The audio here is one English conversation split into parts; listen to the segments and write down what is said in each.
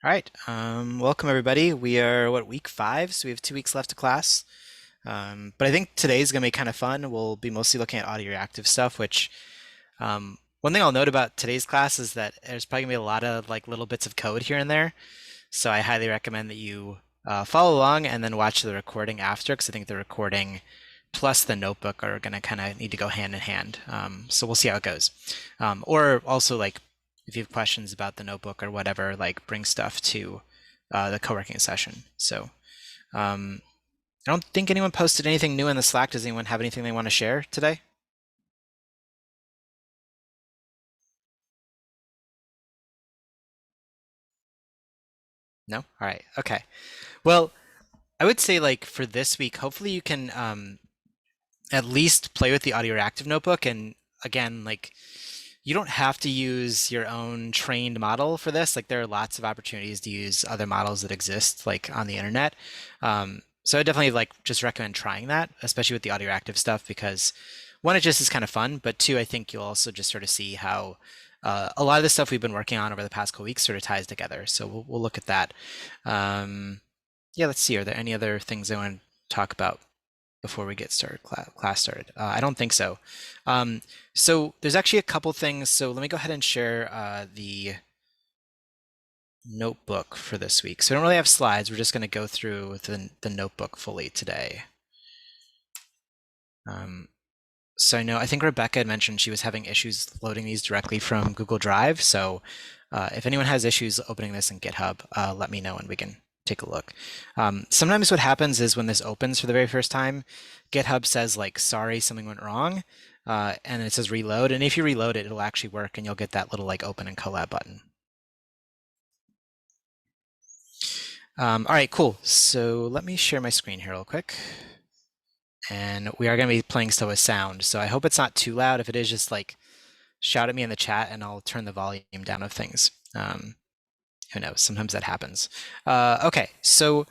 All right, welcome everybody. We are week 5, so we have 2 weeks left of class. But I think today's gonna be kind of fun. We'll be mostly looking at audio-reactive stuff, which one thing I'll note about today's class is that there's probably gonna be a lot of like little bits of code here and there. So I highly recommend that you follow along and then watch the recording after, because I think the recording plus the notebook are gonna kind of need to go hand in hand. So we'll see how it goes. Or also like if you have questions about the notebook or whatever, like bring stuff to the co-working session. So I don't think anyone posted anything new in the Slack. Does anyone have anything they want to share today? No? All right. Okay. Well, I would say like for this week, hopefully you can at least play with the Audio-reactive notebook. And again, like you don't have to use your own trained model for this. Like there are lots of opportunities to use other models that exist like on the internet. So I definitely like just recommend trying that, especially with the Audio-reactive stuff, because one, it just is kind of fun, but two, I think you'll also just sort of see how a lot of the stuff we've been working on over the past couple weeks sort of ties together. So we'll look at that. Yeah, let's see. Are there any other things I want to talk about before we get started, class started? I don't think so. So there's actually a couple things. So let me go ahead and share the notebook for this week. So we don't really have slides. We're just going to go through the notebook fully today. So I think Rebecca had mentioned she was having issues loading these directly from Google Drive. So if anyone has issues opening this in GitHub, let me know and we can take a look. Sometimes what happens is when this opens for the very first time, GitHub says like, sorry, something went wrong. And it says reload. And if you reload it, it'll actually work and you'll get that little like open and collab button. All right, cool. So let me share my screen here real quick. And we are going to be playing stuff with sound. So I hope it's not too loud. If it is, just like shout at me in the chat and I'll turn the volume down of things. Who knows? Sometimes that happens. Okay, so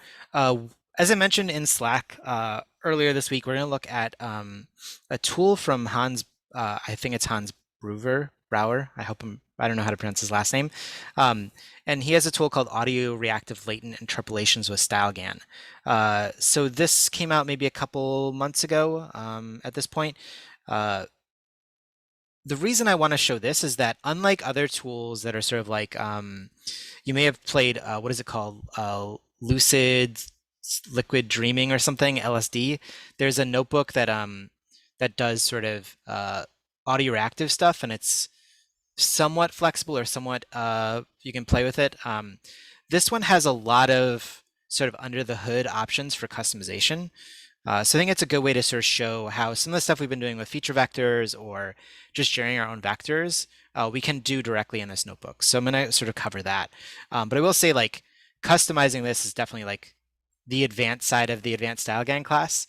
as I mentioned in Slack earlier this week, we're going to look at a tool from Hans. I think it's Hans Brouwer. I don't know how to pronounce his last name. And he has a tool called Audio-reactive Latent Interpolations with StyleGAN. So this came out maybe a couple months ago at this point. The reason I want to show this is that unlike other tools that are sort of like, you may have played, what is it called? Lucid Liquid Dreaming or something, LSD. There's a notebook that that does sort of audio-reactive stuff, and it's somewhat flexible or somewhat you can play with it. This one has a lot of sort of under the hood options for customization. So I think it's a good way to sort of show how some of the stuff we've been doing with feature vectors or just sharing our own vectors, we can do directly in this notebook. So I'm going to sort of cover that. But I will say like customizing this is definitely like the advanced side of the advanced StyleGAN class.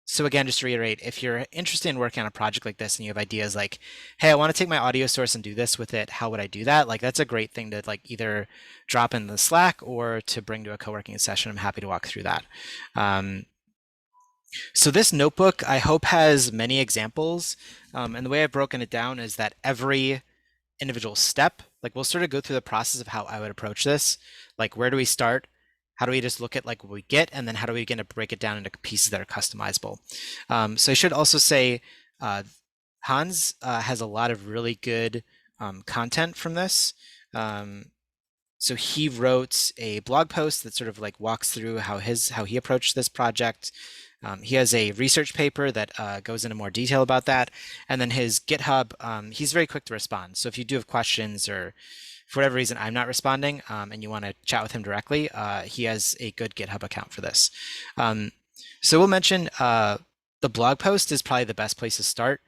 So again, just to reiterate, if you're interested in working on a project like this and you have ideas like, hey, I want to take my audio source and do this with it, how would I do that? Like that's a great thing to like either drop in the Slack or to bring to a co-working session. I'm happy to walk through that. So this notebook, I hope, has many examples. And the way I've broken it down is that every individual step, like we'll sort of go through the process of how I would approach this. Like where do we start? How do we just look at like what we get? And then how do we begin to break it down into pieces that are customizable? So I should also say Hans has a lot of really good content from this. So he wrote a blog post that sort of like walks through how he approached this project. He has a research paper that goes into more detail about that. And then his GitHub, he's very quick to respond. So if you do have questions or for whatever reason I'm not responding and you want to chat with him directly, he has a good GitHub account for this. So we'll mention the blog post is probably the best place to start.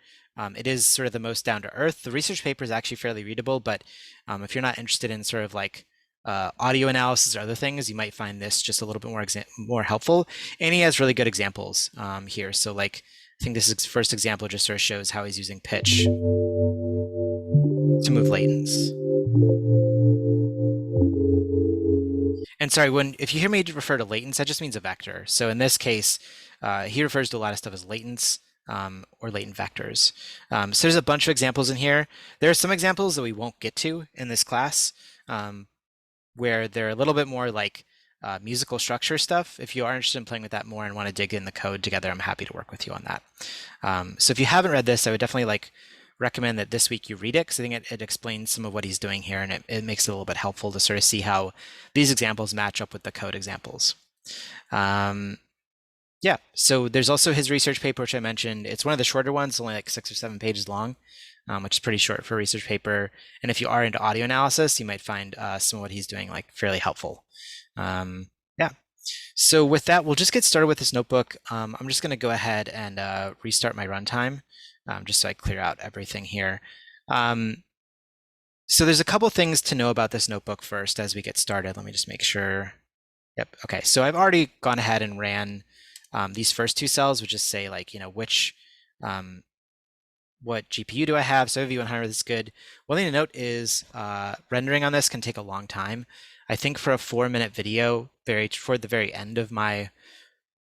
It is sort of the most down to earth. The research paper is actually fairly readable, but if you're not interested in sort of like audio analysis or other things, you might find this just a little bit more helpful. And he has really good examples here. So like, I think this is first example just sort of shows how he's using pitch to move latents. And sorry, if you hear me refer to latents, that just means a vector. So in this case, he refers to a lot of stuff as latents or latent vectors. So there's a bunch of examples in here. There are some examples that we won't get to in this class. where they're a little bit more like musical structure stuff. If you are interested in playing with that more and want to dig in the code together, I'm happy to work with you on that. So if you haven't read this, I would definitely recommend that this week you read it, because I think it explains some of what he's doing here, and it makes it a little bit helpful to sort of see how these examples match up with the code examples. Yeah, so there's also his research paper, which I mentioned. It's one of the shorter ones, only like 6 or 7 pages long, which is pretty short for a research paper. And if you are into audio analysis, you might find some of what he's doing like fairly helpful. Yeah. So with that, we'll just get started with this notebook. I'm just going to go ahead and restart my runtime, just so I clear out everything here. So there's a couple things to know about this notebook first as we get started. Let me just make sure. Yep. Okay. So I've already gone ahead and ran these first 2 cells, which just say like, which what GPU do I have? So V100 is good. One thing to note is rendering on this can take a long time. I think for a 4-minute video, toward the very end of my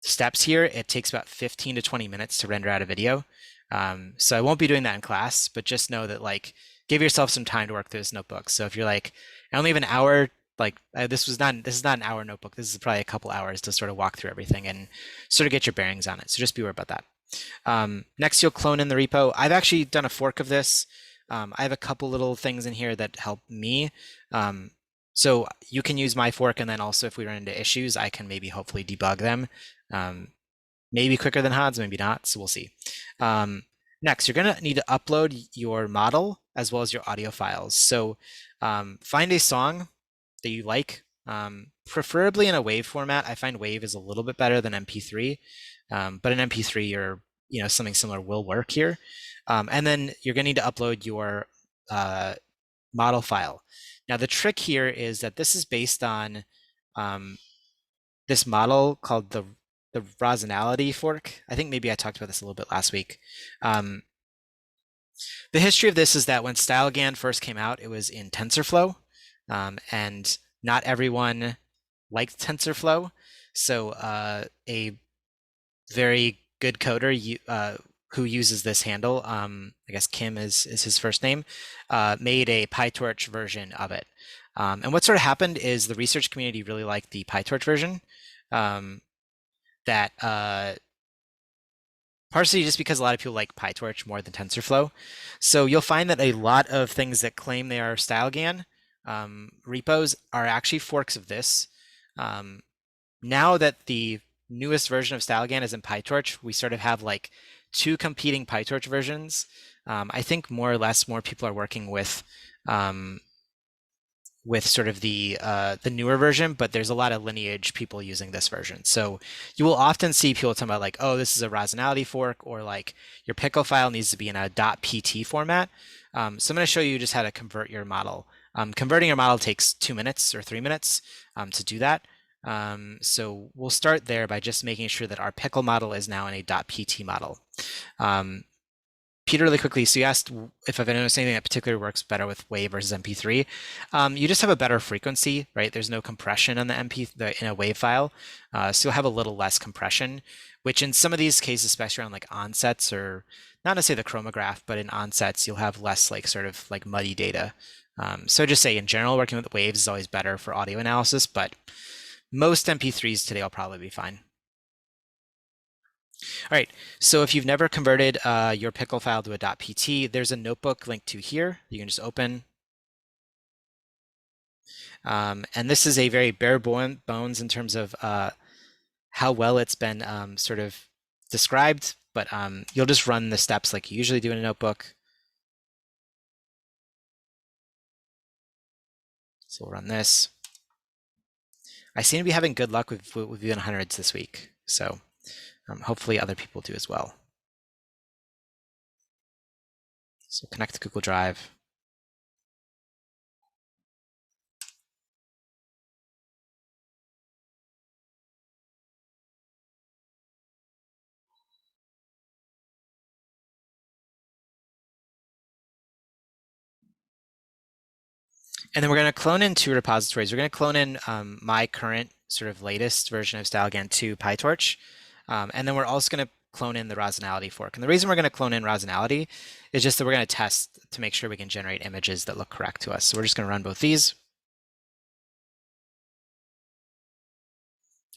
steps here, it takes about 15 to 20 minutes to render out a video. So I won't be doing that in class, but just know that like give yourself some time to work through this notebook. So if you're like, I only have an hour, like this is not an hour notebook. This is probably a couple hours to sort of walk through everything and sort of get your bearings on it. So just be aware about that. Next, you'll clone in the repo. I've actually done a fork of this. I have a couple little things in here that help me. So you can use my fork, and then also if we run into issues, I can maybe hopefully debug them. Maybe quicker than Hod's, maybe not, so we'll see. Next, you're going to need to upload your model as well as your audio files. So find a song that you like, preferably in a WAV format. I find WAV is a little bit better than MP3, but in MP3 or something similar will work here. And then you're going to need to upload your model file. Now the trick here is that this is based on this model called the Rosinality fork. I think maybe I talked about this a little bit last week. The history of this is that when StyleGAN first came out, it was in TensorFlow, and not everyone liked TensorFlow. So a very good coder who uses this handle, I guess Kim is his first name, made a PyTorch version of it. And what sort of happened is the research community really liked the PyTorch version. That partially just because a lot of people like PyTorch more than TensorFlow. So you'll find that a lot of things that claim they are StyleGAN repos are actually forks of this. Now that the newest version of StyleGAN is in PyTorch, we sort of have like 2 competing PyTorch versions. I think more or less more people are working with sort of the newer version, but there's a lot of lineage people using this version. So you will often see people talking about like, oh, this is a Rosinality fork, or like your Pickle file needs to be in a .pt format. So I'm going to show you just how to convert your model. Converting your model takes 2 minutes or 3 minutes to do that. So we'll start there by just making sure that our Pickle model is now in a .pt model. Peter, really quickly, so you asked if I've noticed anything that particularly works better with WAV versus MP3. You just have a better frequency, right? There's no compression on in a WAV file, so you'll have a little less compression, which in some of these cases, especially around like onsets, or not necessarily the chromograph, but in onsets, you'll have less like sort of like muddy data. So just say in general, working with waves is always better for audio analysis, but most MP3s today will probably be fine. All right, so if you've never converted your Pickle file to a .pt, there's a notebook linked to here. You can just open. And this is a very bare bones in terms of how well it's been sort of described, but you'll just run the steps like you usually do in a notebook. So we'll run this. I seem to be having good luck with V100s this week, so hopefully other people do as well. So connect to Google Drive. And then we're going to clone in 2 repositories. We're going to clone in my current sort of latest version of StyleGAN to PyTorch. And then we're also going to clone in the Rosinality fork. And the reason we're going to clone in Rosinality is just that we're going to test to make sure we can generate images that look correct to us. So we're just going to run both these.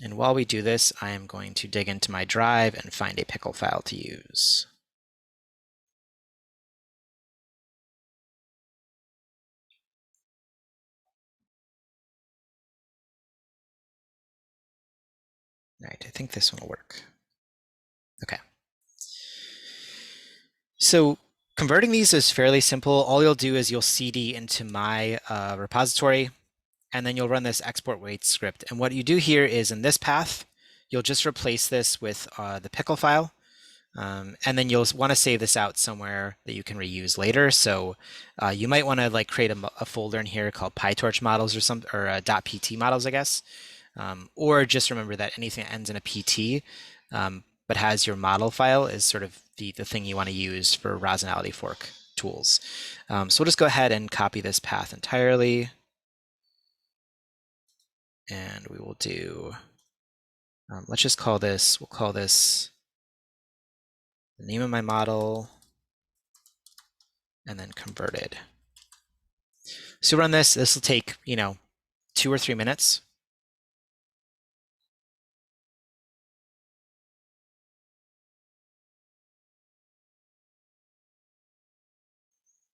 And while we do this, I am going to dig into my drive and find a Pickle file to use. All right, I think this one will work. Okay. So converting these is fairly simple. All you'll do is you'll cd into my repository, and then you'll run this export wait script. And what you do here is in this path, you'll just replace this with the Pickle file. And then you'll want to save this out somewhere that you can reuse later. So you might want to like create a folder in here called PyTorch models or .pt models, I guess. Or just remember that anything that ends in a PT but has your model file is sort of the thing you want to use for Rosinality fork tools. So we'll just go ahead and copy this path entirely. And we will do, let's just call this, we'll call this the name of my model, and then converted. So run this. This will take, 2 or 3 minutes.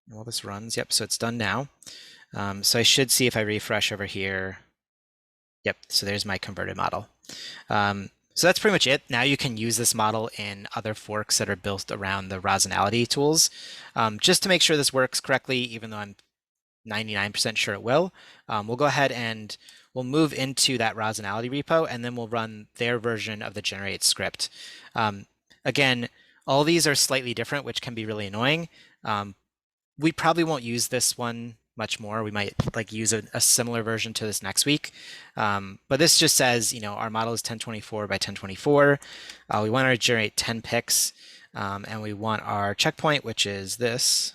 And while this runs, yep, so it's done now. So I should see if I refresh over here. Yep, so there's my converted model. So that's pretty much it. Now you can use this model in other forks that are built around the Rosinality tools. Just to make sure this works correctly, even though I'm 99% sure it will, we'll go ahead and we'll move into that Rosinality repo, and then we'll run their version of the generate script. Again, all these are slightly different, which can be really annoying. We probably won't use this one much more. We might like use a similar version to this next week. But this just says, our model is 1024 by 1024. We want to generate 10 picks, and we want our checkpoint, which is this.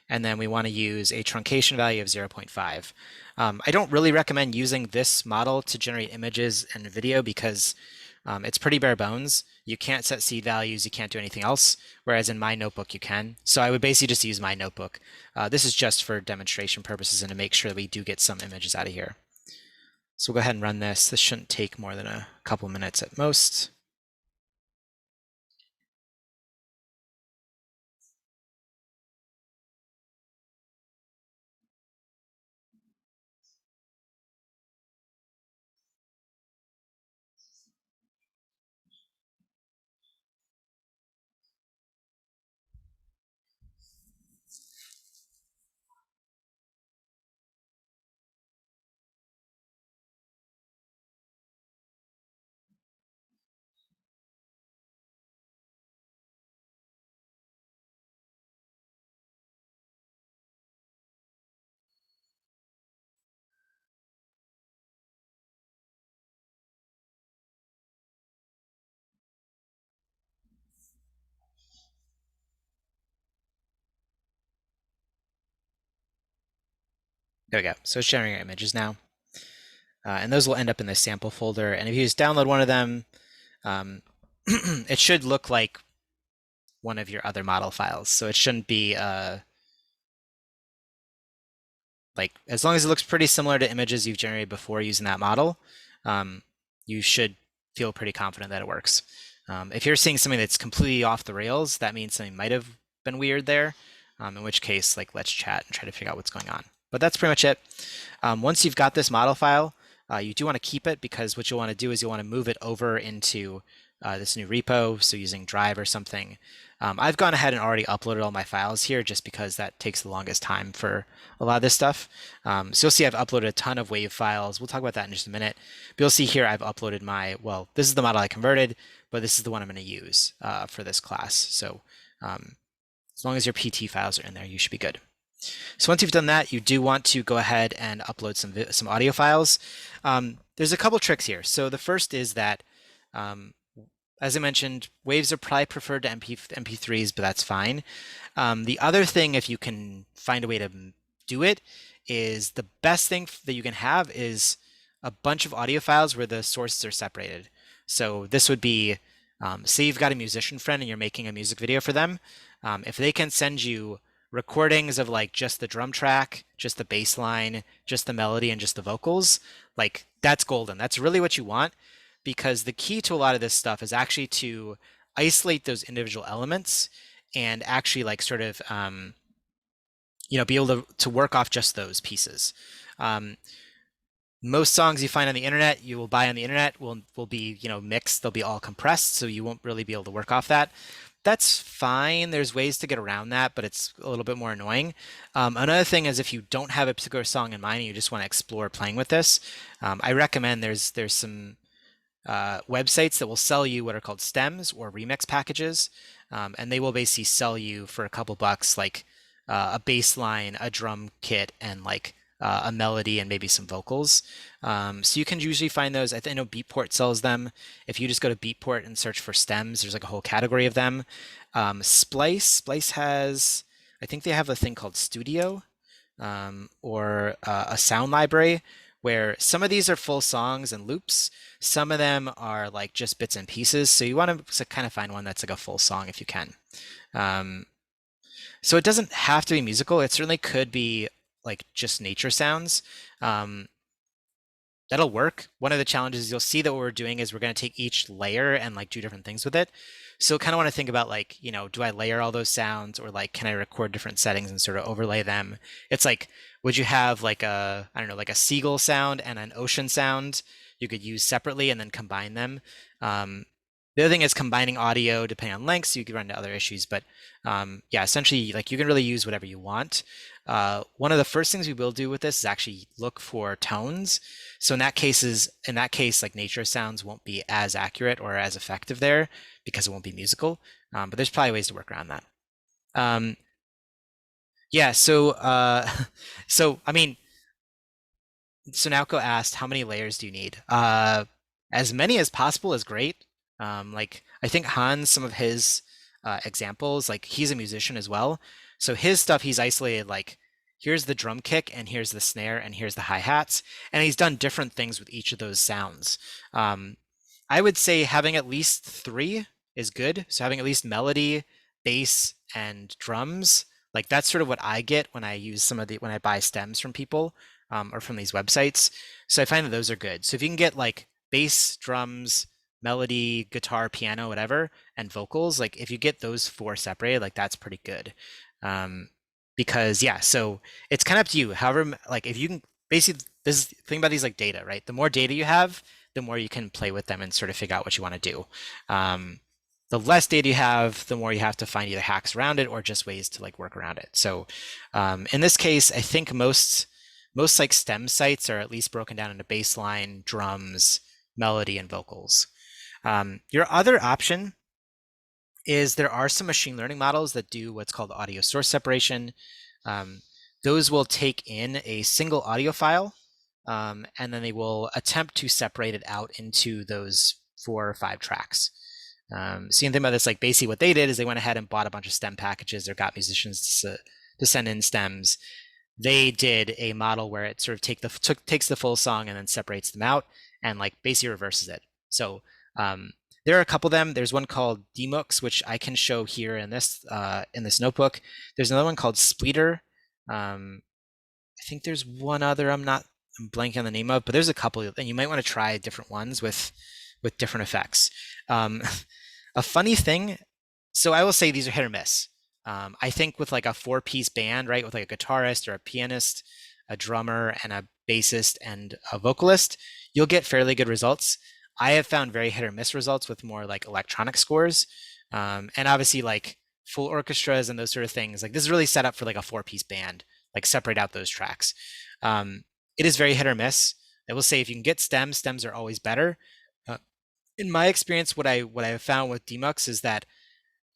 And then we want to use a truncation value of 0.5. I don't really recommend using this model to generate images and video because it's pretty bare bones. You can't set seed values, you can't do anything else, whereas in my notebook you can. So I would basically just use my notebook. This is just for demonstration purposes and to make sure that we do get some images out of here. So we'll go ahead and run this. This shouldn't take more than a couple minutes at most. There we go. So it's generating images now. And those will end up in this sample folder. And if you just download one of them, it should look like one of your other model files. So it shouldn't be like, as long as it looks pretty similar to images you've generated before using that model, you should feel pretty confident that it works. If you're seeing something that's completely off the rails, that means something might have been weird there, in which case, like, let's chat and try to figure out what's going on. But that's pretty much it. Once you've got this model file, you do want to keep it because what you'll want to do is you'll want to move it over into this new repo, so using Drive or something. I've gone ahead and already uploaded all my files here just because that takes the longest time for a lot of this stuff. So you'll see I've uploaded a ton of wave files. We'll talk about that in just a minute. But you'll see here I've uploaded well, this is the model I converted, but this is the one I'm going to use for this class. So as long as your PT files are in there, you should be good. So once you've done that, you do want to go ahead and upload some audio files. There's a couple tricks here. So the first is that as I mentioned, waves are probably preferred to MP3s, but that's fine. The other thing, if you can find a way to do it, is the best thing that you can have is a bunch of audio files where the sources are separated. So this would be, say you've got a musician friend and you're making a music video for them. If they can send you recordings of like just the drum track, just the bass line, just the melody, and just the vocals, like that's golden. That's really what you want, because the key to a lot of this stuff is actually to isolate those individual elements and actually like sort of be able to work off just those pieces. Um, Most songs you find on the internet, you will buy on the internet, will be mixed. They'll be all compressed, so you won't really be able to work off that. That's fine. There's ways to get around that, but it's a little bit more annoying. Another thing is if you don't have a particular song in mind and you just want to explore playing with this, I recommend there's some websites that will sell you what are called stems or remix packages, and they will basically sell you for a couple bucks like a bass line, a drum kit, and like a melody and maybe some vocals. So you can usually find those. I know Beatport sells them. If you just go to Beatport and search for stems, there's like a whole category of them. Splice has, I think they have a thing called Studio, or a sound library where some of these are full songs and loops. Some of them are like just bits and pieces. So you want to kind of find one that's like a full song if you can. Um, so it doesn't have to be musical. It certainly could be like just nature sounds. Um, That'll work. One of the challenges you'll see that what we're doing is we're going to take each layer and like do different things with it. So kind of want to think about like, do I layer all those sounds, or like can I record different settings and sort of overlay them? It's like, would you have like I don't know, like a seagull sound and an ocean sound you could use separately and then combine them? The other thing is combining audio depending on length, so you could run into other issues. But yeah, essentially, like you can really use whatever you want. One of the first things we will do with this is actually look for tones. So in that case, like nature sounds won't be as accurate or as effective there because it won't be musical. But there's probably ways to work around that. Um, yeah. So I mean, so Naoko asked, how many layers do you need? As many as possible is great. Like I think Hans, some of his examples, like he's a musician as well. So his stuff, he's isolated like here's the drum kick and here's the snare and here's the hi-hats, and he's done different things with each of those sounds. I would say having at least three is good. So having at least melody, bass, and drums, like that's sort of what I get when I use when I buy stems from people, or from these websites. So I find that those are good. So if you can get like bass, drums, melody, guitar, piano, whatever, and vocals, like if you get those four separated, like that's pretty good. Because yeah, so it's kind of up to you. However, like if you can basically, this is the thing about these like data, right? The more data you have, the more you can play with them and sort of figure out what you want to do. The less data you have, the more you have to find either hacks around it or just ways to like work around it. So in this case, I think most like stem sites are at least broken down into bass line, drums, melody, and vocals. Your other option is there are some machine learning models that do what's called audio source separation. Those will take in a single audio file, and then they will attempt to separate it out into those 4 or 5 tracks. So you can think about this, like basically what they did is they went ahead and bought a bunch of stem packages or got musicians to send in stems. They did a model where it sort of takes the full song and then separates them out and like basically reverses it. So there are a couple of them. There's one called DMX, which I can show here in this notebook. There's another one called Splitter. I think there's one other I'm blanking on the name of, but there's a couple, and you might want to try different ones with different effects. A funny thing, so I will say these are hit or miss. I think with like a 4-piece band, right, with like a guitarist or a pianist, a drummer, and a bassist and a vocalist, you'll get fairly good results. I have found very hit or miss results with more like electronic scores, and obviously like full orchestras and those sort of things. Like this is really set up for like a 4-piece band, like separate out those tracks. It is very hit or miss. I will say if you can get stems are always better. In my experience, what I have found with DMX is that,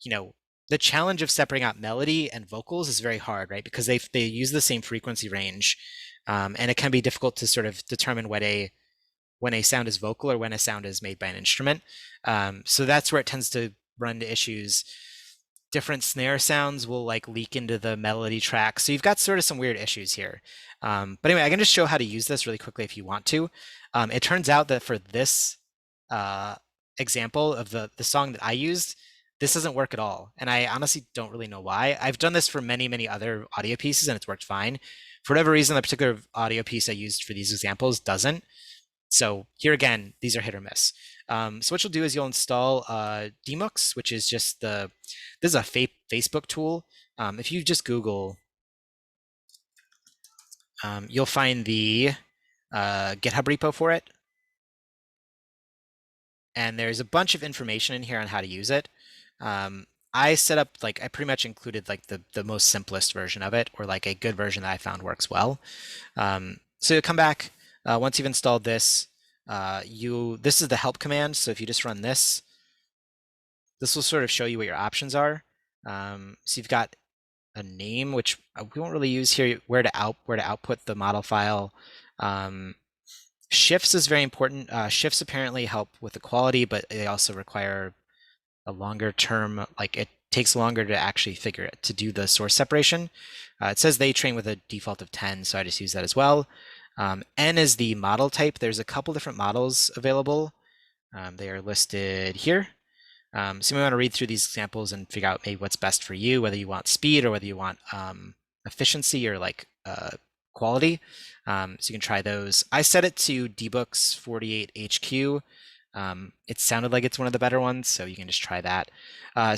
the challenge of separating out melody and vocals is very hard, right? Because they use the same frequency range, and it can be difficult to sort of determine when a sound is vocal or when a sound is made by an instrument. So that's where it tends to run into issues. Different snare sounds will like leak into the melody track. So you've got sort of some weird issues here. But anyway, I can just show how to use this really quickly if you want to. It turns out that for this example of the song that I used, this doesn't work at all. And I honestly don't really know why. I've done this for many, many other audio pieces and it's worked fine. For whatever reason, the particular audio piece I used for these examples doesn't. So here again, these are hit or miss. So what you'll do is you'll install DMX, which is just this is a Facebook tool. If you just Google, you'll find the GitHub repo for it. And there's a bunch of information in here on how to use it. I set up, like, I pretty much included like the most simplest version of it, or like a good version that I found works well. So you'll come back, once you've installed this, this is the help command. So if you just run this will sort of show you what your options are. So you've got a name, which we won't really use here, where to output the model file. Shifts is very important. Shifts apparently help with the quality, but they also require a longer term, like it takes longer to actually figure it, to do the source separation. It says they train with a default of 10, so I just use that as well. N is the model type. There's a couple different models available. They are listed here. So you may want to read through these examples and figure out maybe what's best for you, whether you want speed or whether you want efficiency or like quality. So you can try those. I set it to DBooks 48HQ. It sounded like it's one of the better ones, so you can just try that.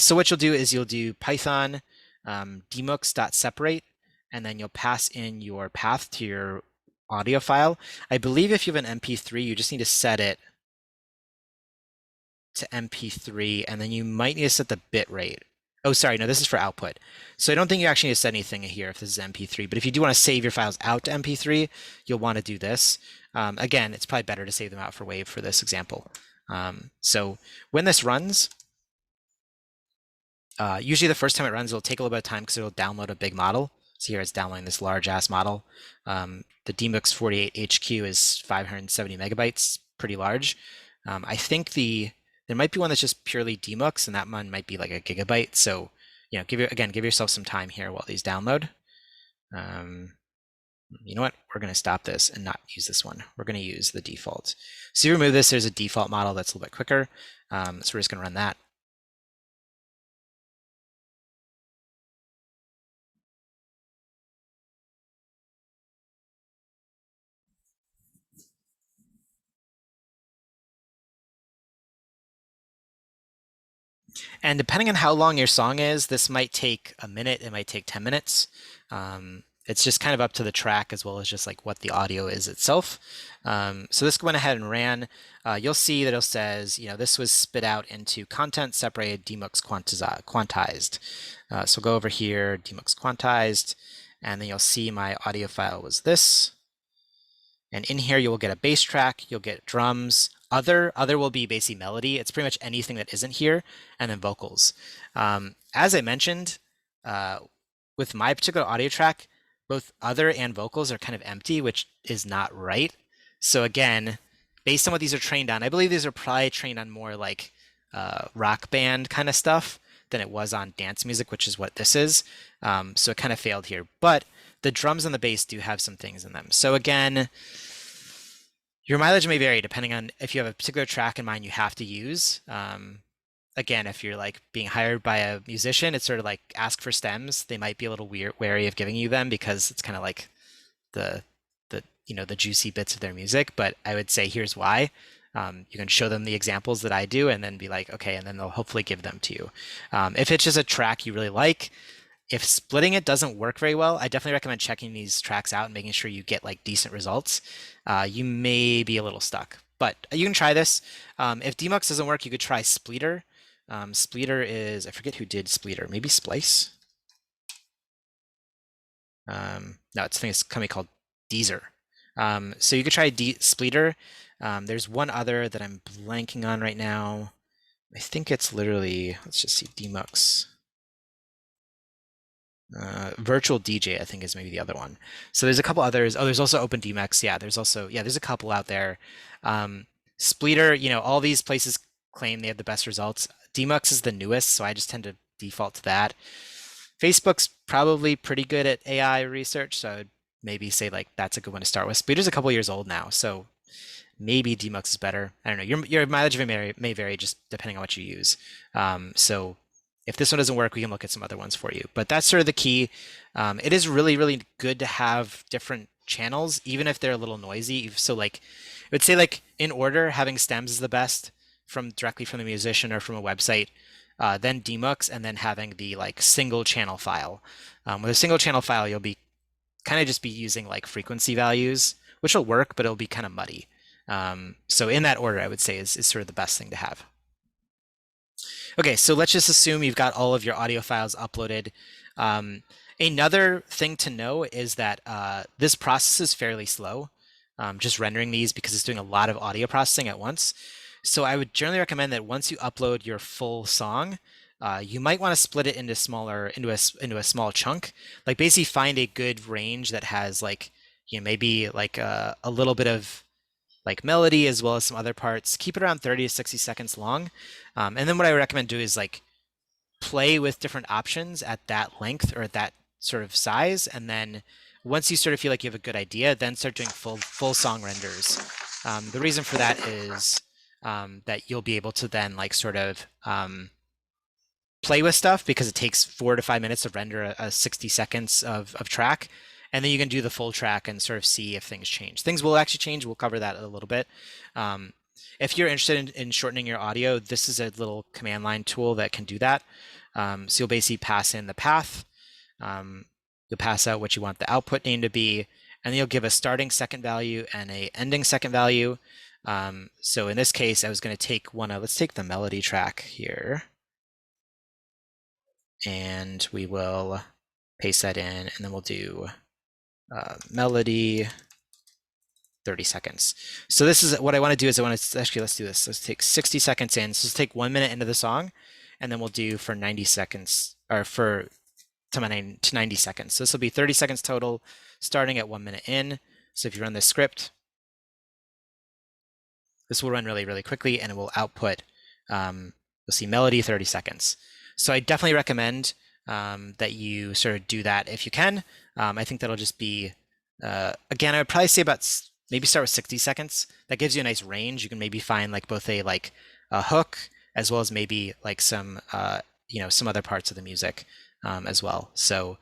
So what you'll do is you'll do Python dmux.separate, and then you'll pass in your path to your audio file. I believe if you have an MP3, you just need to set it to MP3, and then you might need to set the bit rate. Oh, sorry, no, this is for output. So I don't think you actually need to set anything here if this is MP3, but if you do want to save your files out to MP3, you'll want to do this. Again, it's probably better to save them out for Wave for this example. So when this runs, usually the first time it runs, it'll take a little bit of time because it'll download a big model. So here it's downloading this large ass model. The DMX 48HQ is 570 megabytes, pretty large. I think there might be one that's just purely DMux, and that one might be like a gigabyte. So, give yourself some time here while these download. You know what? We're going to stop this and not use this one. We're going to use the default. So you remove this, there's a default model that's a little bit quicker. So we're just going to run that. And depending on how long your song is, this might take a minute, it might take 10 minutes. It's just kind of up to the track as well as just like what the audio is itself. So this went ahead and ran. You'll see that it says, this was spit out into content separated DMX quantized. So go over here, DMX quantized, and then you'll see my audio file was this. And in here, you will get a bass track, you'll get drums. Other will be basically melody. It's pretty much anything that isn't here, and then vocals. As I mentioned, with my particular audio track, both other and vocals are kind of empty, which is not right. So again, based on what these are trained on, I believe these are probably trained on more like rock band kind of stuff than it was on dance music, which is what this is. So it kind of failed here. But the drums and the bass do have some things in them. So again, your mileage may vary depending on if you have a particular track in mind you have to use. Again, if you're like being hired by a musician, it's sort of like ask for stems. They might be a little wary of giving you them because it's kind of like the juicy bits of their music. But I would say here's why. You can show them the examples that I do and then be like, okay, and then they'll hopefully give them to you. If it's just a track you really like, if splitting it doesn't work very well, I definitely recommend checking these tracks out and making sure you get like decent results. You may be a little stuck, but you can try this. If DMux doesn't work, you could try Splitter. Splitter is, I forget who did Splitter, maybe Splice? No, it's a company called Deezer. So you could try Splitter. There's one other that I'm blanking on right now. I think it's literally, let's just see, DMux. Virtual DJ, I think, is maybe the other one. So there's a couple others. Oh, there's also OpenDMX. Yeah, there's a couple out there. Splitter, all these places claim they have the best results. DMux is the newest, so I just tend to default to that. Facebook's probably pretty good at AI research, so I'd maybe say like that's a good one to start with. Splitter's a couple years old now, so maybe DMux is better. I don't know. Your mileage may vary just depending on what you use. So if this one doesn't work, we can look at some other ones for you. But that's sort of the key. It is really, really good to have different channels, even if they're a little noisy. So like, I would say like in order, having stems is the best from directly from the musician or from a website, then demux, and then having the like single channel file. With a single channel file, you'll be kind of just be using like frequency values, which will work, but it'll be kind of muddy. So in that order, I would say is sort of the best thing to have. Okay, so let's just assume you've got all of your audio files uploaded. Another thing to know is that this process is fairly slow, just rendering these because it's doing a lot of audio processing at once. So I would generally recommend that once you upload your full song, you might want to split it into a small chunk. Like basically find a good range that has like maybe like a little bit of like melody as well as some other parts. Keep it around 30 to 60 seconds long. And then what I recommend do is like play with different options at that length or at that sort of size. And then once you sort of feel like you have a good idea, then start doing full song renders. The reason for that is that you'll be able to then like sort of play with stuff because it takes 4 to 5 minutes to render a 60 seconds of track. And then you can do the full track and sort of see if things change. Things will actually change. We'll cover that a little bit. If you're interested in shortening your audio, this is a little command line tool that can do that. So you'll basically pass in the path. You'll pass out what you want the output name to be, and then you'll give a starting second value and a ending second value. So in this case, I was going to take let's take the melody track here. And we will paste that in, and then we'll do melody 30 seconds. So this is what I want to do is actually, let's do this. Let's take 60 seconds in. So let's take 1 minute into the song, and then we'll do for 90 seconds, or to 90 seconds. So this will be 30 seconds total, starting at 1 minute in. So if you run this script, this will run really, really quickly, and it will output, you'll see melody 30 seconds. So I definitely recommend that you sort of do that if you can. I think that'll just be, again, I would probably say maybe start with 60 seconds. That gives you a nice range. You can maybe find like both a hook as well as maybe like some some other parts of the music as well. So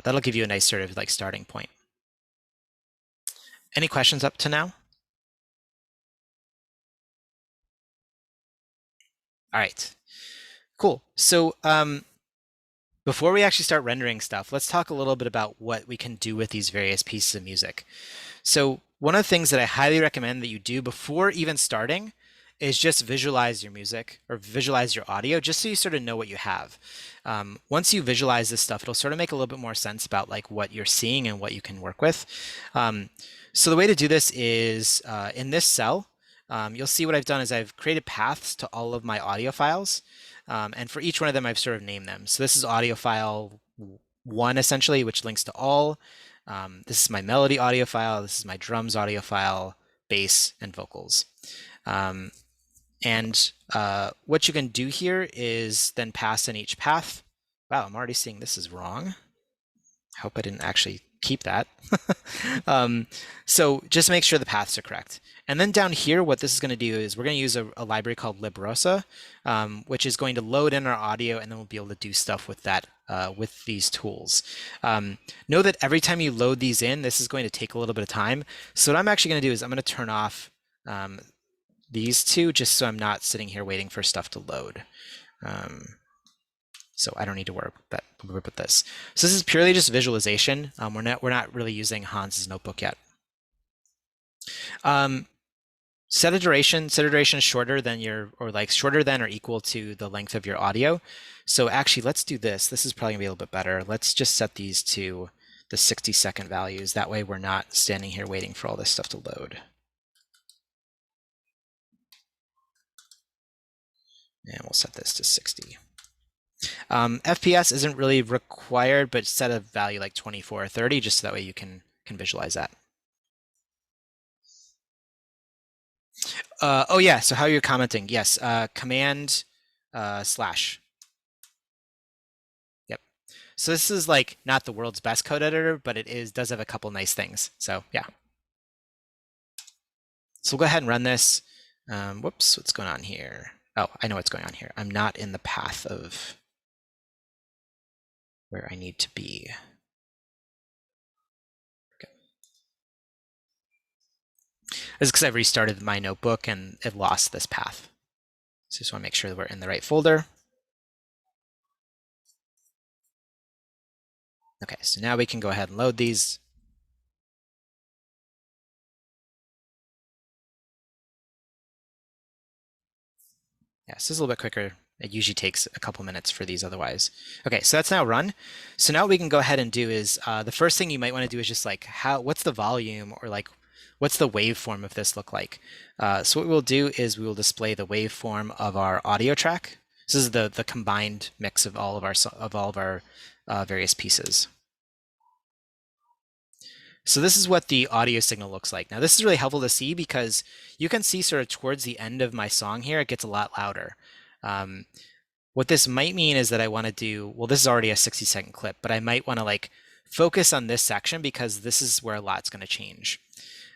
that'll give you a nice sort of like starting point. Any questions up to now? All right, cool. So before we actually start rendering stuff, let's talk a little bit about what we can do with these various pieces of music. So one of the things that I highly recommend that you do before even starting is just visualize your music or visualize your audio just so you sort of know what you have. Once you visualize this stuff, it'll sort of make a little bit more sense about like what you're seeing and what you can work with. So the way to do this is in this cell, you'll see what I've done is I've created paths to all of my audio files. And for each one of them, I've sort of named them. So this is audio file 1, essentially, which links to all. This is my melody audio file. This is my drums audio file, bass, and vocals. And what you can do here is then pass in each path. Wow, I'm already seeing this is wrong. I hope I didn't actually keep that. So just make sure the paths are correct. And then down here, what this is going to do is we're going to use a library called Librosa, which is going to load in our audio, and then we'll be able to do stuff with that, with these tools. Know that every time you load these in, this is going to take a little bit of time. So what I'm actually going to do is I'm going to turn off these two just so I'm not sitting here waiting for stuff to load. So I don't need to worry about this. So this is purely just visualization. We're not really using Hans's notebook yet. Set a duration. Set a duration shorter than shorter than or equal to the length of your audio. So actually, let's do this. This is probably gonna be a little bit better. Let's just set these to the 60-second values. That way, we're not standing here waiting for all this stuff to load. And we'll set this to 60. FPS isn't really required, but set a value like 24 or 30, just so that way you can visualize that. Oh yeah, so how you're commenting? Yes, command slash. Yep. So this is like not the world's best code editor, but it does have a couple nice things. So yeah. So we'll go ahead and run this. Whoops, what's going on here? Oh, I know what's going on here. I'm not in the path of where I need to be. Okay. This is because I've restarted my notebook and it lost this path. So just want to make sure that we're in the right folder. Okay, so now we can go ahead and load these. Yeah, so this is a little bit quicker. It usually takes a couple minutes for these otherwise. Okay, so that's now run. So now what we can go ahead and do is the first thing you might want to do is just like what's the volume or like what's the waveform of this look like? So what we'll do is we will display the waveform of our audio track. This is the combined mix of all of our various pieces. So this is what the audio signal looks like. Now this is really helpful to see because you can see sort of towards the end of my song here, it gets a lot louder. What this might mean is that I want to do, well, this is already a 60-second clip, but I might want to like focus on this section because this is where a lot's going to change.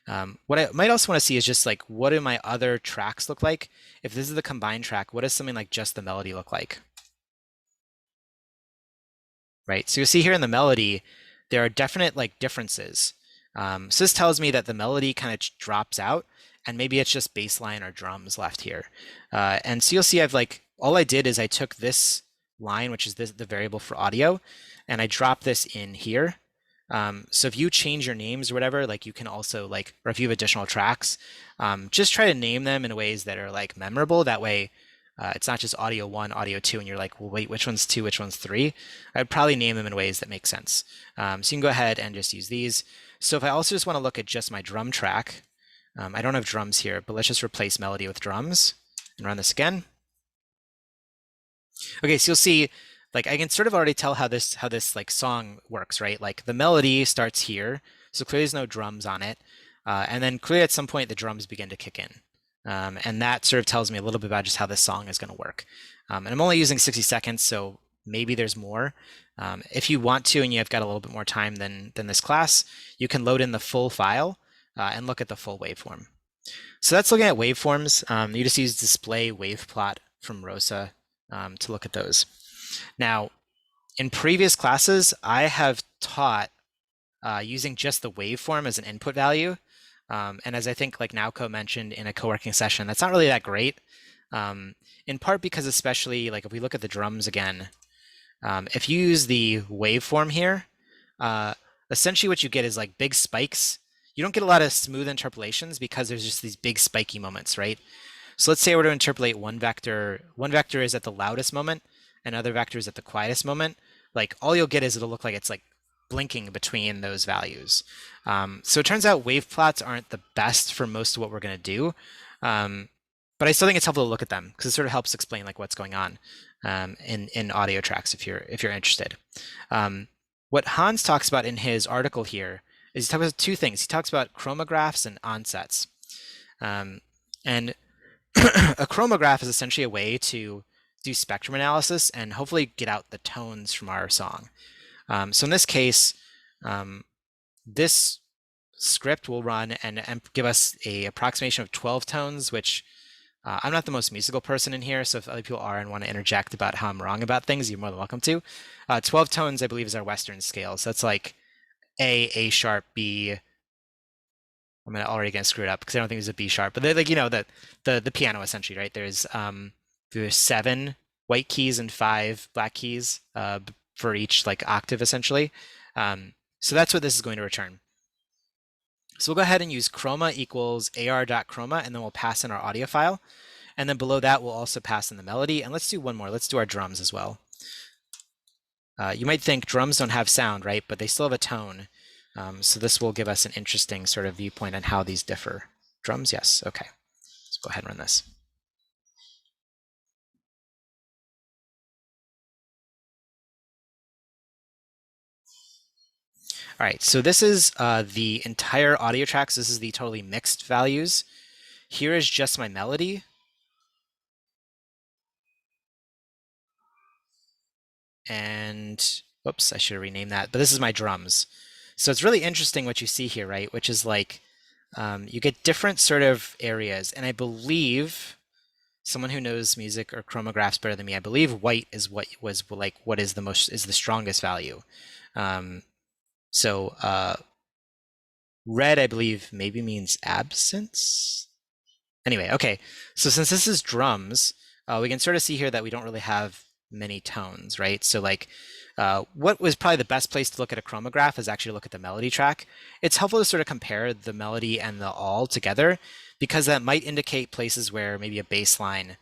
What I might also want to see is just like, what do my other tracks look like? If this is the combined track, what does something like just the melody look like? Right, so you'll see here in the melody, there are definite like differences. So this tells me that the melody kind of drops out and maybe it's just bass line or drums left here. And so you'll see I've like, all I did is I took this line, which is the variable for audio, and I dropped this in here. So if you change your names or whatever, like you can also like, or if you have additional tracks, just try to name them in ways that are like memorable. That way it's not just audio 1, audio 2, and you're like, well, wait, which one's 2, which one's 3? I'd probably name them in ways that make sense. So you can go ahead and just use these. So if I also just want to look at just my drum track, I don't have drums here, but let's just replace melody with drums and run this again. Okay, so you'll see, like I can sort of already tell how this like song works, right? Like the melody starts here, so clearly there's no drums on it, and then clearly at some point the drums begin to kick in. And that sort of tells me a little bit about just how this song is going to work. And I'm only using 60 seconds, so maybe there's more. If you want to, and you've got a little bit more time than this class, you can load in the full file and look at the full waveform. So that's looking at waveforms. You just use display waveplot from ROSA to look at those. Now, in previous classes, I have taught using just the waveform as an input value. And as I think like Naoko mentioned in a co-working session, that's not really that great. In part because especially like if we look at the drums again, if you use the waveform here, essentially what you get is like big spikes. You don't get a lot of smooth interpolations because there's just these big spiky moments, right? So let's say we're to interpolate one vector. One vector is at the loudest moment, and other vector is at the quietest moment. Like all you'll get is it'll look like it's like blinking between those values. So it turns out wave plots aren't the best for most of what we're going to do. But I still think it's helpful to look at them because it sort of helps explain like what's going on in audio tracks if you're interested. What Hans talks about in his article here is he talks about two things. He talks about chromagraphs and onsets. And a chromagraph is essentially a way to do spectrum analysis and hopefully get out the tones from our song. So in this case, this script will run and give us a approximation of 12 tones, which I'm not the most musical person in here, so if other people are and want to interject about how I'm wrong about things, you're more than welcome to. 12 tones, I believe, is our Western scale. So that's like A sharp, B. I'm already gonna screw it up because I don't think there's a B sharp, but they're like, you know, the piano essentially, right? There's 7 white keys and 5 black keys for each like octave essentially. So that's what this is going to return. So we'll go ahead and use chroma equals ar.chroma, and then we'll pass in our audio file. And then below that, we'll also pass in the melody. And let's do one more. Let's do our drums as well. You might think drums don't have sound, right? But they still have a tone. So this will give us an interesting sort of viewpoint on how these differ. Drums, yes. Okay. Let's go ahead and run this. All right, so this is the entire audio tracks. This is the totally mixed values. Here is just my melody. And, oops, I should have renamed that. But this is my drums. So it's really interesting what you see here, right? Which is like, you get different sort of areas. And I believe, Someone who knows music or chromographs better than me, I believe white is what is the strongest value. Um, so red, I believe, maybe means absence. Anyway, okay. So since this is drums, we can sort of see here that we don't really have many tones, right? So like, what was probably the best place to look at a chromograph is actually to look at the melody track. It's helpful to sort of compare the melody and the all together because that might indicate places where maybe a bass line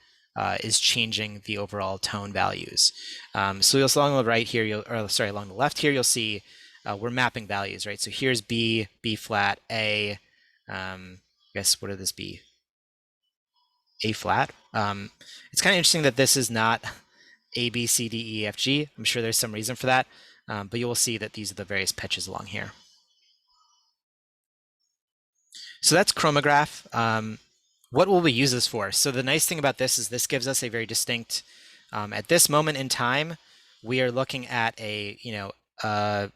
is changing the overall tone values. So you'll along the right here, along the left here, you'll see we're mapping values, right? So here's B, B flat, A. I guess what would this be? A flat. It's kind of interesting that this is not A, B, C, D, E, F, G. I'm sure there's some reason for that, but you will see that these are the various pitches along here. So that's chromograph. What will we use this for? So the nice thing about this is this gives us a very distinct, at this moment in time, we are looking at a, I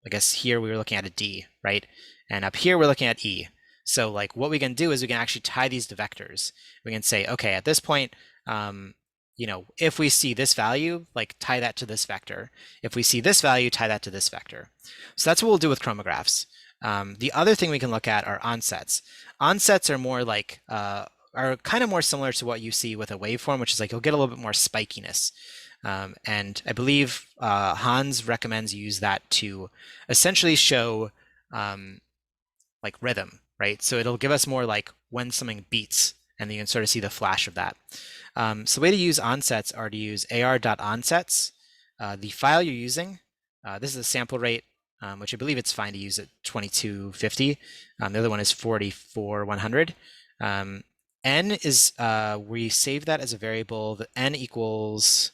guess here we were looking at a D, right? And up here we're looking at E. So like what we can do is we can actually tie these to vectors. We can say, okay, at this point, if we see this value, like tie that to this vector. If we see this value, tie that to this vector. So that's what we'll do with chromographs. The other thing we can look at are onsets. Onsets are more like, are kind of more similar to what you see with a waveform, which is like you'll get a little bit more spikiness. And I believe Hans recommends you use that to essentially show like rhythm, right? So it'll give us more like when something beats, and you can sort of see the flash of that. So the way to use onsets are to use ar.onsets. The file you're using, this is a sample rate, which I believe it's fine to use at 2250. The other one is 44,100. N is, we save that as a variable. The N equals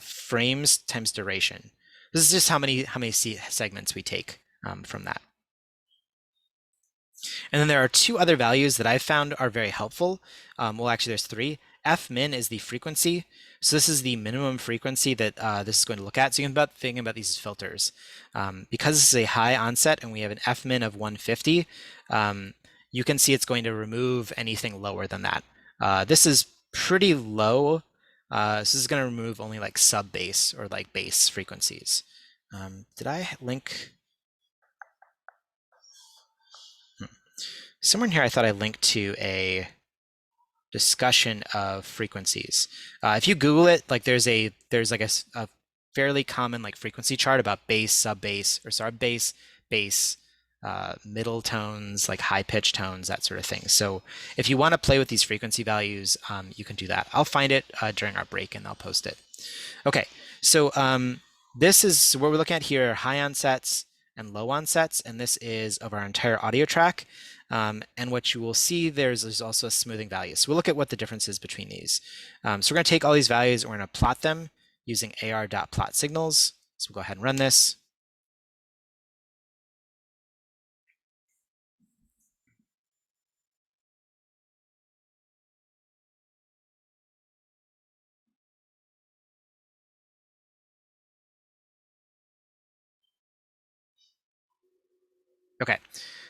frames times duration. This is just how many segments we take from that. And then there are two other values that I've found are very helpful. Well, actually, there's three. F min is the frequency. So this is the minimum frequency that this is going to look at. So you can think about these as filters. Because this is a high onset and we have an F min of 150, you can see it's going to remove anything lower than that. This is pretty low. So this is going to remove only like sub bass or like bass frequencies. Did I link? Somewhere in here, I thought I linked to a discussion of frequencies. If you Google it, like there's like a fairly common like frequency chart about bass, sub bass, or sorry, bass, bass, middle tones, like high pitch tones, that sort of thing. So if you want to play with these frequency values, you can do that. I'll find it during our break and I'll post it. Okay, so this is what we're looking at here: high onsets and low onsets, and this is of our entire audio track. And what you will see there's also a smoothing value. So we'll look at what the difference is between these. So we're going to take all these values and we're going to plot them using ar.plotSignals. So we'll go ahead and run this. Okay,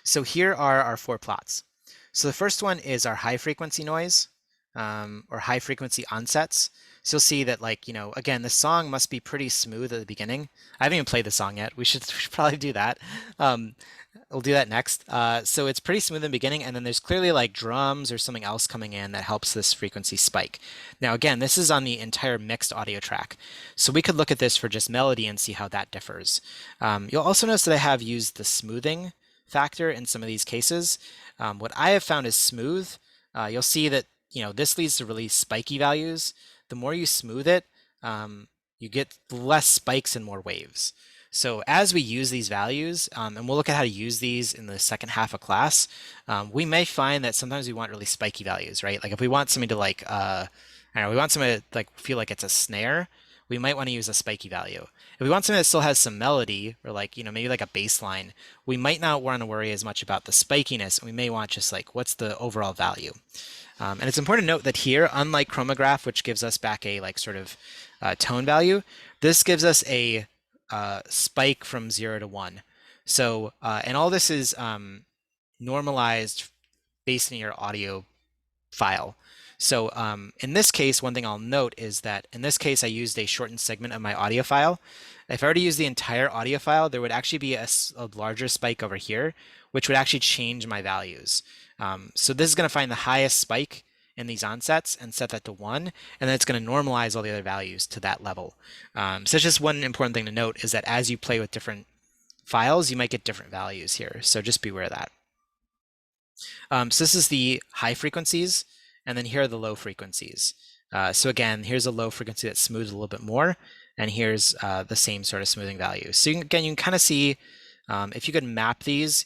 so here are our four plots. So the first one is our high frequency noise, or high frequency onsets. So you'll see that, like, again, the song must be pretty smooth at the beginning. I haven't even played the song yet. We should probably do that. We'll do that next. So it's pretty smooth in the beginning, and then there's clearly like drums or something else coming in that helps this frequency spike. Now, again, this is on the entire mixed audio track. So we could look at this for just melody and see how that differs. You'll also notice that I have used the smoothing factor in some of these cases. What I have found is smooth. You'll see that this leads to really spiky values. The more you smooth it, you get less spikes and more waves. So as we use these values, and we'll look at how to use these in the second half of class, we may find that sometimes we want really spiky values, right? Like if we want something to like, I don't know, we want something to like feel like it's a snare, we might want to use a spiky value. If we want something that still has some melody, or like, maybe like a bass line, we might not want to worry as much about the spikiness. We may want just like, what's the overall value? And it's important to note that here, unlike Chromograph, which gives us back a like sort of tone value, this gives us a spike from 0 to 1. So, and all this is normalized based on your audio file. So in this case, one thing I'll note is that in this case, I used a shortened segment of my audio file. If I were to use the entire audio file, there would actually be a larger spike over here, which would actually change my values. So this is going to find the highest spike in these onsets and set that to 1, and then it's going to normalize all the other values to that level. So it's just one important thing to note is that as you play with different files, you might get different values here. So just be aware of that. So this is the high frequencies, and then here are the low frequencies. So again, here's a low frequency that smooths a little bit more, and here's the same sort of smoothing value. So again, you can kind of see, if you could map these,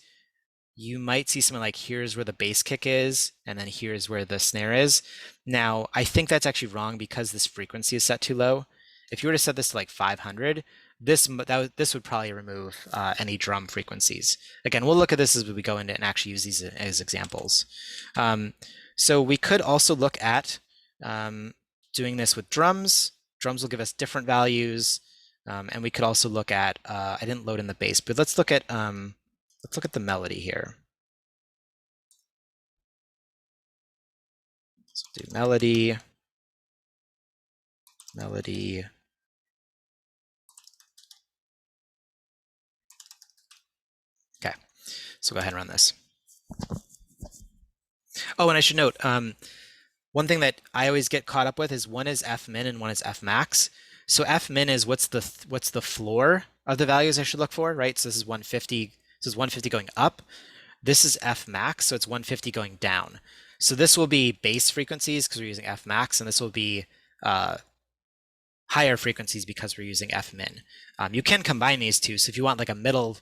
you might see something like here's where the bass kick is, and then here's where the snare is. Now, I think that's actually wrong because this frequency is set too low. If you were to set this to like 500, this would probably remove any drum frequencies. Again, we'll look at this as we go into and actually use these as examples. So we could also look at doing this with drums. Drums will give us different values, and we could also look at, I didn't load in the bass, but let's look at the melody here. So we'll do melody. Okay, so go ahead and run this. Oh, and I should note, one thing that I always get caught up with is one is F min and one is F max. So F min is what's the floor of the values I should look for, right? So this is 150. This is 150 going up. This is F max, so it's 150 going down. So this will be bass frequencies because we're using F max, and this will be higher frequencies because we're using F min. You can combine these two. So if you want like a middle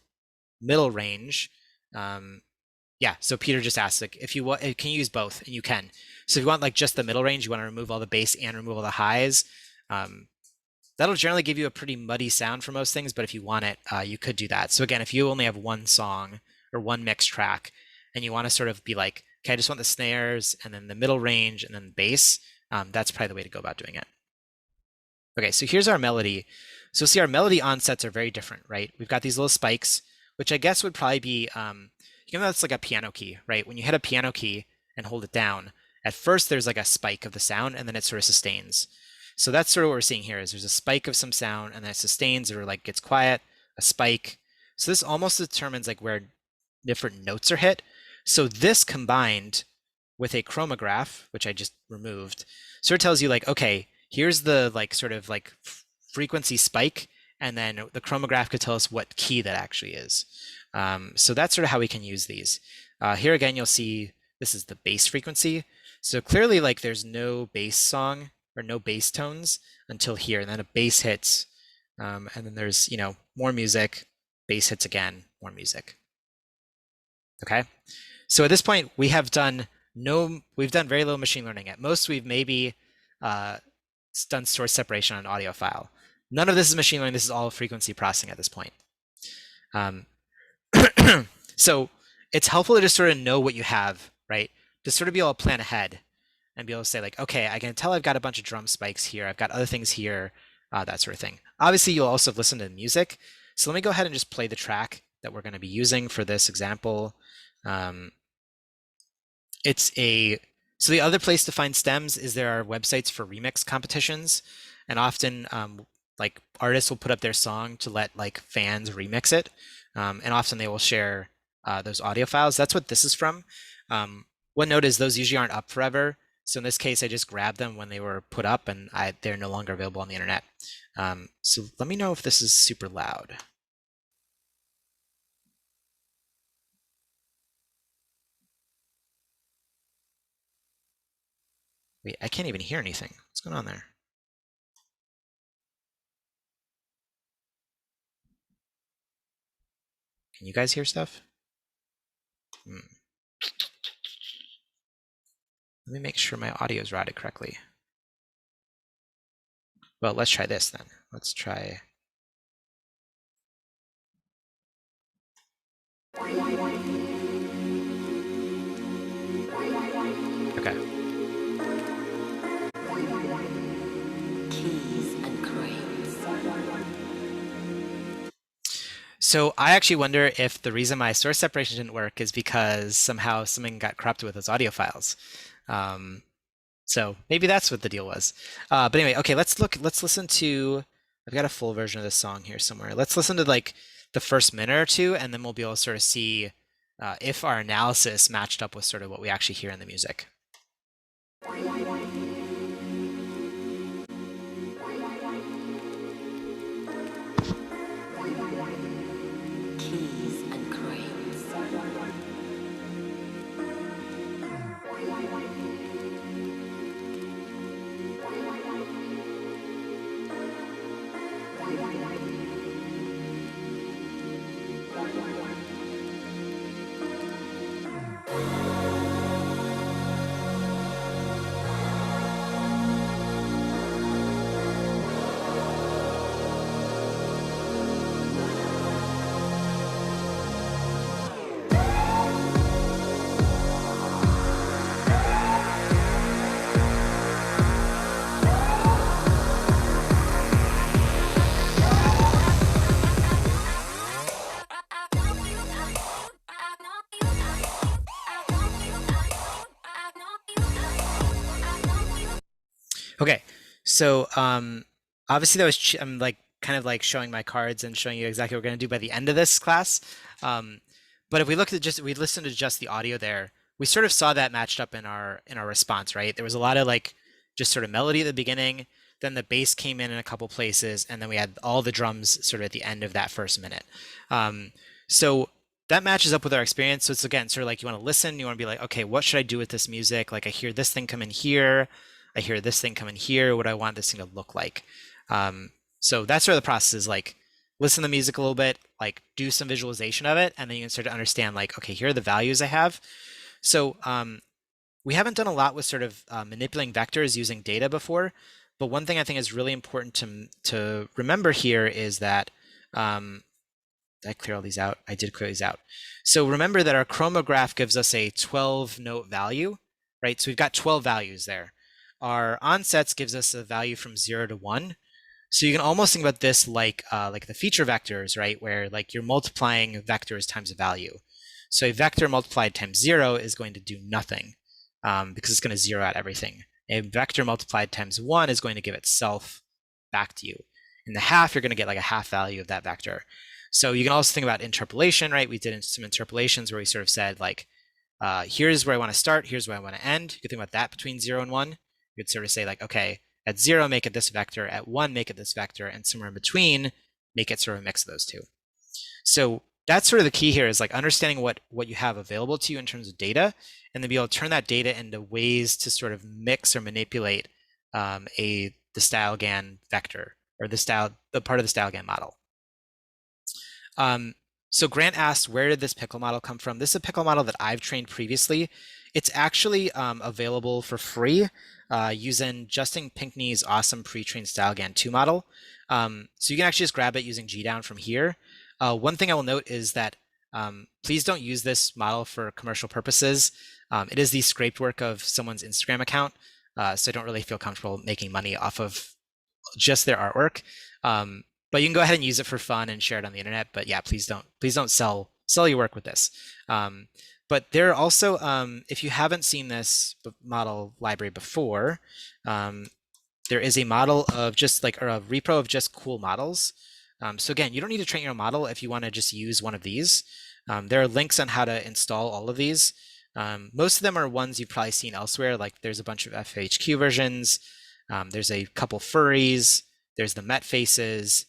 range, yeah. So Peter just asked, like, if you want, can you use both? And you can. So if you want like just the middle range, you want to remove all the bass and remove all the highs. That'll generally give you a pretty muddy sound for most things, but if you want it, you could do that. So again, if you only have one song or one mix track, and you want to sort of be like, okay, I just want the snares and then the middle range and then bass, that's probably the way to go about doing it. Okay, so here's our melody. So see, our melody onsets are very different, right? We've got these little spikes, which I guess would probably be, you know, that's like a piano key, right? When you hit a piano key and hold it down, at first there's like a spike of the sound, and then it sort of sustains. So that's sort of what we're seeing here is there's a spike of some sound, and then it sustains or like gets quiet, a spike. So this almost determines like where different notes are hit. So this combined with a chromograph, which I just removed, sort of tells you like, okay, here's the like sort of like frequency spike, and then the chromograph could tell us what key that actually is. So that's sort of how we can use these. Here again, you'll see this is the bass frequency. So clearly like there's no bass song or no bass tones until here, and then a bass hits, and then there's, you know, more music, bass hits again, more music. Okay, so at this point we have done we've done very little machine learning. At most, we've maybe done source separation on an audio file. None of this is machine learning. This is all frequency processing at this point. So it's helpful to just sort of know what you have, right? To sort of be able to plan ahead and be able to say like, okay, I can tell I've got a bunch of drum spikes here. I've got other things here, that sort of thing. Obviously, you'll also have listened to the music. So let me go ahead and just play the track that we're going to be using for this example. So the other place to find stems is there are websites for remix competitions, and often like artists will put up their song to let like fans remix it, and often they will share those audio files. That's what this is from. One note is those usually aren't up forever. So in this case, I just grabbed them when they were put up, and they're no longer available on the internet. So let me know if this is super loud. Wait, I can't even hear anything. What's going on there? Can you guys hear stuff? Let me make sure my audio is routed correctly. Well, let's try this then. Let's try. Okay. Keys and cranes. So I actually wonder if the reason my source separation didn't work is because somehow something got corrupted with those audio files. So maybe that's what the deal was. But anyway, okay, let's listen to, I've got a full version of this song here somewhere. Let's listen to like the first minute or two, and then we'll be able to sort of see if our analysis matched up with sort of what we actually hear in the music. Keys and cranes. Okay, so obviously that was I'm like kind of like showing my cards and showing you exactly what we're going to do by the end of this class. Um, but if we looked at just we listened to just the audio there, we sort of saw that matched up in our response, right? There was a lot of like just sort of melody at the beginning, then the bass came in a couple places, and then we had all the drums sort of at the end of that first minute. So that matches up with our experience. So it's again sort of like you want to listen, you want to be like, okay, what should I do with this music? Like I hear this thing come in here, I hear this thing come in here. What do I want this thing to look like? So that's where the process is like listen to the music a little bit, like do some visualization of it, and then you can start to understand like, okay, here are the values I have. So we haven't done a lot with sort of manipulating vectors using data before, but one thing I think is really important to remember here is that did I clear all these out? I did clear these out. So remember that our chromograph gives us a 12 note value, right? So we've got 12 values there. Our onsets gives us a value from 0 to 1. So you can almost think about this like the feature vectors, right? Where like you're multiplying vectors times a value. So a vector multiplied times 0 is going to do nothing because it's going to zero out everything. A vector multiplied times 1 is going to give itself back to you. In the half, you're going to get like a half value of that vector. So you can also think about interpolation, right? We did some interpolations where we sort of said like, here's where I want to start, here's where I want to end. You could think about that between 0 and 1. You could sort of say like, okay, at 0, make it this vector. At 1, make it this vector. And somewhere in between, make it sort of a mix of those two. So that's sort of the key here is like understanding what you have available to you in terms of data, and then be able to turn that data into ways to sort of mix or manipulate the StyleGAN vector or the part of the StyleGAN model. So Grant asked, where did this Pickle model come from? This is a Pickle model that I've trained previously. It's actually available for free using Justin Pinkney's awesome pre-trained StyleGAN 2 model. So you can actually just grab it using GDown from here. One thing I will note is that please don't use this model for commercial purposes. It is the scraped work of someone's Instagram account, so I don't really feel comfortable making money off of just their artwork. But you can go ahead and use it for fun and share it on the internet. But yeah, please don't sell your work with this. But there are also, if you haven't seen this model library before, there is a model of just like, or a repo of just cool models. So again, you don't need to train your own model if you want to just use one of these. There are links on how to install all of these. Most of them are ones you've probably seen elsewhere, like there's a bunch of FHQ versions. There's a couple furries. There's the Met faces.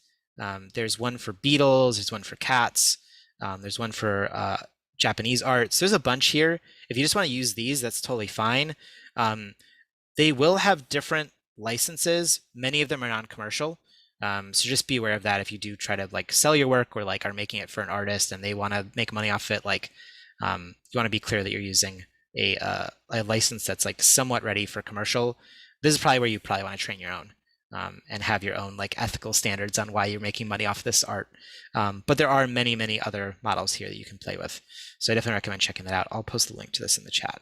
There's one for beetles. There's one for cats. There's one for Japanese art. So there's a bunch here. If you just want to use these, that's totally fine. They will have different licenses. Many of them are non-commercial. So just be aware of that if you do try to like sell your work or like are making it for an artist and they want to make money off it. Like you want to be clear that you're using a license that's like somewhat ready for commercial. This is probably where you probably want to train your own. And have your own like ethical standards on why you're making money off this art. But there are many, many other models here that you can play with. So I definitely recommend checking that out. I'll post a link to this in the chat.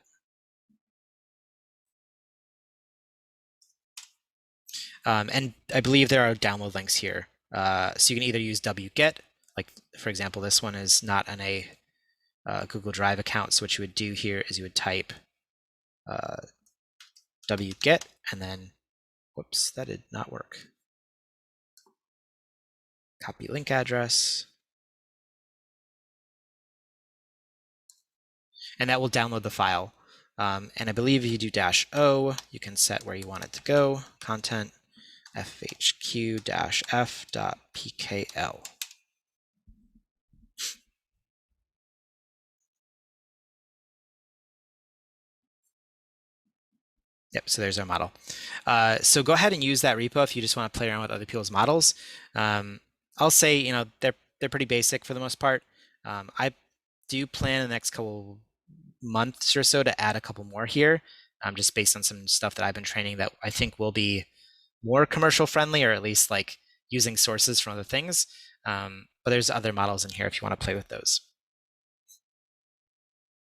And I believe there are download links here. So you can either use wget, like for example, this one is not on a Google Drive account. So what you would do here is you would type wget, and then, whoops, that did not work. Copy link address. And that will download the file. And I believe if you do -o, you can set where you want it to go, content fhq-f.pkl. Yep, so there's our model. So go ahead and use that repo if you just want to play around with other people's models. I'll say, they're pretty basic for the most part. I do plan in the next couple months or so to add a couple more here, just based on some stuff that I've been training that I think will be more commercial friendly, or at least like using sources from other things. But there's other models in here if you want to play with those.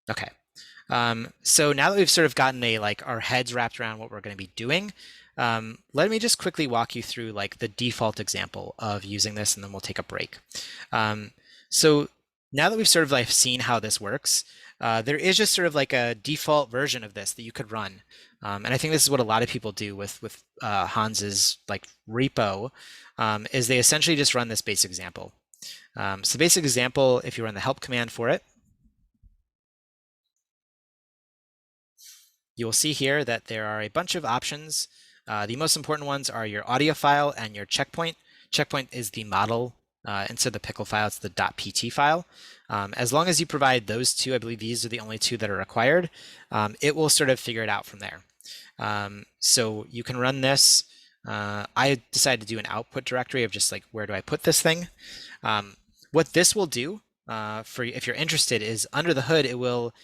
Okay. So now that we've sort of gotten our heads wrapped around what we're going to be doing, let me just quickly walk you through like the default example of using this, and then we'll take a break. So now that we've sort of seen how this works, there is just sort of like a default version of this that you could run. And I think this is what a lot of people do with Hans's like repo, is they essentially just run this basic example. So basic example, if you run the help command for it, you will see here that there are a bunch of options. The most important ones are your audio file and your checkpoint. Checkpoint is the model. Instead of the Pickle file, it's the .pt file. As long as you provide those two, I believe these are the only two that are required, it will sort of figure it out from there. So you can run this. I decided to do an output directory of just like, where do I put this thing? What this will do, for if you're interested, is under the hood, it will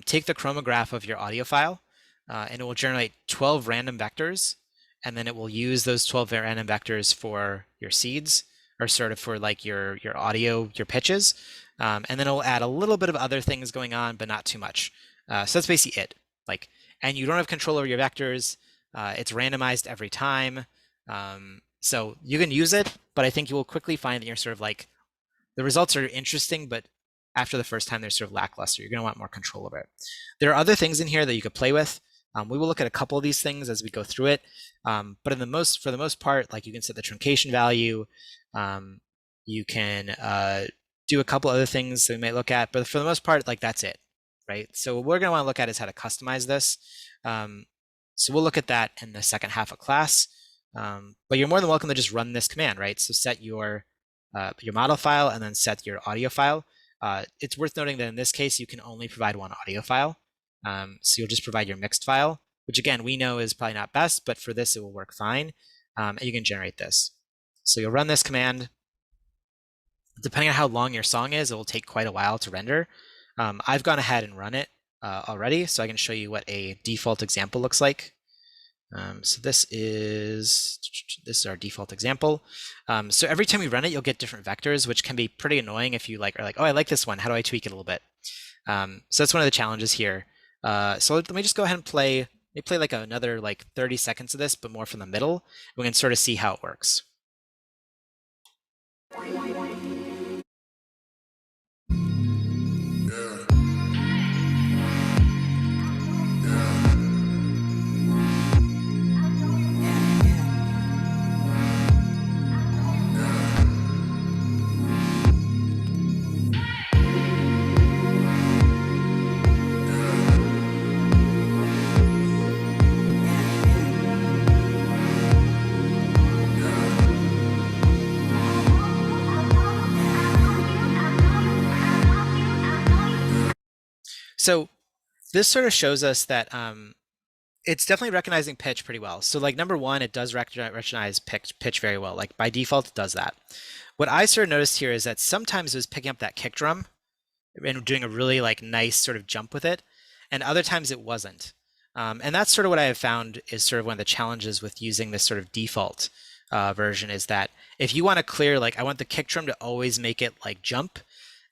take the chromograph of your audio file, and it will generate 12 random vectors, and then it will use those 12 random vectors for your seeds, or sort of for like your audio, your pitches, and then it'll add a little bit of other things going on, but not too much. So that's basically it. And you don't have control over your vectors. It's randomized every time. So you can use it, but I think you will quickly find that you're sort of like, the results are interesting, but after the first time, they're sort of lackluster. You're going to want more control over it. There are other things in here that you could play with. We will look at a couple of these things as we go through it. But for the most part, like, you can set the truncation value. You can do a couple other things that we might look at, but for the most part, like, that's it, right? So what we're going to want to look at is how to customize this. So we'll look at that in the second half of class. But you're more than welcome to just run this command, right? So set your model file and then set your audio file. It's worth noting that in this case, you can only provide one audio file. So you'll just provide your mixed file, which again, we know is probably not best, but for this, it will work fine. And you can generate this. So you'll run this command. Depending on how long your song is, it will take quite a while to render. I've gone ahead and run it already, so I can show you what a default example looks like. So this is our default example. So every time you run it, you'll get different vectors, which can be pretty annoying if you are like, oh, I like this one. How do I tweak it a little bit? So that's one of the challenges here. So let me just go ahead and play like another 30 seconds of this, but more from the middle. We can sort of see how it works. So this sort of shows us that it's definitely recognizing pitch pretty well. So number one, it does recognize pitch very well. Like by default, it does that. What I sort of noticed here is that sometimes it was picking up that kick drum and doing a really nice sort of jump with it, and other times it wasn't. And that's sort of what I have found is sort of one of the challenges with using this sort of default version, is that if you want to clear, I want the kick drum to always make it jump,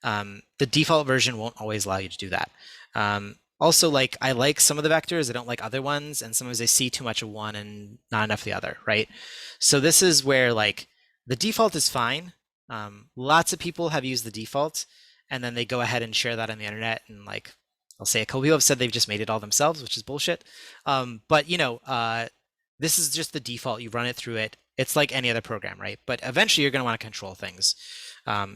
the default version won't always allow you to do that. Also, I like some of the vectors, I don't like other ones, and sometimes I see too much of one and not enough of the other, right? So this is where the default is fine. Lots of people have used the default, and then they go ahead and share that on the internet and I'll say a couple people have said they've just made it all themselves, which is bullshit. But this is just the default. You run it through it. It's like any other program, right? But eventually you're going to want to control things.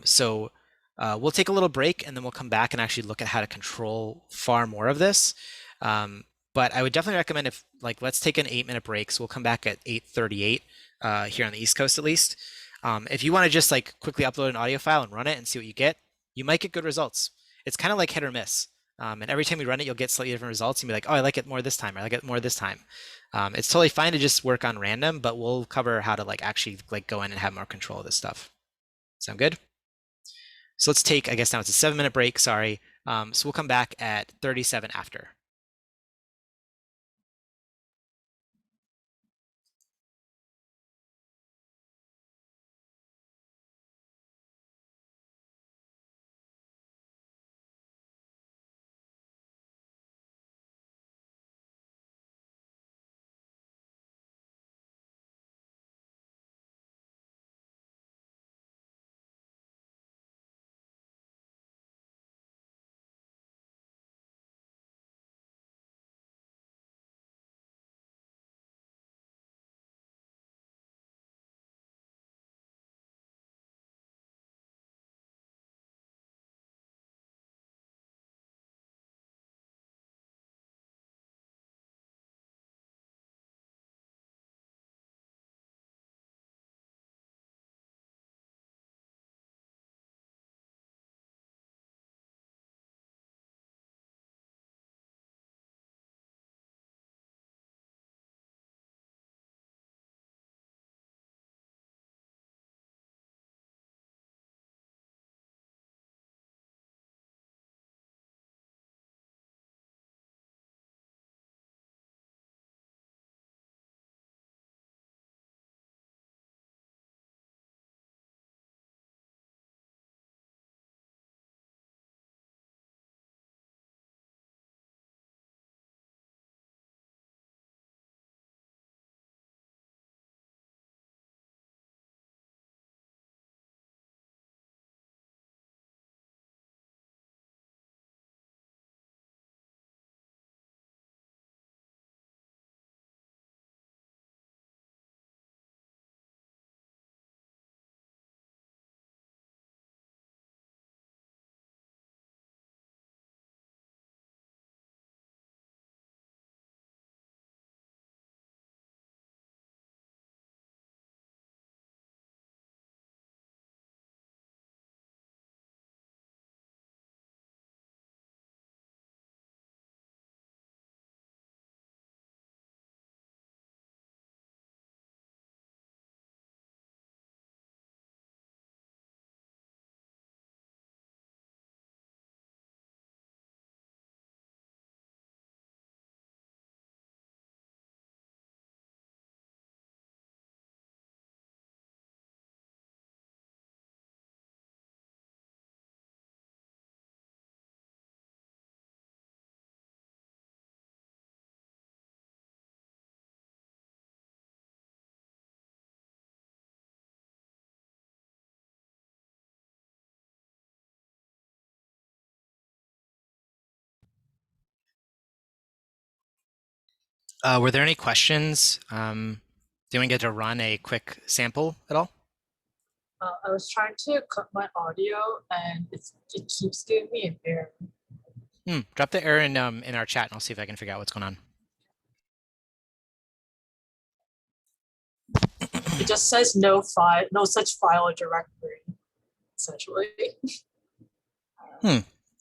So we'll take a little break and then we'll come back and actually look at how to control far more of this. Um, but I would definitely recommend if like let's take an 8-minute break. So we'll come back at 8:38 here on the East Coast at least. If you want to just like quickly upload an audio file and run it and see what you get, you might get good results. It's kind of like hit or miss. And every time you run it, you'll get slightly different results. You'll be like, oh, I like it more this time, or I like it more this time. It's totally fine to just work on random, but we'll cover how to like actually like go in and have more control of this stuff. Sound good? So let's take, I guess now it's a 7-minute break, sorry. So we'll come back at 37 after. Were there any questions? Do you want to get to run a quick sample at all? I was trying to cut my audio and it keeps giving me an error. Drop the error in our chat and I'll see if I can figure out what's going on. It just says no file, no such file or directory, essentially.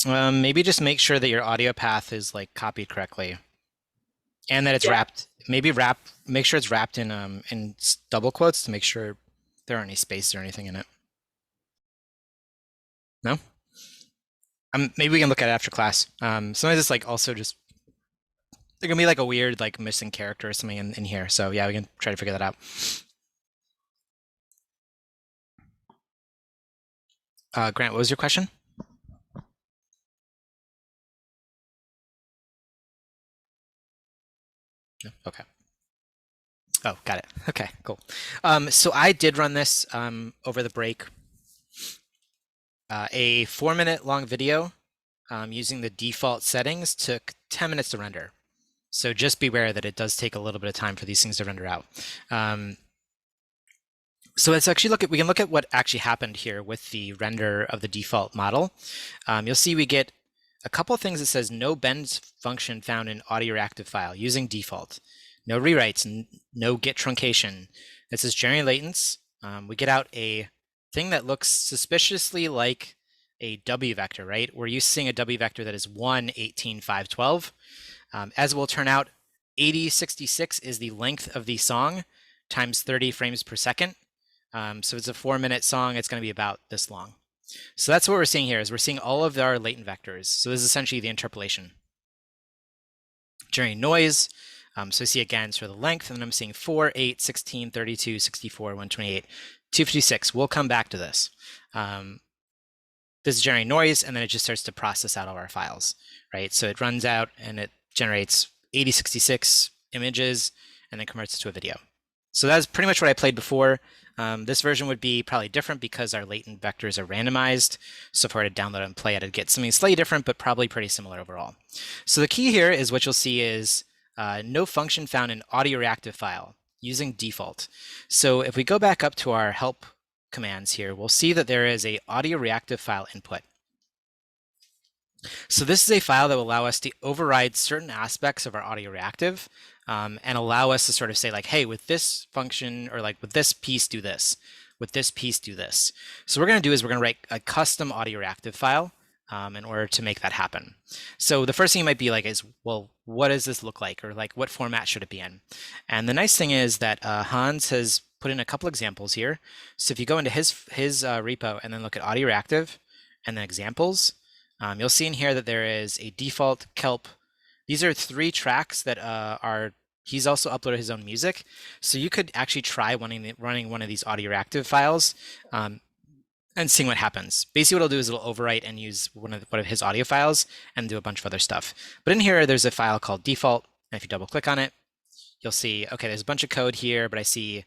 Maybe just make sure that your audio path is like copied correctly, and that it's wrapped. Maybe make sure it's wrapped in double quotes to make sure there aren't any spaces or anything in it. No. Maybe we can look at it after class. Sometimes it's like also just there can be like a weird like missing character or something in here. So yeah, we can try to figure that out. Grant, what was your question? Okay. Oh, got it. Okay, cool. So I did run this over the break. A 4-minute long video using the default settings took 10 minutes to render. So just beware that it does take a little bit of time for these things to render out. So let's actually we can look at what actually happened here with the render of the default model. You'll see we get a couple of things that says no bend function found in audio-reactive file using default. No rewrites, no git truncation. It says generate latents. We get out a thing that looks suspiciously like a W vector, right? We're used to seeing a W vector that is 1, 18, 5, 12. As it will turn out, 8066 is the length of the song times 30 frames per second. So if it's a 4-minute song, it's going to be about this long. So that's what we're seeing here is we're seeing all of our latent vectors. So this is essentially the interpolation. Generating noise. So I see again sort of the length, and then I'm seeing 4, 8, 16, 32, 64, 128, 256. We'll come back to this. This is generating noise, and then it just starts to process out all our files, right? So it runs out and it generates 8066 images and then converts it to a video. So that's pretty much what I played before. This version would be probably different because our latent vectors are randomized. So if I were to download and play it, I'd get something slightly different, but probably pretty similar overall. So the key here is what you'll see is no function found in audio-reactive file using default. So if we go back up to our help commands here, we'll see that there is a audio-reactive file input. So this is a file that will allow us to override certain aspects of our audio-reactive and allow us to sort of say like, hey, with this function or like with this piece, do this. With this piece, do this. So what we're going to do is we're going to write a custom audio-reactive file in order to make that happen. So the first thing you might be like is, well, what does this look like? Or like what format should it be in? And the nice thing is that Hans has put in a couple examples here. So if you go into his repo and then look at audio-reactive and then examples, you'll see in here that there is a default kelp. These are 3 tracks that he's also uploaded his own music. So you could actually try running one of these audio-reactive files and seeing what happens. Basically what it'll do is it'll overwrite and use one of his audio files and do a bunch of other stuff. But in here, there's a file called default. And if you double click on it, you'll see, okay, there's a bunch of code here, but I see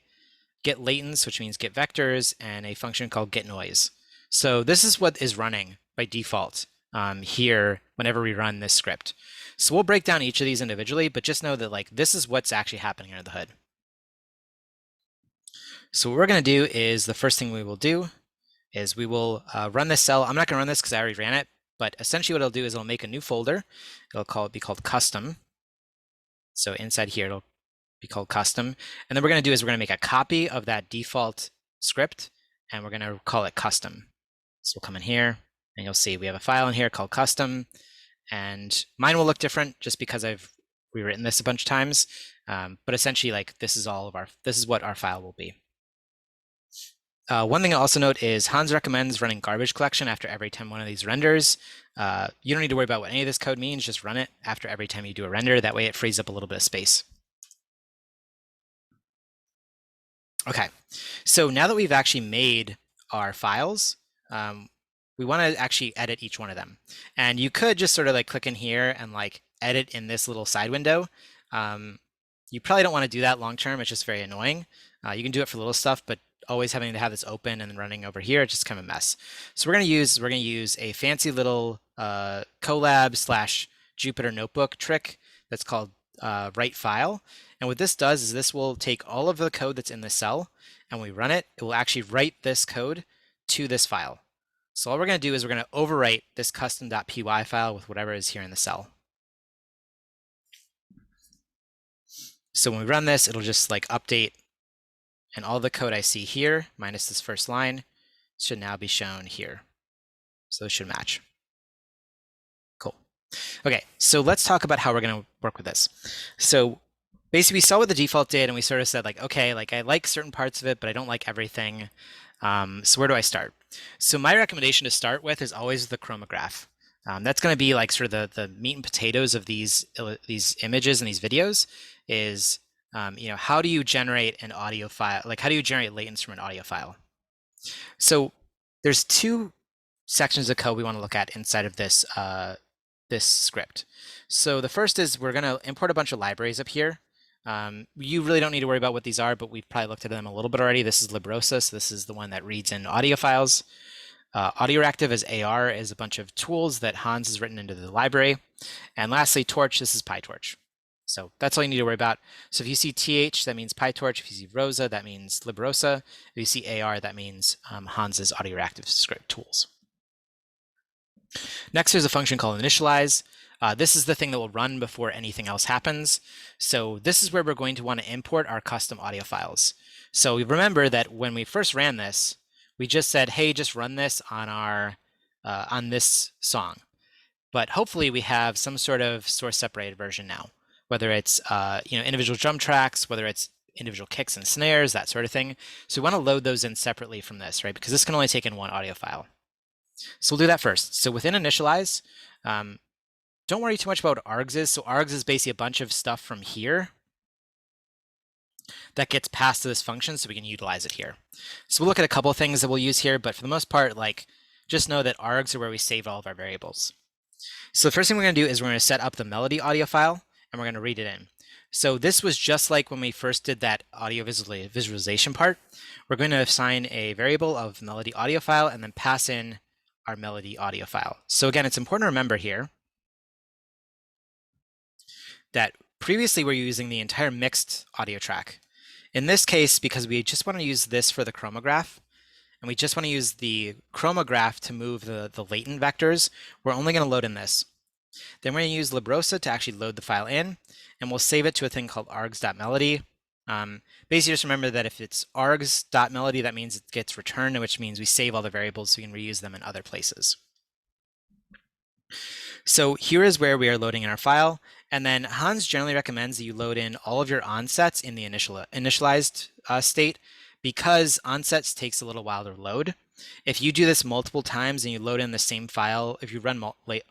get latents, which means get vectors, and a function called get noise. So this is what is running by default here whenever we run this script. So we'll break down each of these individually, but just know that like this is what's actually happening under the hood. So what we're going to do is the first thing we will do is we will run this cell. I'm not going to run this because I already ran it, but essentially what it'll do is it'll make a new folder. It'll be called custom. So inside here, it'll be called custom. And then what we're going to do is we're going to make a copy of that default script, and we're going to call it custom. So we'll come in here, and you'll see we have a file in here called custom. And mine will look different just because I've rewritten this a bunch of times. But essentially, like this is what our file will be. One thing I'll also note is Hans recommends running garbage collection after every time one of these renders. You don't need to worry about what any of this code means. Just run it after every time you do a render. That way it frees up a little bit of space. Okay, so now that we've actually made our files, we want to actually edit each one of them. And you could just sort of like click in here and like edit in this little side window. You probably don't want to do that long term. It's just very annoying. You can do it for little stuff, but always having to have this open and then running over here, it's just kind of a mess. So we're going to use a fancy little Colab / Jupyter notebook trick that's called write file. And what this does is this will take all of the code that's in this cell, and when we run it, it will actually write this code to this file. So all we're going to do is we're going to overwrite this custom.py file with whatever is here in the cell. So when we run this, it'll just like update, and all the code I see here, minus this first line, should now be shown here. So it should match. Cool. Okay, so let's talk about how we're going to work with this. So basically we saw what the default did, and we sort of said like, okay, like I like certain parts of it, but I don't like everything. So where do I start? So my recommendation to start with is always the Chromagraph. That's going to be like sort of the meat and potatoes of these images and these videos is, how do you generate an audio file? Like how do you generate latents from an audio file? So there's 2 sections of code we want to look at inside of this, this script. So the first is we're going to import a bunch of libraries up here. You really don't need to worry about what these are, but we've probably looked at them a little bit already. This is Librosa, so this is the one that reads in audio files. Audio-reactive as AR is a bunch of tools that Hans has written into the library. And lastly, torch, this is PyTorch. So that's all you need to worry about. So if you see TH, that means PyTorch. If you see Rosa, that means librosa. If you see AR, that means Hans's audio-reactive script tools. Next, there's a function called initialize. This is the thing that will run before anything else happens. So this is where we're going to want to import our custom audio files. So remember that when we first ran this, we just said, hey, just run this on our on this song. But hopefully we have some sort of source separated version now, whether it's individual drum tracks, whether it's individual kicks and snares, that sort of thing. So we want to load those in separately from this, right? Because this can only take in one audio file. So we'll do that first. So within initialize, don't worry too much about what args is. So args is basically a bunch of stuff from here that gets passed to this function so we can utilize it here. So we'll look at a couple of things that we'll use here, but for the most part, just know that args are where we save all of our variables. So the first thing we're going to do is we're going to set up the melody audio file, and we're going to read it in. So this was just like when we first did that audio visualization part. We're going to assign a variable of melody audio file and then pass in our melody audio file. So again, it's important to remember here that previously we're using the entire mixed audio track. In this case, because we just want to use this for the chromograph, and we just want to use the chromograph to move the latent vectors, we're only going to load in this. Then we're going to use librosa to actually load the file in, and we'll save it to a thing called args.melody. Basically, just remember that if it's args.melody, that means it gets returned, which means we save all the variables so we can reuse them in other places. So here is where we are loading in our file. And then Hans generally recommends that you load in all of your onsets in the initialized state, because onsets takes a little while to load. If you do this multiple times and you load in the same file, if you run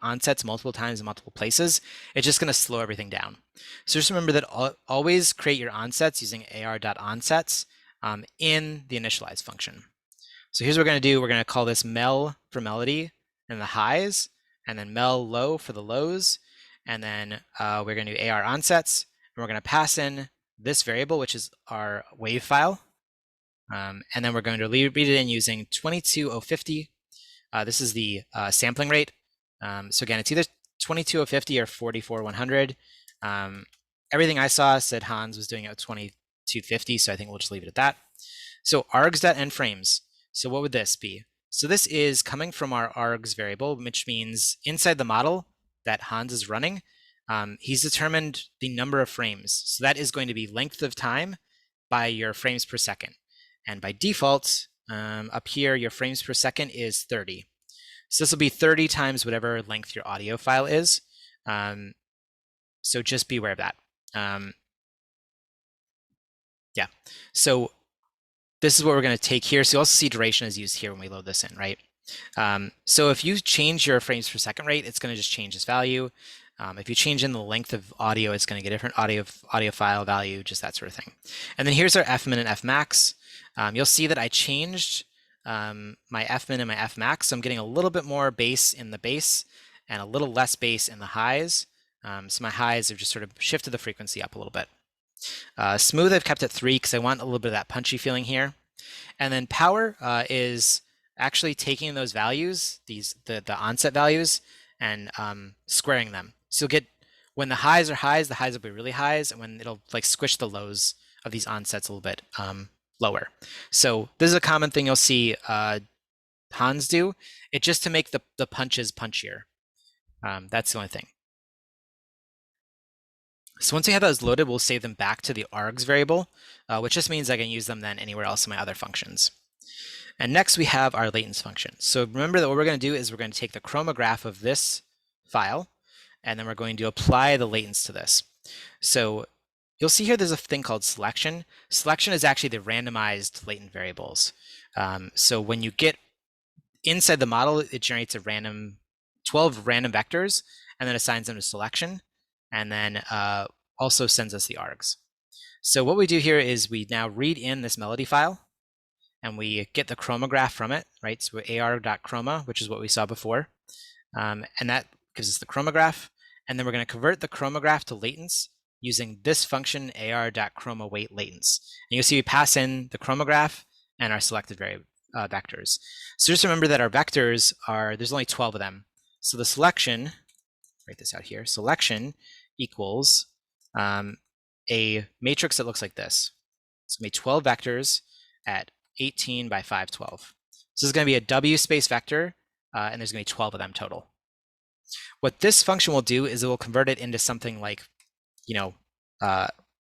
onsets multiple times in multiple places, it's just going to slow everything down. So just remember that always create your onsets using ar.onsets in the initialize function. So here's what we're going to do. We're going to call this mel for melody and the highs, and then mel low for the lows, and then we're going to do AR onsets, and we're going to pass in this variable, which is our wave file, and then we're going to read it in using 22050. This is the sampling rate. So again, it's either 22050 or 44100. Everything I saw said Hans was doing it at 2250, so I think we'll just leave it at that. So args.endFrames. So what would this be? So this is coming from our args variable, which means inside the model that Hans is running, he's determined the number of frames. So that is going to be length of time by your frames per second. And by default, up here, your frames per second is 30. So this will be 30 times whatever length your audio file is. So just be aware of that. Yeah, so this is what we're going to take here. So you also see duration is used here when we load this in, right? So if you change your frames per second rate, it's going to just change this value. If you change in the length of audio, it's going to get a different audio file value, just that sort of thing. And then here's our fmin and fmax. You'll see that I changed my fmin and my fmax. So I'm getting a little bit more bass in the bass and a little less bass in the highs. So my highs have just sort of shifted the frequency up a little bit. Smooth, I've kept at 3 because I want a little bit of that punchy feeling here. And then power is actually taking those values, the onset values, and squaring them. So you'll get, when the highs are highs, the highs will be really highs, and when it'll like squish the lows of these onsets a little bit lower. So this is a common thing you'll see Hans do. It just to make the punches punchier. That's the only thing. So once we have those loaded, we'll save them back to the args variable, which just means I can use them then anywhere else in my other functions. And next we have our latents function. So remember that what we're going to do is we're going to take the chromograph of this file, and then we're going to apply the latents to this. So you'll see here there's a thing called selection. Selection is actually the randomized latent variables. So when you get inside the model, it generates 12 random vectors, and then assigns them to selection, and then also sends us the args. So what we do here is we now read in this melody file, and we get the chromograph from it, right? So ar.chroma, which is what we saw before, and that gives us the chromograph. And then we're going to convert the chromograph to latents using this function ar.chromawait latents. And you'll see we pass in the chromograph and our selected vectors. So just remember that our vectors are, there's only 12 of them. So the selection, write this out here, selection equals a matrix that looks like this. It's going to be 12 vectors at 18 by 512. So this is going to be a W space vector, and there's going to be 12 of them total. What this function will do is it will convert it into something like,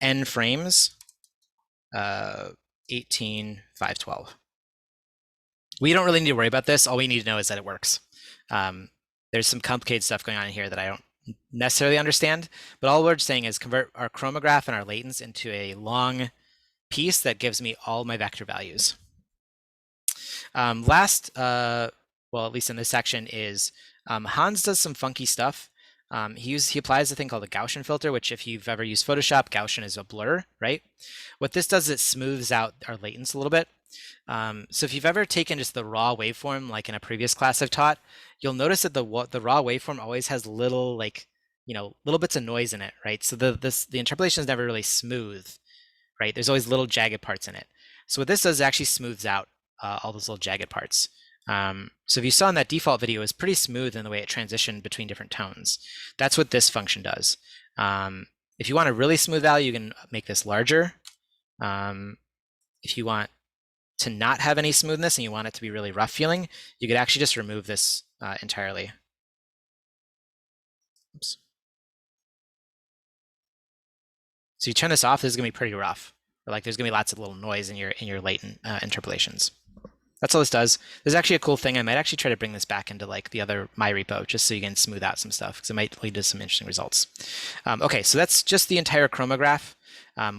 n frames, 18, 512. We don't really need to worry about this. All we need to know is that it works. There's some complicated stuff going on in here that I don't necessarily understand, but all we're saying is convert our chromograph and our latents into a long piece that gives me all my vector values. Last, well, at least in this section, is Hans does some funky stuff. He applies a thing called a Gaussian filter, which if you've ever used Photoshop, Gaussian is a blur, right? What this does is it smooths out our latents a little bit. So if you've ever taken just the raw waveform, like in a previous class I've taught, you'll notice that the raw waveform always has little little bits of noise in it, right? So the interpolation is never really smooth, right? There's always little jagged parts in it. So what this does is actually smooths out all those little jagged parts. So if you saw in that default video, it's pretty smooth in the way it transitioned between different tones. That's what this function does. If you want a really smooth value, you can make this larger. If you want to not have any smoothness and you want it to be really rough feeling, you could actually just remove this entirely. Oops. So you turn this off, this is gonna be pretty rough. Or like there's gonna be lots of little noise in your latent interpolations. That's all this does. There's actually a cool thing. I might actually try to bring this back into like the other my repo just so you can smooth out some stuff because it might lead to some interesting results. Okay, so that's just the entire chromograph.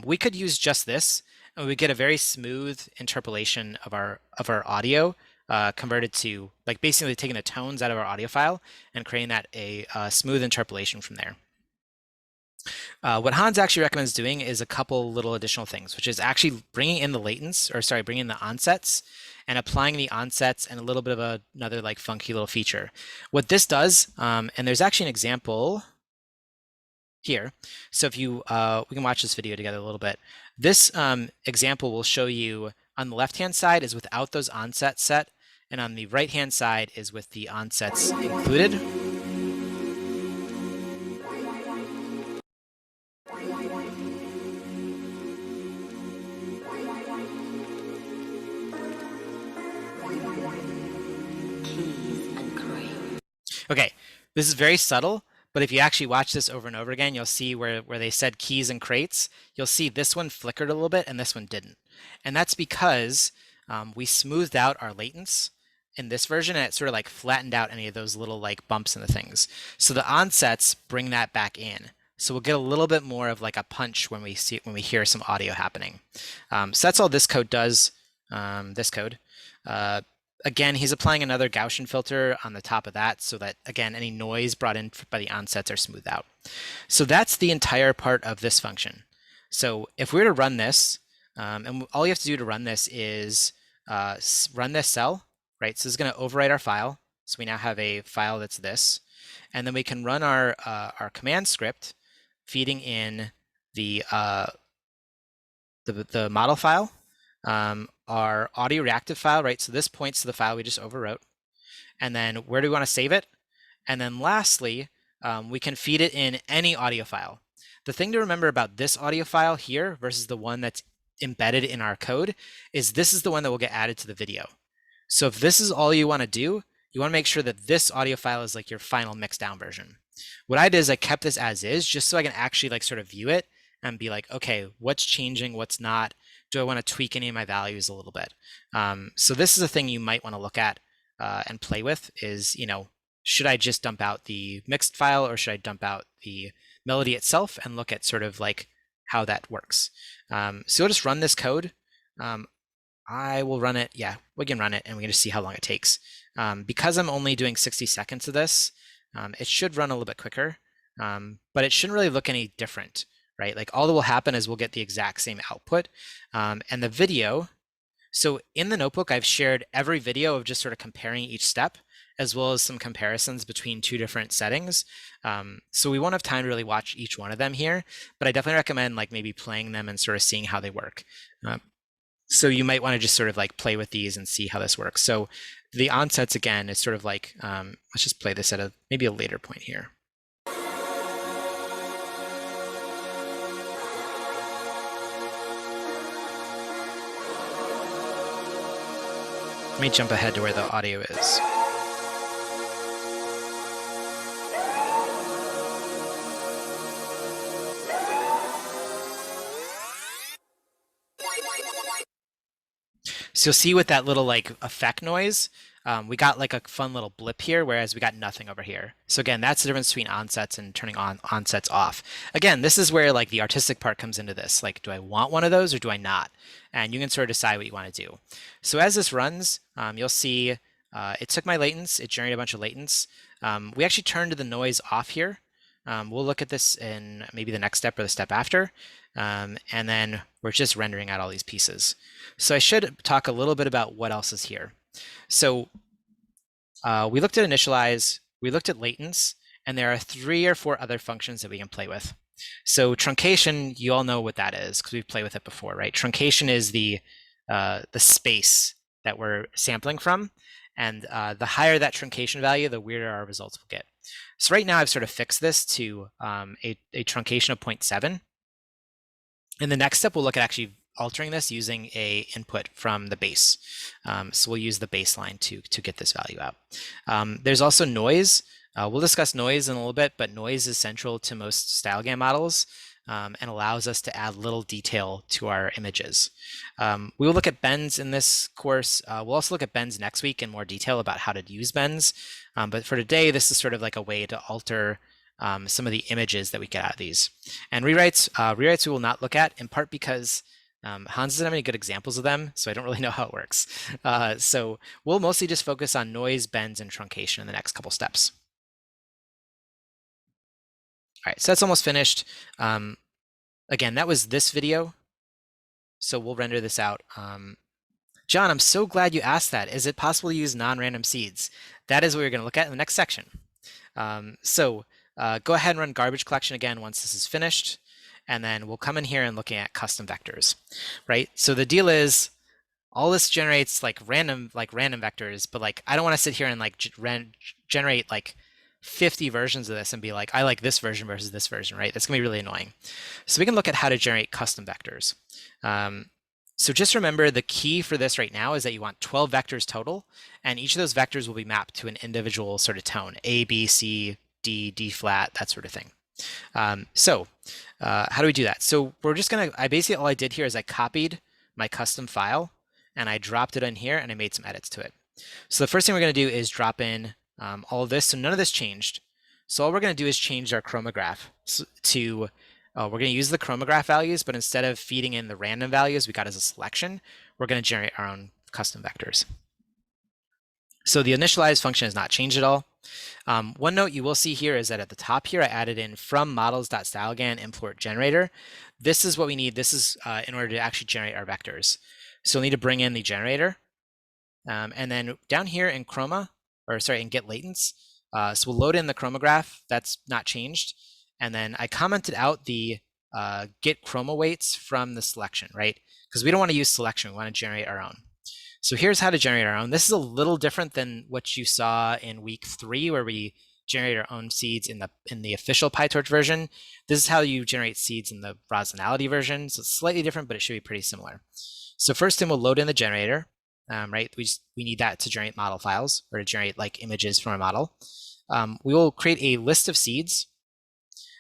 We could use just this and we get a very smooth interpolation of our audio converted to like basically taking the tones out of our audio file and creating that a smooth interpolation from there. What Hans actually recommends doing is a couple little additional things, which is actually bringing in the latents, or sorry, bringing in the onsets and applying the onsets and a little bit of another like funky little feature. What this does, and there's actually an example here. So if you, we can watch this video together a little bit. This example will show you on the left-hand side is without those onsets set, and on the right-hand side is with the onsets included. Okay, this is very subtle, but if you actually watch this over and over again, you'll see where they said keys and crates, you'll see this one flickered a little bit and this one didn't. And that's because we smoothed out our latents in this version and it sort of like flattened out any of those little like bumps in the things. So the onsets bring that back in. So we'll get a little bit more of like a punch when we hear some audio happening. So that's all this code does, this code. Again, he's applying another Gaussian filter on the top of that so that, again, any noise brought in by the onsets are smoothed out. So that's the entire part of this function. So if we were to run this, and all you have to do to run this is run this cell, right? So this is going to overwrite our file. So we now have a file that's this. And then we can run our command script feeding in the model file. Our audio-reactive file, right? So this points to the file we just overwrote. And then where do we want to save it? And then lastly, we can feed it in any audio file. The thing to remember about this audio file here versus the one that's embedded in our code is this is the one that will get added to the video. So if this is all you want to do, you want to make sure that this audio file is like your final mixed down version. What I did is I kept this as is just so I can actually like sort of view it and be like, okay, what's changing, what's not? Do I want to tweak any of my values a little bit? So this is a thing you might want to look at and play with is, should I just dump out the mixed file or should I dump out the melody itself and look at sort of like how that works? So we'll just run this code. I will run it. Yeah, we can run it and we can just see how long it takes. Because I'm only doing 60 seconds of this, it should run a little bit quicker, but it shouldn't really look any different. Right? Like all that will happen is we'll get the exact same output. And the video, so in the notebook, I've shared every video of just sort of comparing each step, as well as some comparisons between two different settings. So we won't have time to really watch each one of them here, but I definitely recommend like maybe playing them and sort of seeing how they work. So you might want to just sort of like play with these and see how this works. So the onsets again is sort of like, let's just play this at maybe a later point here. Let me jump ahead to where the audio is. So you'll see with that little like effect noise, we got like a fun little blip here, whereas we got nothing over here. So again, that's the difference between onsets and turning on onsets off. Again, this is where like the artistic part comes into this. Like, do I want one of those or do I not? And you can sort of decide what you want to do. So as this runs, you'll see it took my latents, it generated a bunch of latents. We actually turned the noise off here. We'll look at this in maybe the next step or the step after. And then we're just rendering out all these pieces. So I should talk a little bit about what else is here. So we looked at initialize, we looked at latents, and there are 3 or 4 other functions that we can play with. So truncation, you all know what that is because we've played with it before, right? Truncation is the space that we're sampling from, and the higher that truncation value, the weirder our results will get. So right now I've sort of fixed this to a truncation of 0.7. In the next step, we'll look at actually altering this using a input from the base. So we'll use the baseline to get this value out. There's also noise. We'll discuss noise in a little bit, but noise is central to most StyleGAN models and allows us to add little detail to our images. We will look at bends in this course. We'll also look at bends next week in more detail about how to use bends. But for today, this is sort of like a way to alter some of the images that we get out of these. And rewrites we will not look at, in part because Hans doesn't have any good examples of them, so I don't really know how it works. So we'll mostly just focus on noise, bends, and truncation in the next couple steps. All right, so that's almost finished. Again, that was this video, so we'll render this out. John, I'm so glad you asked that. Is it possible to use non-random seeds? That is what we're going to look at in the next section. Go ahead and run garbage collection again once this is finished, and then we'll come in here and looking at custom vectors, right? So the deal is all this generates like random vectors, but like I don't want to sit here and like generate like 50 versions of this and be like, I like this version versus this version, right? That's gonna be really annoying. So we can look at how to generate custom vectors. So just remember the key for this right now is that you want 12 vectors total, and each of those vectors will be mapped to an individual sort of tone, A, B, C, D, D flat, that sort of thing. How do we do that? So we're just gonna, all I did here is I copied my custom file and I dropped it in here and I made some edits to it. So the first thing we're gonna do is drop in all of this. So none of this changed. So all we're gonna do is change our chromagraph to, we're gonna use the chromagraph values, but instead of feeding in the random values we got as a selection, we're gonna generate our own custom vectors. So the initialize function has not changed at all. One note you will see here is that at the top here, I added in from models.stylegan import generator. This is what we need. This is in order to actually generate our vectors. So we'll need to bring in the generator. And then down here in in get latents, so we'll load in the chromagraph. That's not changed. And then I commented out the get chroma weights from the selection, right? Because we don't want to use selection. We want to generate our own. So here's how to generate our own. This is a little different than what you saw in week 3, where we generate our own seeds in the official PyTorch version. This is how you generate seeds in the Rosinality version. So it's slightly different, but it should be pretty similar. So first thing, we'll load in the generator, right? We need that to generate model files or to generate like images from a model. We will create a list of seeds.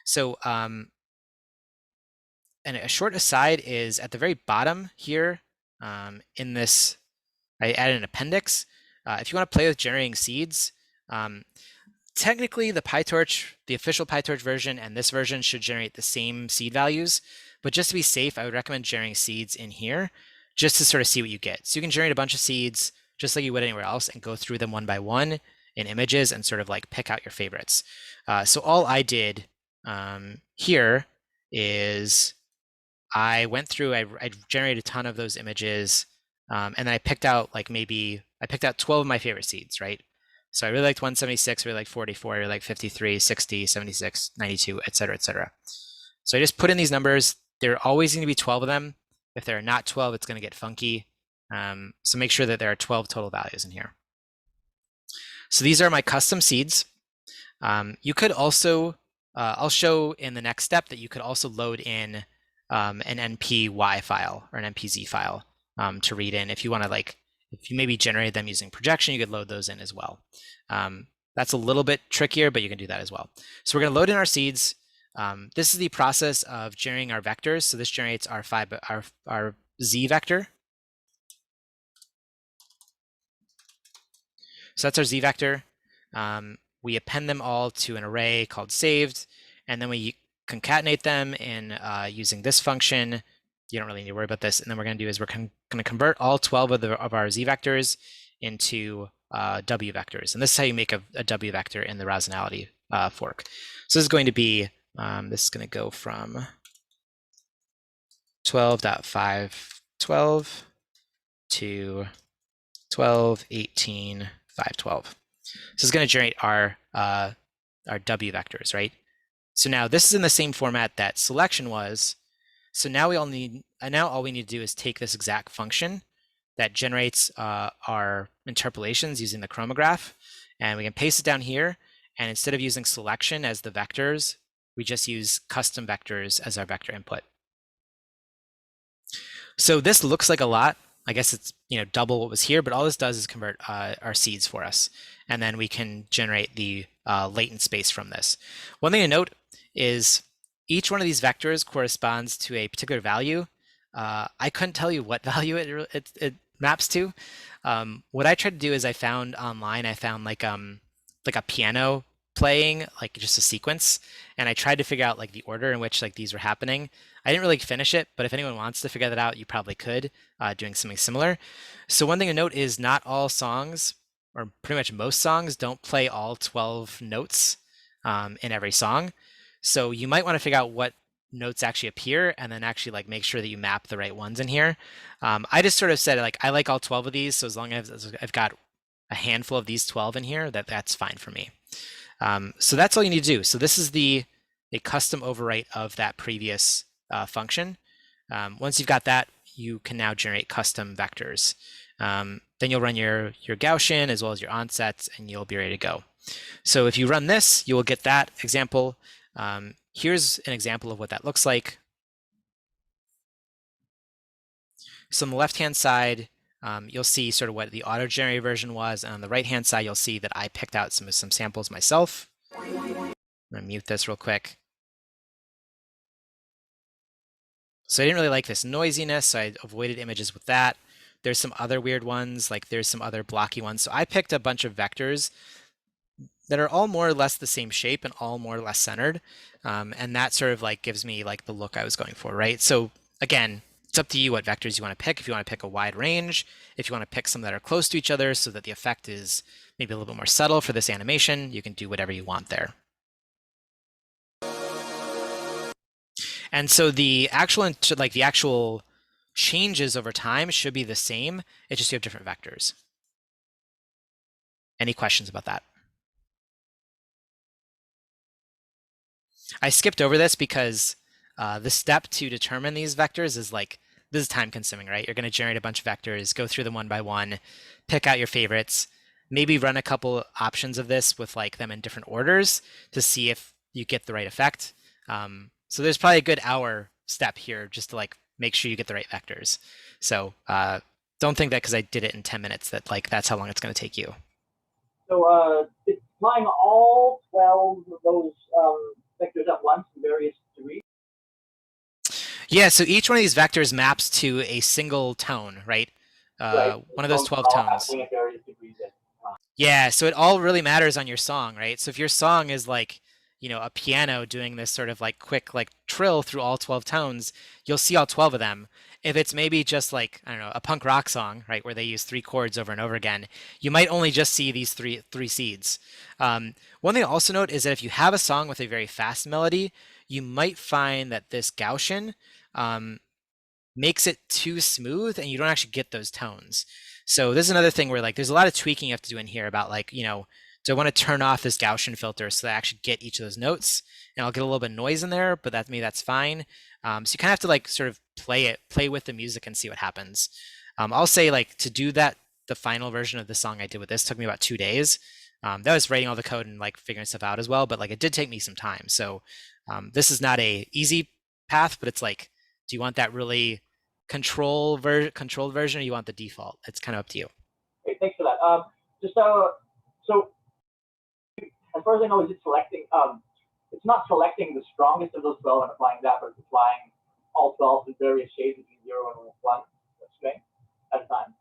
So, and a short aside is at the very bottom here in this, I added an appendix. If you want to play with generating seeds, technically the official PyTorch version and this version should generate the same seed values, but just to be safe, I would recommend generating seeds in here just to sort of see what you get. So you can generate a bunch of seeds just like you would anywhere else and go through them one by one in images and sort of like pick out your favorites. So all I did here is I went through, I generated a ton of those images, and then I picked out 12 of my favorite seeds, right? So I really liked 176, I really liked 44, I really liked 53, 60, 76, 92, et cetera, et cetera. So I just put in these numbers. There are always going to be 12 of them. If there are not 12, it's going to get funky. So make sure that there are 12 total values in here. So these are my custom seeds. You could also, I'll show in the next step that you could also load in an NPY file or an MPZ file to read in. If you want to if you maybe generate them using projection, you could load those in as well. That's a little bit trickier, but you can do that as well. So we're going to load in our seeds. This is the process of generating our vectors. So this generates our Z vector. So that's our Z vector. We append them all to an array called saved, and then we concatenate them in using this function. You don't really need to worry about this. And then what we're going to do is we're going to convert all 12 of our Z vectors into W vectors. And this is how you make a W vector in the rationality fork. So this is going to be, this is going to go from 12.512 to 12.18.512. So this is going to generate our W vectors, right? So now this is in the same format that selection was. So now all we need to do is take this exact function that generates our interpolations using the chromograph, and we can paste it down here. And instead of using selection as the vectors, we just use custom vectors as our vector input. So this looks like a lot. I guess it's double what was here, but all this does is convert our seeds for us, and then we can generate the latent space from this. One thing to note is each one of these vectors corresponds to a particular value. I couldn't tell you what value it maps to. What I tried to do is I found online, like a piano playing, like just a sequence, and I tried to figure out like the order in which like these were happening. I didn't really finish it, but if anyone wants to figure that out, you probably could, doing something similar. So one thing to note is not all songs, or pretty much most songs, don't play all 12 notes in every song. So you might want to figure out what notes actually appear and then actually like make sure that you map the right ones in here. I just sort of said like I like all 12 of these, so as long as I've got a handful of these 12 in here, that's fine for me. So that's all you need to do. So this is a custom overwrite of that previous function. Once you've got that, you can now generate custom vectors. Then you'll run your Gaussian as well as your onsets, and you'll be ready to go. So if you run this, you will get that example. Here's an example of what that looks like. So on the left-hand side, you'll see sort of what the auto-generated version was, and on the right-hand side, you'll see that I picked out some samples myself. I'm going to mute this real quick. So I didn't really like this noisiness, so I avoided images with that. There's some other weird ones, like there's some other blocky ones. So I picked a bunch of vectors that are all more or less the same shape and all more or less centered. And that sort of like gives me like the look I was going for, right? So again, it's up to you what vectors you want to pick. If you want to pick a wide range, if you want to pick some that are close to each other so that the effect is maybe a little bit more subtle for this animation, you can do whatever you want there. And so the actual changes over time should be the same. It's just you have different vectors. Any questions about that? I skipped over this because the step to determine these vectors is this is time consuming, right? You're going to generate a bunch of vectors, go through them one by one, pick out your favorites, maybe run a couple options of this with like them in different orders to see if you get the right effect. So there's probably a good hour step here just to like make sure you get the right vectors. So don't think that because I did it in 10 minutes that like that's how long it's going to take you. So it's applying all 12 of those vectors at once in various degrees? Yeah, so each one of these vectors maps to a single tone, right? Right. One of those 12 tones. At various degrees at Yeah, so it all really matters on your song, right? So if your song is like, a piano doing this sort of like quick like trill through all 12 tones, you'll see all 12 of them. If it's maybe just like, I don't know, a punk rock song, right, where they use 3 chords over and over again, you might only just see these three seeds. One thing to also note is that if you have a song with a very fast melody, you might find that this Gaussian makes it too smooth and you don't actually get those tones. So this is another thing where like there's a lot of tweaking you have to do in here about like, So I want to turn off this Gaussian filter so that I actually get each of those notes, and I'll get a little bit of noise in there, but that's fine. So you kind of have to like sort of play with the music and see what happens. I'll say like to do that, the final version of the song I did with this took me about 2 days. That was writing all the code and like figuring stuff out as well, but like it did take me some time. So this is not a easy path, but it's like, do you want that really controlled version, or you want the default? It's kind of up to you. Okay, thanks for that. Just so as far as I know, is it selecting? It's not selecting the strongest of those 12 and applying that, but it's applying all 12 in various shades between 0 and 1 string at a time.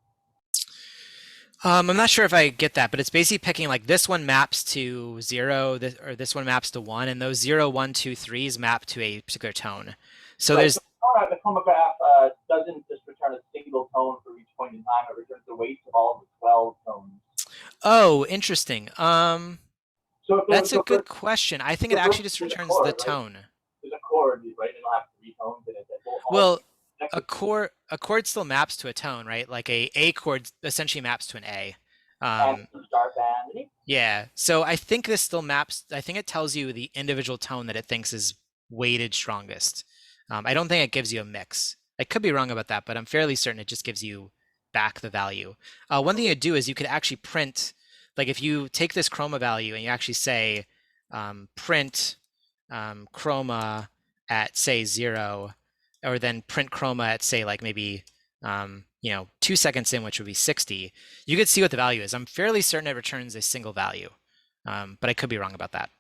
I'm not sure if I get that, but it's basically picking like this one maps to 0, or this one maps to 1, and those 0, 1, 2, 3s map to a particular tone. So right, there's so the chromograph doesn't just return a single tone for each point in time; it returns the weights of all of the 12 tones. Oh, interesting. So That's a good question. I think it actually just returns the tone. Right? There's a chord, right? It'll have 3 tones in it. Well, a chord still maps to a tone, right? Like a chord essentially maps to an A. And the star band. Yeah. So I think this still maps. I think it tells you the individual tone that it thinks is weighted strongest. I don't think it gives you a mix. I could be wrong about that, but I'm fairly certain it just gives you back the value. One thing you do is you could actually print, like if you take this chroma value and you actually say print chroma at say 0, or then print chroma at say like maybe 2 seconds in, which would be 60, you could see what the value is. I'm fairly certain it returns a single value, but I could be wrong about that.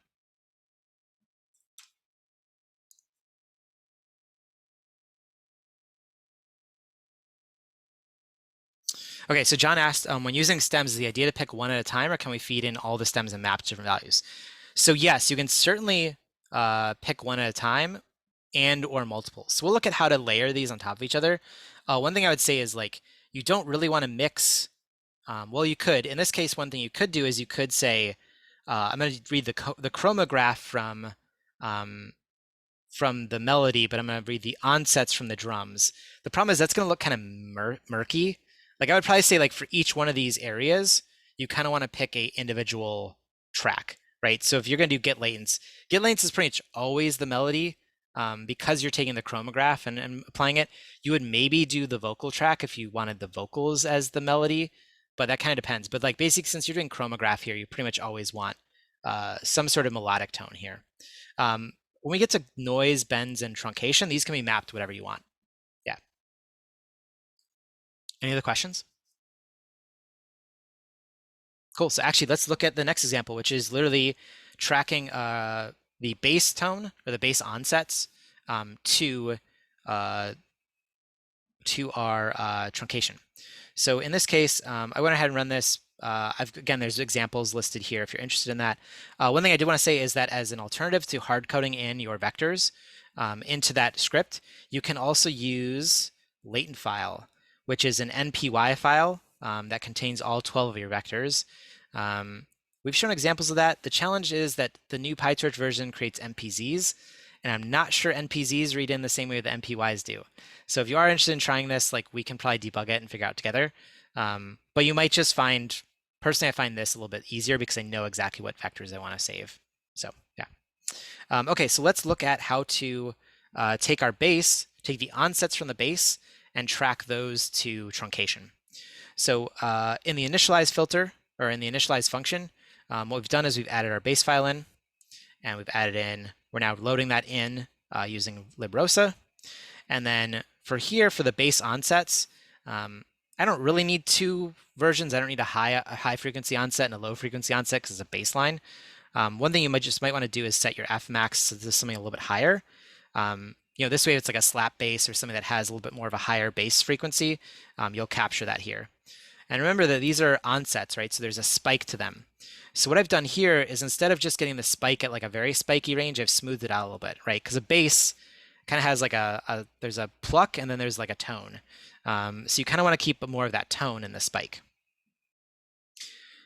Okay, so John asked, when using stems, is the idea to pick one at a time, or can we feed in all the stems and map to different values? So yes, you can certainly pick one at a time and or multiple. So we'll look at how to layer these on top of each other. One thing I would say is like, you don't really want to mix. Well, you could. In this case, one thing you could do is you could say, I'm going to read the chromograph from the melody, but I'm going to read the onsets from the drums. The problem is that's going to look kind of murky. Like I would probably say like for each one of these areas, you kind of want to pick a individual track, right? So if you're going to do get latents is pretty much always the melody. Because you're taking the chromograph and applying it, you would maybe do the vocal track if you wanted the vocals as the melody, but that kind of depends. But like basically, since you're doing chromograph here, you pretty much always want some sort of melodic tone here. When we get to noise, bends, and truncation, these can be mapped whatever you want. Yeah. Any other questions? Cool. So actually, let's look at the next example, which is literally tracking the bass tone or the bass onsets to our truncation. So in this case, I went ahead and run this. Again, there's examples listed here if you're interested in that. One thing I do want to say is that as an alternative to hard coding in your vectors into that script, you can also use Latent file, which is an NPY file that contains all 12 of your vectors. We've shown examples of that. The challenge is that the new PyTorch version creates MPZs, and I'm not sure NPZs read in the same way that MPYs do. So if you are interested in trying this, like we can probably debug it and figure out together. But you might just find, personally, I find this a little bit easier because I know exactly what vectors I want to save. So yeah. Okay, so let's look at how to take our bass, take the onsets from the bass, and track those to truncation. So in the initialize filter, or in the initialize function, what we've done is we've added our bass file in, and we've added in, we're now loading that in using librosa. And then for here, for the bass onsets, I don't really need 2 versions. I don't need a high frequency onset and a low frequency onset because it's a baseline. One thing you might want to do is set your Fmax to something a little bit higher. This way, if it's like a slap bass or something that has a little bit more of a higher bass frequency, you'll capture that here. And remember that these are onsets, right? So there's a spike to them. So what I've done here is instead of just getting the spike at like a very spiky range, I've smoothed it out a little bit, right? Because a bass kind of has like there's a pluck and then there's like a tone. So you kind of want to keep more of that tone in the spike.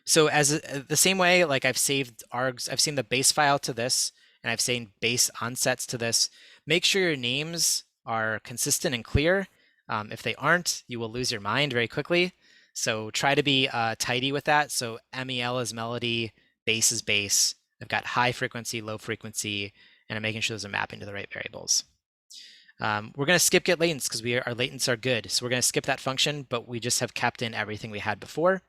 So as the same way, like I've saved args, I've seen the bass file to this, and I've seen bass onsets to this. Make sure your names are consistent and clear. If they aren't, you will lose your mind very quickly. So try to be tidy with that. So MEL is melody, bass is bass. I've got high frequency, low frequency, and I'm making sure those are mapping to the right variables. We're going to skip get latents because our latents are good. So we're going to skip that function, but we just have kept in everything we had before.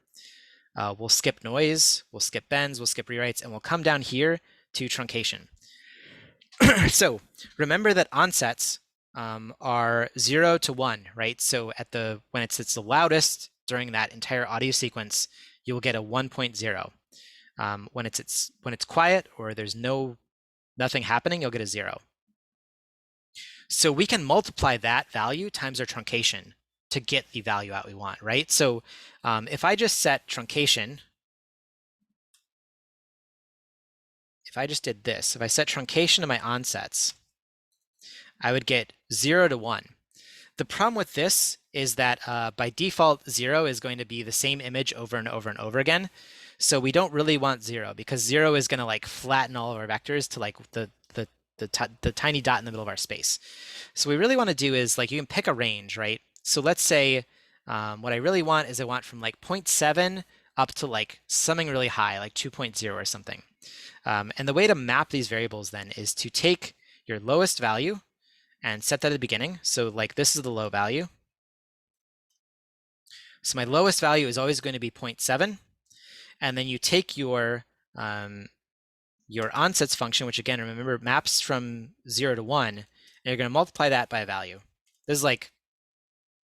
We'll skip noise, we'll skip bends, we'll skip rewrites, and we'll come down here to truncation. So remember that onsets are 0 to 1, right? So when it's the loudest during that entire audio sequence, you will get a 1.0. When it's quiet or there's nothing happening, you'll get a 0. So we can multiply that value times our truncation to get the value out we want, right? So if I just set truncation, if I just did this, if I set truncation to my onsets, I would get 0 to 1. The problem with this is that by default, 0 is going to be the same image over and over and over again. So we don't really want 0 because 0 is going to like flatten all of our vectors to like the tiny dot in the middle of our space. So what we really want to do is like you can pick a range, right? So let's say what I really want is I want from like 0.7 up to like something really high, like 2.0 or something. And the way to map these variables then is to take your lowest value and set that at the beginning. So like this is the low value. So my lowest value is always going to be 0.7. And then you take your onsets function, which again, remember maps from 0 to 1, and you're going to multiply that by a value. This is like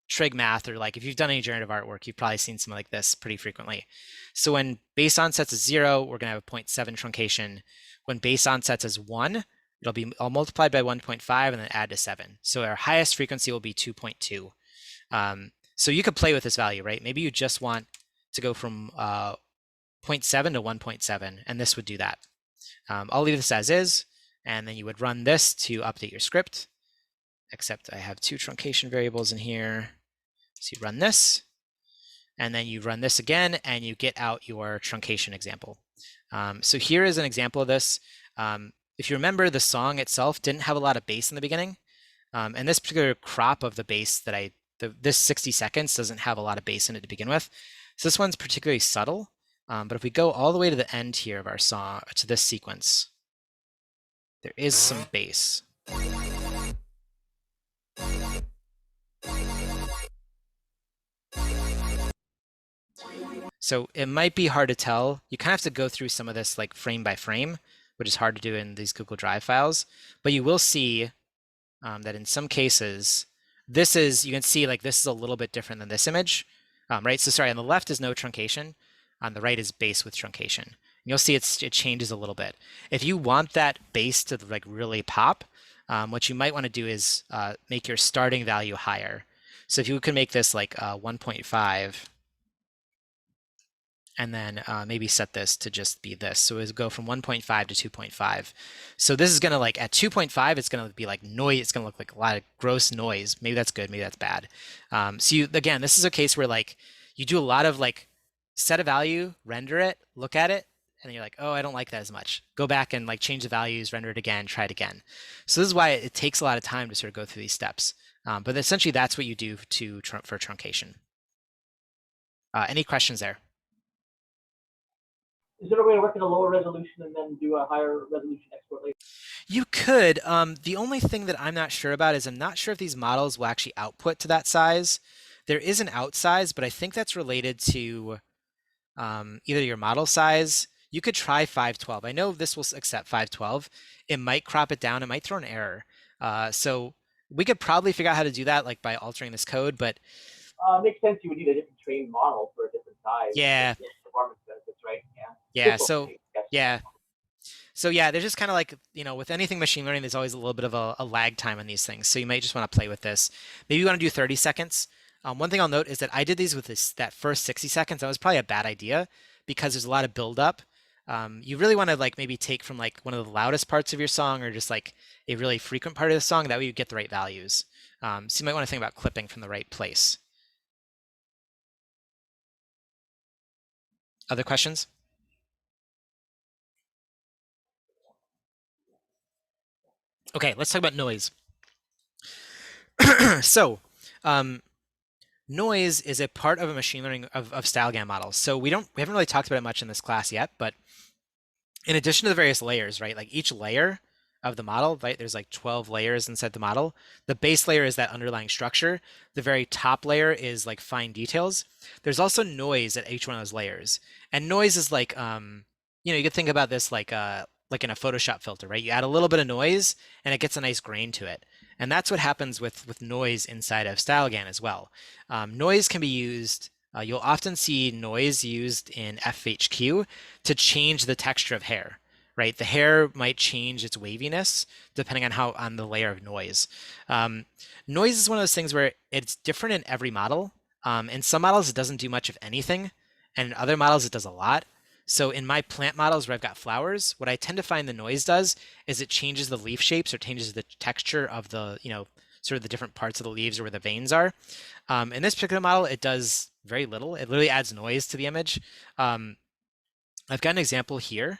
trig math, or like if you've done any generative artwork, you've probably seen something like this pretty frequently. So when base onsets is 0, we're going to have a 0.7 truncation. When base onsets is 1, it'll be all multiplied by 1.5 and then add to 7. So our highest frequency will be 2.2. So you could play with this value, right? Maybe you just want to go from 0.7 to 1.7, and this would do that. I'll leave this as is, and then you would run this to update your script, except I have 2 truncation variables in here. So you run this, and then you run this again, and you get out your truncation example. So here is an example of this. If you remember, the song itself didn't have a lot of bass in the beginning, and this particular crop of the bass that this 60 seconds doesn't have a lot of bass in it to begin with. So this one's particularly subtle. But if we go all the way to the end here of our song, to this sequence, there is some bass. So it might be hard to tell. You kind of have to go through some of this like frame by frame, which is hard to do in these Google Drive files. But you will see that in some cases, you can see like this is a little bit different than this image, right? So sorry, on the left is no truncation. On the right is bass with truncation. And you'll see it changes a little bit. If you want that bass to like really pop, what you might want to do is make your starting value higher. So if you could make this like 1.5, and then maybe set this to just be this. So it'll go from 1.5 to 2.5. So this is gonna like at 2.5, it's gonna be like noise. It's gonna look like a lot of gross noise. Maybe that's good, maybe that's bad. So again, this is a case where like you do a lot of like set a value, render it, look at it, and you're like, oh, I don't like that as much. Go back and like change the values, render it again, try it again. So this is why it takes a lot of time to sort of go through these steps. But essentially that's what you do for truncation. Any questions there? Is there a way to work in a lower resolution and then do a higher resolution export later? You could. The only thing that I'm not sure about is I'm not sure if these models will actually output to that size. There is an out size, but I think that's related to either your model size. You could try 512. I know this will accept 512. It might crop it down. It might throw an error. So we could probably figure out how to do that like by altering this code, but makes sense. You would need a different trained model for a different size. Yeah. Performance benefits, right? Yeah. So yeah. So yeah, there's just kind of like, with anything machine learning, there's always a little bit of a lag time on these things. So you might just want to play with this. Maybe you want to do 30 seconds. One thing I'll note is that I did these with that first 60 seconds. That was probably a bad idea because there's a lot of buildup. You really want to like maybe take from like one of the loudest parts of your song or just like a really frequent part of the song. That way you get the right values. So you might want to think about clipping from the right place. Other questions? Okay, let's talk about noise. So, noise is a part of a machine learning of StyleGAN models. So we haven't really talked about it much in this class yet, but in addition to the various layers, right? Like each layer of the model, right? There's like 12 layers inside the model. The base layer is that underlying structure. The very top layer is like fine details. There's also noise at each one of those layers. And noise is like, you could think about this like in a Photoshop filter, right? You add a little bit of noise and it gets a nice grain to it. And that's what happens with noise inside of StyleGAN as well. Noise can be used, you'll often see noise used in FHQ to change the texture of hair, right? The hair might change its waviness depending on the layer of noise. Noise is one of those things where it's different in every model. In some models, it doesn't do much of anything, and in other models, it does a lot. So in my plant models where I've got flowers, what I tend to find the noise does is it changes the leaf shapes or changes the texture of the, sort of the different parts of the leaves or where the veins are. In this particular model, it does very little. It literally adds noise to the image. I've got an example here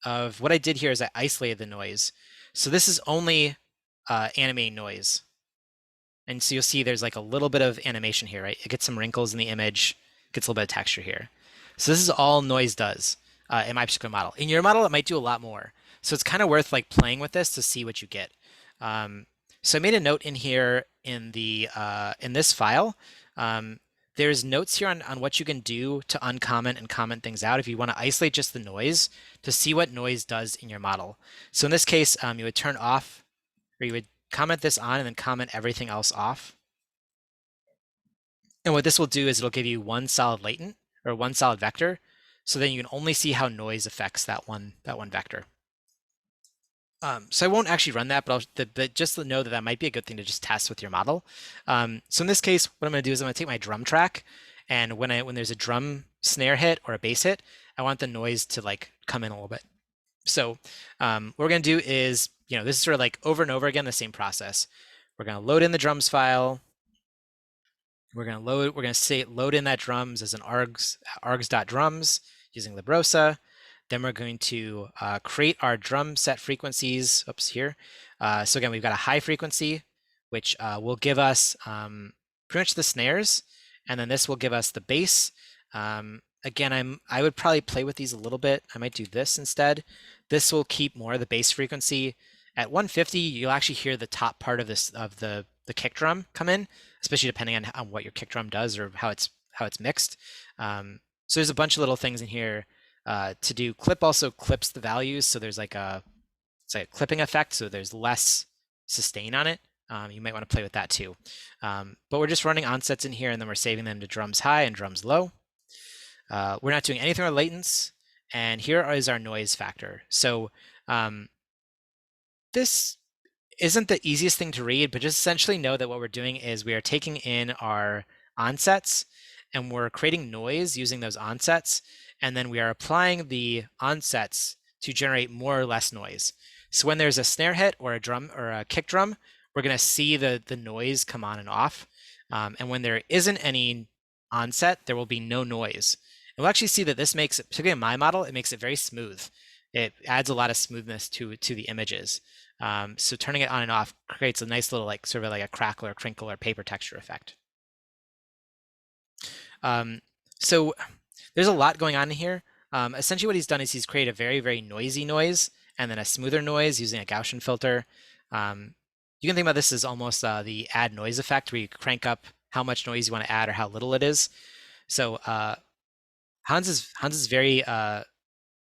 of what I did here is I isolated the noise. So this is only animating noise. And so you'll see there's like a little bit of animation here, right? It gets some wrinkles in the image, gets a little bit of texture here. So this is all noise does in my particular model. In your model, it might do a lot more. So it's kind of worth like playing with this to see what you get. So I made a note in here in this file. There's notes here on what you can do to uncomment and comment things out if you want to isolate just the noise to see what noise does in your model. So in this case, you would turn off, or you would comment this on and then comment everything else off. And what this will do is it'll give you one solid latent or one solid vector. So then you can only see how noise affects that one vector. So I won't actually run that, but just to know that that might be a good thing to just test with your model. So in this case, what I'm going to do is I'm going to take my drum track, and when there's a drum snare hit or a bass hit, I want the noise to like come in a little bit. So what we're going to do is, this is sort of like over and over again the same process. We're going to load in the drums file. We're going to say load in that drums as an args.drums using Librosa. Then we're going to create our drum set frequencies. Oops, here. So again, we've got a high frequency, which will give us pretty much the snares, and then this will give us the bass. Again, I would probably play with these a little bit. I might do this instead. This will keep more of the bass frequency. At 150, you'll actually hear the top part of the kick drum come in, especially depending on what your kick drum does or how it's mixed. So there's a bunch of little things in here to do. Clip also clips the values, so there's like it's like a clipping effect, so there's less sustain on it. You might want to play with that too. But we're just running onsets in here, and then we're saving them to drums high and drums low. We're not doing anything with latents, and here is our noise factor. So this isn't the easiest thing to read, but just essentially know that what we're doing is we are taking in our onsets and we're creating noise using those onsets, and then we are applying the onsets to generate more or less noise. So when there's a snare hit or a drum or a kick drum, we're going to see the noise come on and off. And when there isn't any onset, there will be no noise. And we'll actually see that this makes it, particularly in my model, it makes it very smooth. It adds a lot of smoothness to the images. So turning it on and off creates a nice little like sort of like a crackle or crinkle or paper texture effect. So there's a lot going on in here. Essentially what he's done is he's created a very, very noisy noise and then a smoother noise using a Gaussian filter. You can think about this as almost the add noise effect, where you crank up how much noise you want to add or how little it is. So Hans is very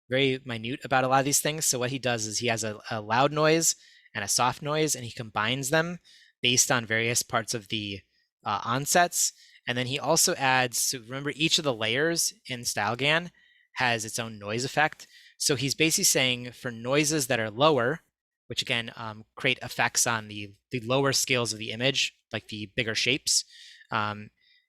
very minute about a lot of these things. So what he does is he has a loud noise and a soft noise, and he combines them based on various parts of the onsets. And then he also adds, so remember each of the layers in StyleGAN has its own noise effect. So he's basically saying for noises that are lower, which again create effects on the lower scales of the image, like the bigger shapes,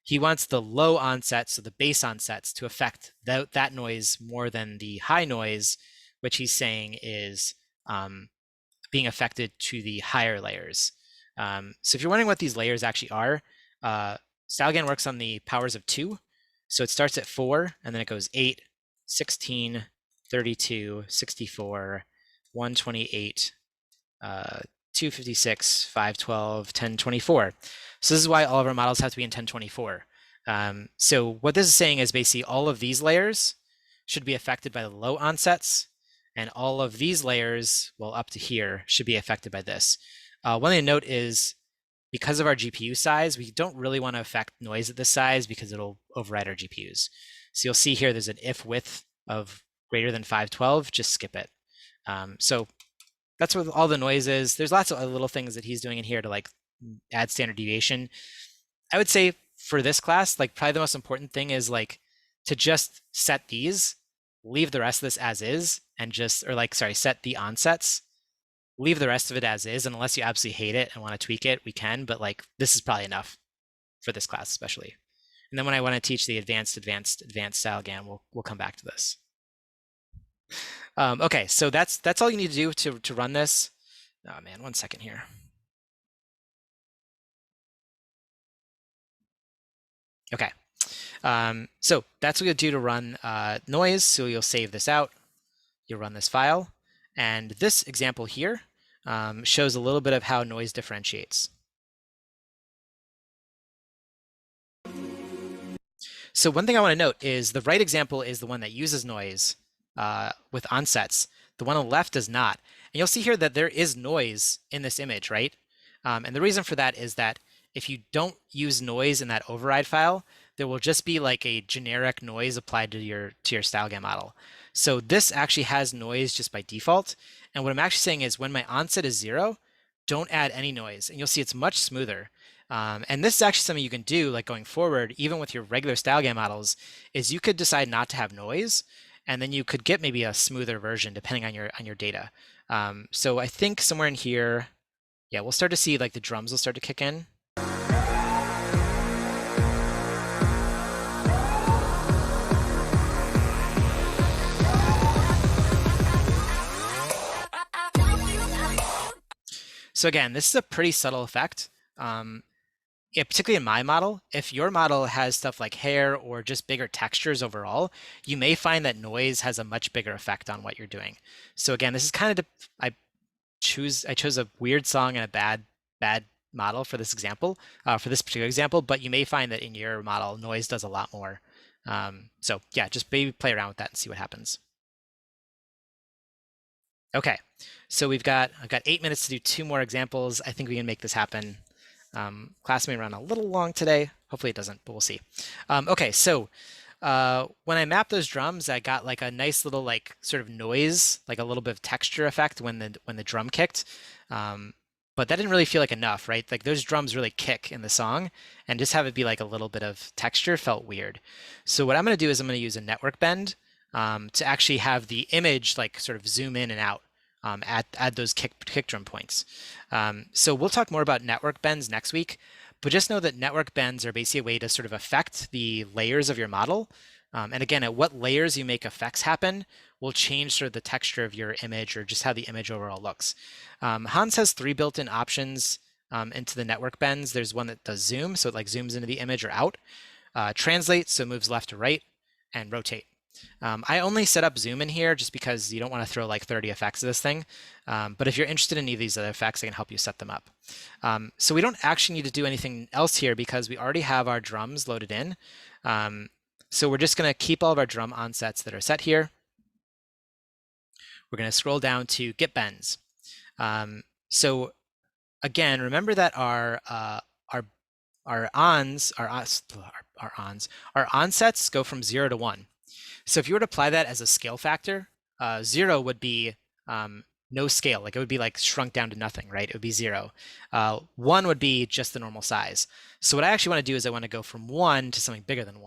he wants the low onsets, so the bass onsets, to affect that noise more than the high noise, which he's saying is being affected to the higher layers. So if you're wondering what these layers actually are, StyleGAN works on the powers of 2. So it starts at 4, and then it goes 8, 16, 32, 64, 128, 256, 512, 1024. So this is why all of our models have to be in 1024. So what this is saying is basically all of these layers should be affected by the low onsets, and all of these layers, well, up to here, should be affected by this. One thing to note is because of our GPU size, we don't really want to affect noise at this size because it'll override our GPUs. So you'll see here there's an if width of greater than 512, just skip it. So that's what all the noise is. There's lots of other little things that he's doing in here to like add standard deviation. I would say for this class, like probably the most important thing is like to just set these, leave the rest of this as is, and just, or like, sorry, set the onsets, leave the rest of it as is, and unless you absolutely hate it and want to tweak it, we can, but like this is probably enough for this class especially. And then when I want to teach the advanced StyleGAN, we'll come back to this. Okay, so that's all you need to do to run this. Oh man, 1 second here. Okay, so that's what you'll do to run noise. So you'll save this out, you'll run this file, and this example here shows a little bit of how noise differentiates. So one thing I want to note is the right example is the one that uses noise with onsets. The one on the left does not. And you'll see here that there is noise in this image, right? And the reason for that is that if you don't use noise in that override file, there will just be like a generic noise applied to your StyleGAN model. So this actually has noise just by default. And what I'm actually saying is when my onset is 0, don't add any noise. And you'll see it's much smoother. And this is actually something you can do like going forward, even with your regular StyleGAN models, is you could decide not to have noise, and then you could get maybe a smoother version depending on your data. So I think somewhere in here, yeah, we'll start to see like the drums will start to kick in. So again, this is a pretty subtle effect. Yeah, particularly in my model, if your model has stuff like hair or just bigger textures overall, you may find that noise has a much bigger effect on what you're doing. So again, this is kind of I chose a weird song and a bad model for this example, for this particular example, but you may find that in your model, noise does a lot more. So yeah, just maybe play around with that and see what happens. Okay, so I've got 8 minutes to do 2 more examples. I think we can make this happen. Class may run a little long today. Hopefully it doesn't, but we'll see. Okay, so when I mapped those drums, I got like a nice little like sort of noise, like a little bit of texture effect when the drum kicked. But that didn't really feel like enough, right? Like those drums really kick in the song, and just have it be like a little bit of texture felt weird. So what I'm going to do is I'm going to use a network bend to actually have the image like sort of zoom in and out. Add those kick drum points. So we'll talk more about network bends next week, but just know that network bends are basically a way to sort of affect the layers of your model. And again, at what layers you make effects happen will change sort of the texture of your image or just how the image overall looks. Hans has 3 built-in options into the network bends. There's one that does zoom, so it like zooms into the image or out. Translate, so it moves left to right, and rotate. I only set up zoom in here just because you don't want to throw like 30 effects of this thing. But if you're interested in any of these other effects, I can help you set them up. So we don't actually need to do anything else here because we already have our drums loaded in. So we're just going to keep all of our drum onsets that are set here. We're going to scroll down to get bends. So again, remember that our onsets go from 0 to 1. So if you were to apply that as a scale factor, 0 would be no scale, like it would be like shrunk down to nothing, right? It would be 0. 1 would be just the normal size. So what I actually want to do is I want to go from 1 to something bigger than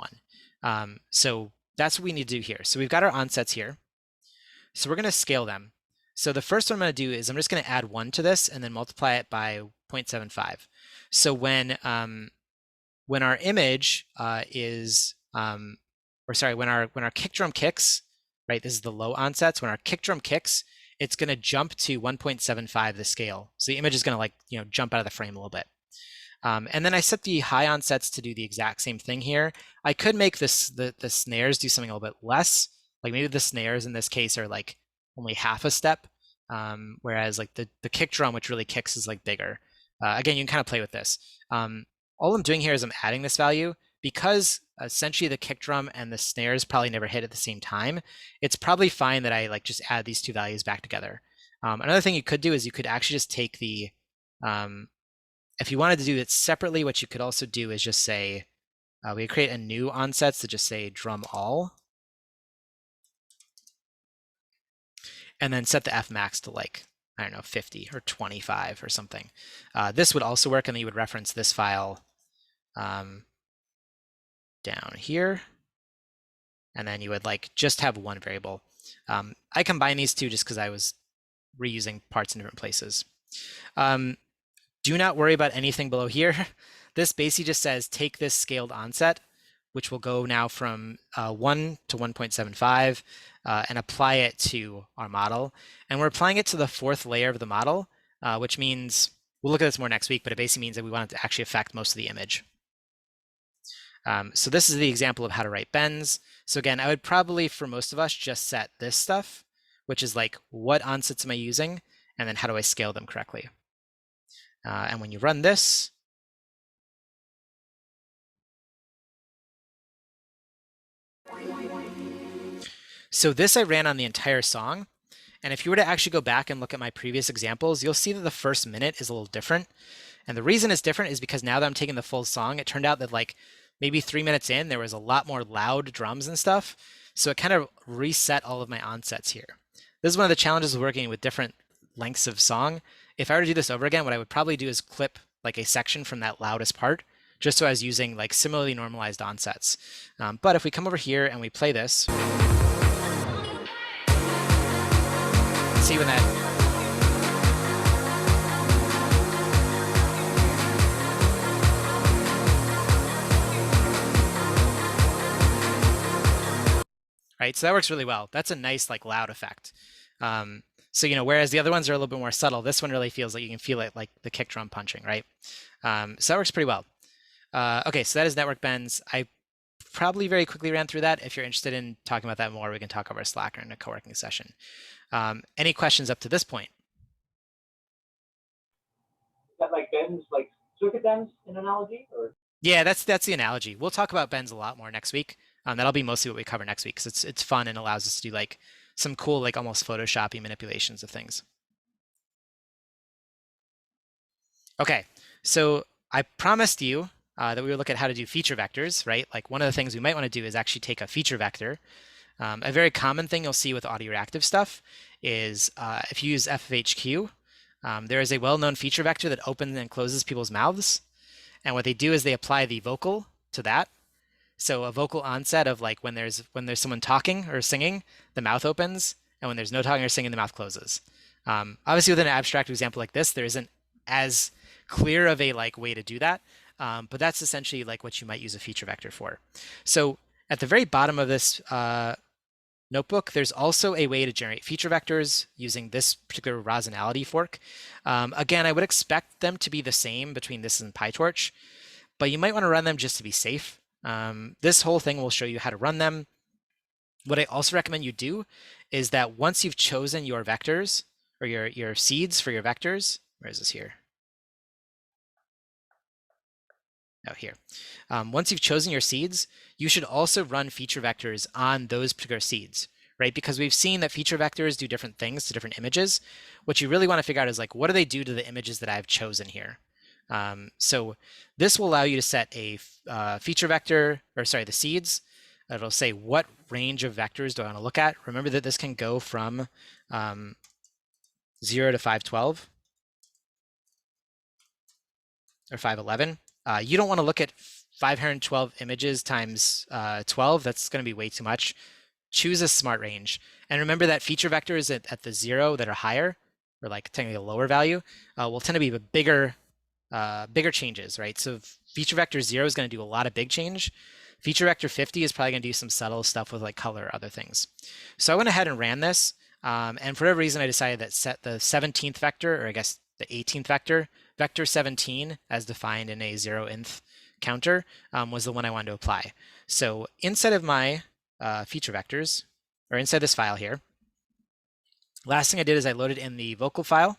1. So that's what we need to do here. So we've got our onsets here. So we're going to scale them. So the first one I'm going to do is I'm just going to add 1 to this and then multiply it by 0.75. So when our image when our kick drum kicks, right, this is the low onsets, when our kick drum kicks, it's going to jump to 1.75 the scale. So the image is going to like, jump out of the frame a little bit. And then I set the high onsets to do the exact same thing here. I could make the snares do something a little bit less. Like maybe the snares in this case are like only half a step, whereas like the kick drum, which really kicks, is like bigger. Again, you can kind of play with this. All I'm doing here is I'm adding this value because essentially the kick drum and the snares probably never hit at the same time, it's probably fine that I like just add these two values back together. Another thing you could do is you could actually just take the, if you wanted to do it separately, what you could also do is just say, we create a new onsets to just say drum all. And then set the F max to like, I don't know, 50 or 25 or something. This would also work, and then you would reference this file down here. And then you would like just have one variable. I combine these two just because I was reusing parts in different places. Do not worry about anything below here. This basically just says take this scaled onset, which will go now from 1 to 1.75, and apply it to our model. And we're applying it to the fourth layer of the model, which means, we'll look at this more next week, but it basically means that we want it to actually affect most of the image. So this is the example of how to write bends. So again, I would probably, for most of us, just set this stuff, which is like, what onsets am I using? And then how do I scale them correctly? And when you run this, so this I ran on the entire song. And if you were to actually go back and look at my previous examples, you'll see that the first minute is a little different. And the reason it's different is because now that I'm taking the full song, it turned out that like maybe 3 minutes in, there was a lot more loud drums and stuff. So it kind of reset all of my onsets here. This is one of the challenges of working with different lengths of song. If I were to do this over again, what I would probably do is clip like a section from that loudest part, just so I was using like similarly normalized onsets. But if we come over here and we play this, see when that right, so that works really well. That's a nice like loud effect. So whereas the other ones are a little bit more subtle, this one really feels like you can feel it like the kick drum punching, right? So that works pretty well. Okay, so that is network bends. I probably very quickly ran through that. If you're interested in talking about that more, we can talk over Slack or in a co-working session. Any questions up to this point? Is that like bends, like circuit bends in analogy? Or? Yeah, that's the analogy. We'll talk about bends a lot more next week. That'll be mostly what we cover next week because it's fun and allows us to do like some cool, like almost Photoshoppy manipulations of things. Okay, so I promised you that we would look at how to do feature vectors, right? Like one of the things we might want to do is actually take a feature vector. A very common thing you'll see with audio-reactive stuff is if you use FFHQ, there is a well-known feature vector that opens and closes people's mouths. And what they do is they apply the vocal to that. So a vocal onset of like when there's someone talking or singing, the mouth opens, and when there's no talking or singing, the mouth closes. Obviously, with an abstract example like this, there isn't as clear of a like way to do that, but that's essentially like what you might use a feature vector for. So at the very bottom of this notebook, there's also a way to generate feature vectors using this particular rosinality fork. Again, I would expect them to be the same between this and PyTorch, but you might want to run them just to be safe. This whole thing will show you how to run them. What I also recommend you do is that once you've chosen your vectors or your seeds for your vectors, where is this here? Oh, here. Once you've chosen your seeds, you should also run feature vectors on those particular seeds, right? Because we've seen that feature vectors do different things to different images. What you really want to figure out is like, what do they do to the images that I've chosen here? So this will allow you to set a feature vector, or sorry, the seeds. It'll say what range of vectors do I want to look at. Remember that this can go from 0 to 512 or 511. You don't want to look at 512 images times 12. That's going to be way too much. Choose a smart range. And remember that feature vectors at the 0 that are higher, or like technically a lower value, will tend to be bigger changes, right? So feature vector 0 is going to do a lot of big change. Feature vector 50 is probably going to do some subtle stuff with like color or other things. So I went ahead and ran this. And for whatever reason, I decided that set the 17th vector, or I guess the 18th vector, vector 17 as defined in a 0th counter, was the one I wanted to apply. So inside of my feature vectors, or inside this file here, last thing I did is I loaded in the vocal file,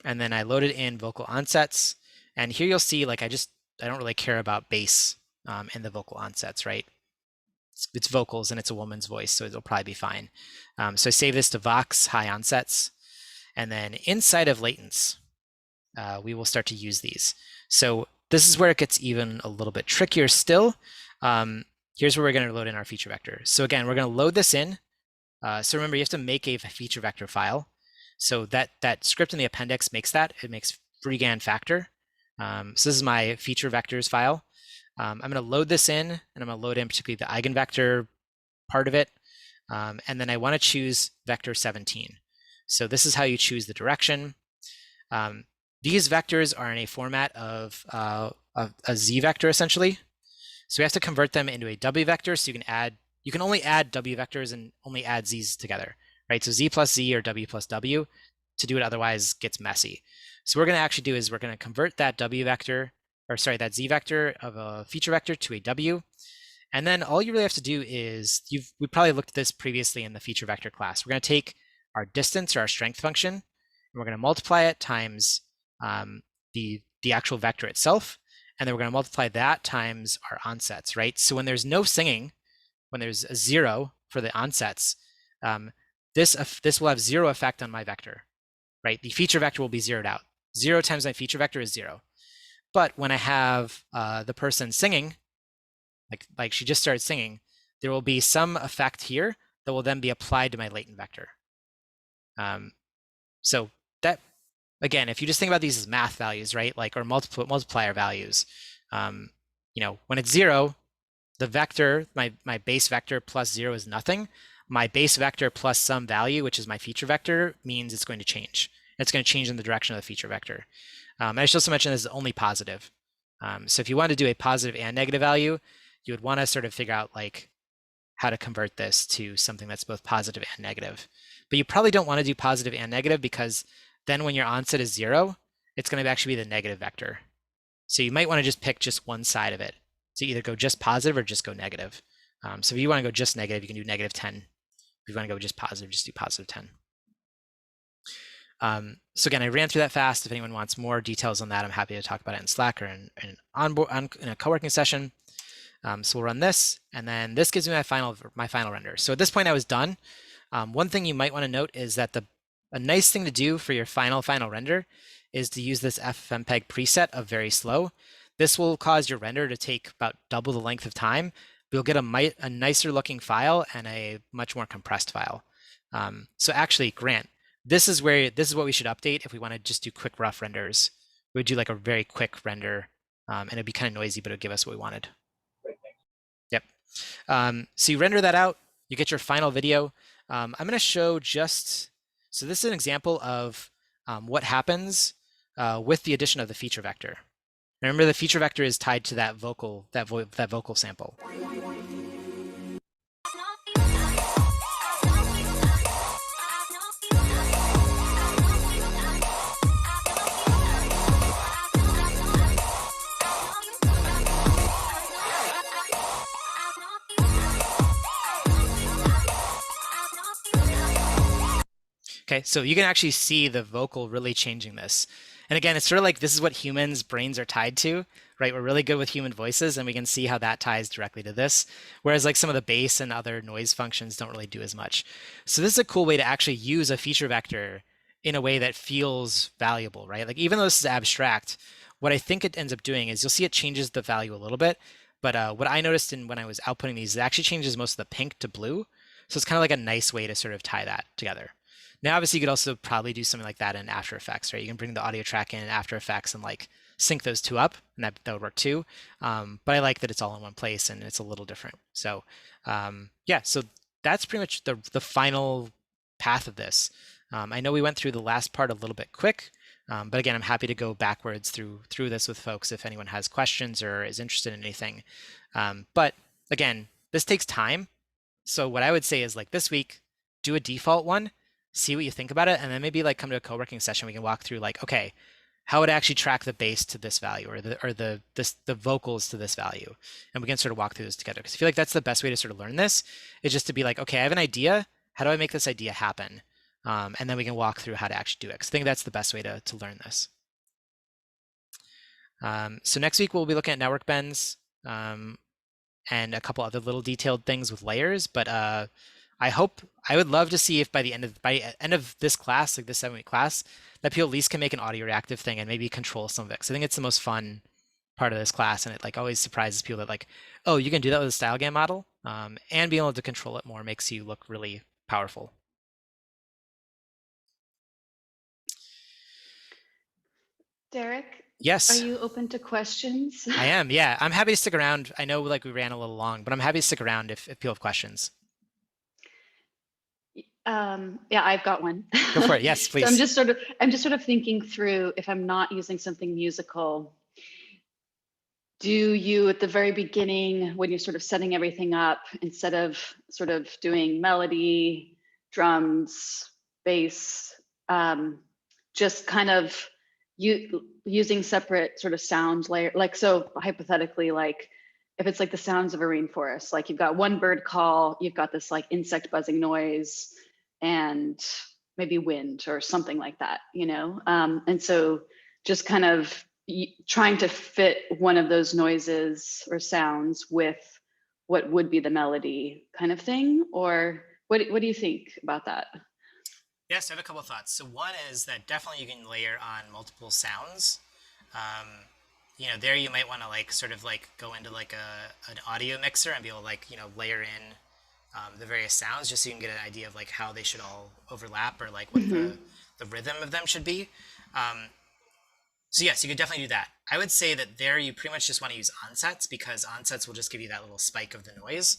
and then I loaded in vocal onsets. And here you'll see, like, I don't really care about bass and the vocal onsets, right? It's vocals and it's a woman's voice, so it'll probably be fine. So I save this to Vox high onsets, and then inside of latents, we will start to use these. So this is where it gets even a little bit trickier still. Here's where we're going to load in our feature vector. So again, we're going to load this in. So remember, you have to make a feature vector file. So that script in the appendix makes that. It makes FreeGAN factor. So this is my feature vectors file. I'm going to load this in, and I'm going to load in particularly the eigenvector part of it. And then I want to choose vector 17. So this is how you choose the direction. These vectors are in a format of a z vector, essentially. So we have to convert them into a w vector, so you can only add w vectors and only add z's together, right? So z plus z or w plus w. To do it otherwise gets messy. So what we're going to actually do is we're going to convert that w vector, or sorry, that z vector of a feature vector to a w. And then all you really have to do is, we probably looked at this previously in the feature vector class. We're going to take our distance or our strength function, and we're going to multiply it times the actual vector itself. And then we're going to multiply that times our onsets, right? So when there's no singing, when there's a 0 for the onsets, this will have 0 effect on my vector, right? The feature vector will be zeroed out. 0 times my feature vector is 0. But when I have the person singing, like she just started singing, there will be some effect here that will then be applied to my latent vector. So that, again, if you just think about these as math values, right? Like, or multiplier values, when it's 0, the vector, my base vector plus 0 is nothing. My base vector plus some value, which is my feature vector, means it's going to change. It's going to change in the direction of the feature vector. And I should also mention this is only positive. So if you want to do a positive and negative value, you would want to sort of figure out like how to convert this to something that's both positive and negative. But you probably don't want to do positive and negative, because then when your onset is 0, it's going to actually be the negative vector. So you might want to just pick just one side of it. So either go just positive or just go negative. So if you want to go just negative, you can do negative 10. If you want to go just positive, just do positive 10. So again, I ran through that fast. If anyone wants more details on that, I'm happy to talk about it in Slack or in a co-working session. So we'll run this, and then this gives me my final render. So at this point I was done. One thing you might want to note is that a nice thing to do for your final render is to use this FFmpeg preset of very slow. This will cause your render to take about double the length of time. You'll get a nicer looking file and a much more compressed file. So actually, Grant, this is what we should update if we want to just do quick rough renders. We would do like a very quick render, and it'd be kind of noisy, but it would give us what we wanted. Great, thanks. Yep. So you render that out, you get your final video. I'm going to show so this is an example of what happens with the addition of the feature vector. Now remember, the feature vector is tied to that vocal sample. Okay, so you can actually see the vocal really changing this. And again, it's sort of like this is what humans' brains are tied to, right? We're really good with human voices, and we can see how that ties directly to this. Whereas like some of the bass and other noise functions don't really do as much. So this is a cool way to actually use a feature vector in a way that feels valuable, right? Like even though this is abstract, what I think it ends up doing is you'll see it changes the value a little bit. But what I noticed when I was outputting these, it actually changes most of the pink to blue. So it's kind of like a nice way to sort of tie that together. Now, obviously, you could also probably do something like that in After Effects, right? You can bring the audio track in After Effects and like sync those two up, and that would work too. But I like that it's all in one place and it's a little different. So yeah, so that's pretty much the final path of this. I know we went through the last part a little bit quick, but again, I'm happy to go backwards through this with folks if anyone has questions or is interested in anything. But again, this takes time. So what I would say is like this week, do a default one, see what you think about it, and then maybe like come to a co-working session. We can walk through like, okay, how would I actually track the bass to this value, or the vocals to this value, and we can sort of walk through this together. Because I feel like that's the best way to sort of learn this, is just to be like, okay, I have an idea. How do I make this idea happen? And then we can walk through how to actually do it. Because I think that's the best way to learn this. So next week we'll be looking at network bends. and a couple other little detailed things with layers. But I would love to see if by the end of this class, like this 7-week class, that people at least can make an audio reactive thing and maybe control some of it. Because I think it's the most fun part of this class, and it like always surprises people that like, oh, you can do that with a StyleGAN model, and being able to control it more makes you look really powerful. Derek, Yes. are you open to questions? I am, yeah. I'm happy to stick around. I know like we ran a little long, but I'm happy to stick around if people have questions. Yeah, I've got one. Go for it. Yes, please. So I'm just sort of thinking through, if I'm not using something musical, do you at the very beginning, when you're sort of setting everything up, instead of sort of doing melody, drums, bass, just kind of using separate sort of sound layer, like, so hypothetically, like if it's like the sounds of a rainforest, like you've got one bird call, you've got this like insect buzzing noise and maybe wind or something like that, you know? And so just kind of trying to fit one of those noises or sounds with what would be the melody kind of thing, or what do you think about that? Yes, I have a couple of thoughts. So one is that definitely you can layer on multiple sounds. You know, there you might want to like sort of like go into like an audio mixer and be able to like, you know, layer in the various sounds just so you can get an idea of like how they should all overlap or like what the rhythm of them should be. So yes, you could definitely do that. I would say that there you pretty much just want to use onsets because onsets will just give you that little spike of the noise.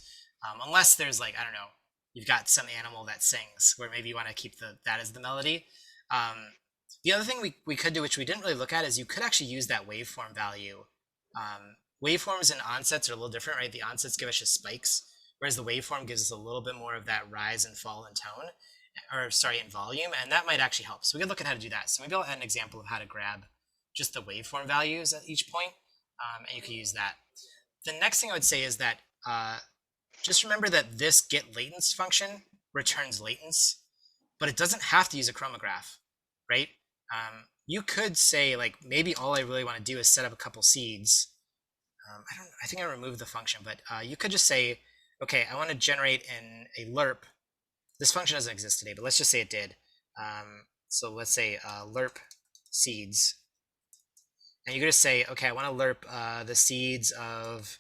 Unless there's like, I don't know, you've got some animal that sings where maybe you want to keep that as the melody. The other thing we could do, which we didn't really look at, is you could actually use that waveform value. Waveforms and onsets are a little different, right? The onsets give us just spikes, whereas the waveform gives us a little bit more of that rise and fall in tone, or sorry, in volume, and that might actually help. So we could look at how to do that. So maybe I'll add an example of how to grab just the waveform values at each point, and you can use that. The next thing I would say is that just remember that this get latents function returns latents, but it doesn't have to use a chromograph, right? You could say like maybe all I really want to do is set up a couple seeds. I think I removed the function, but you could just say, okay, I want to generate in a lerp. This function doesn't exist today, but let's just say it did. So let's say lerp seeds. And you're going to say, okay, I want to lerp the seeds of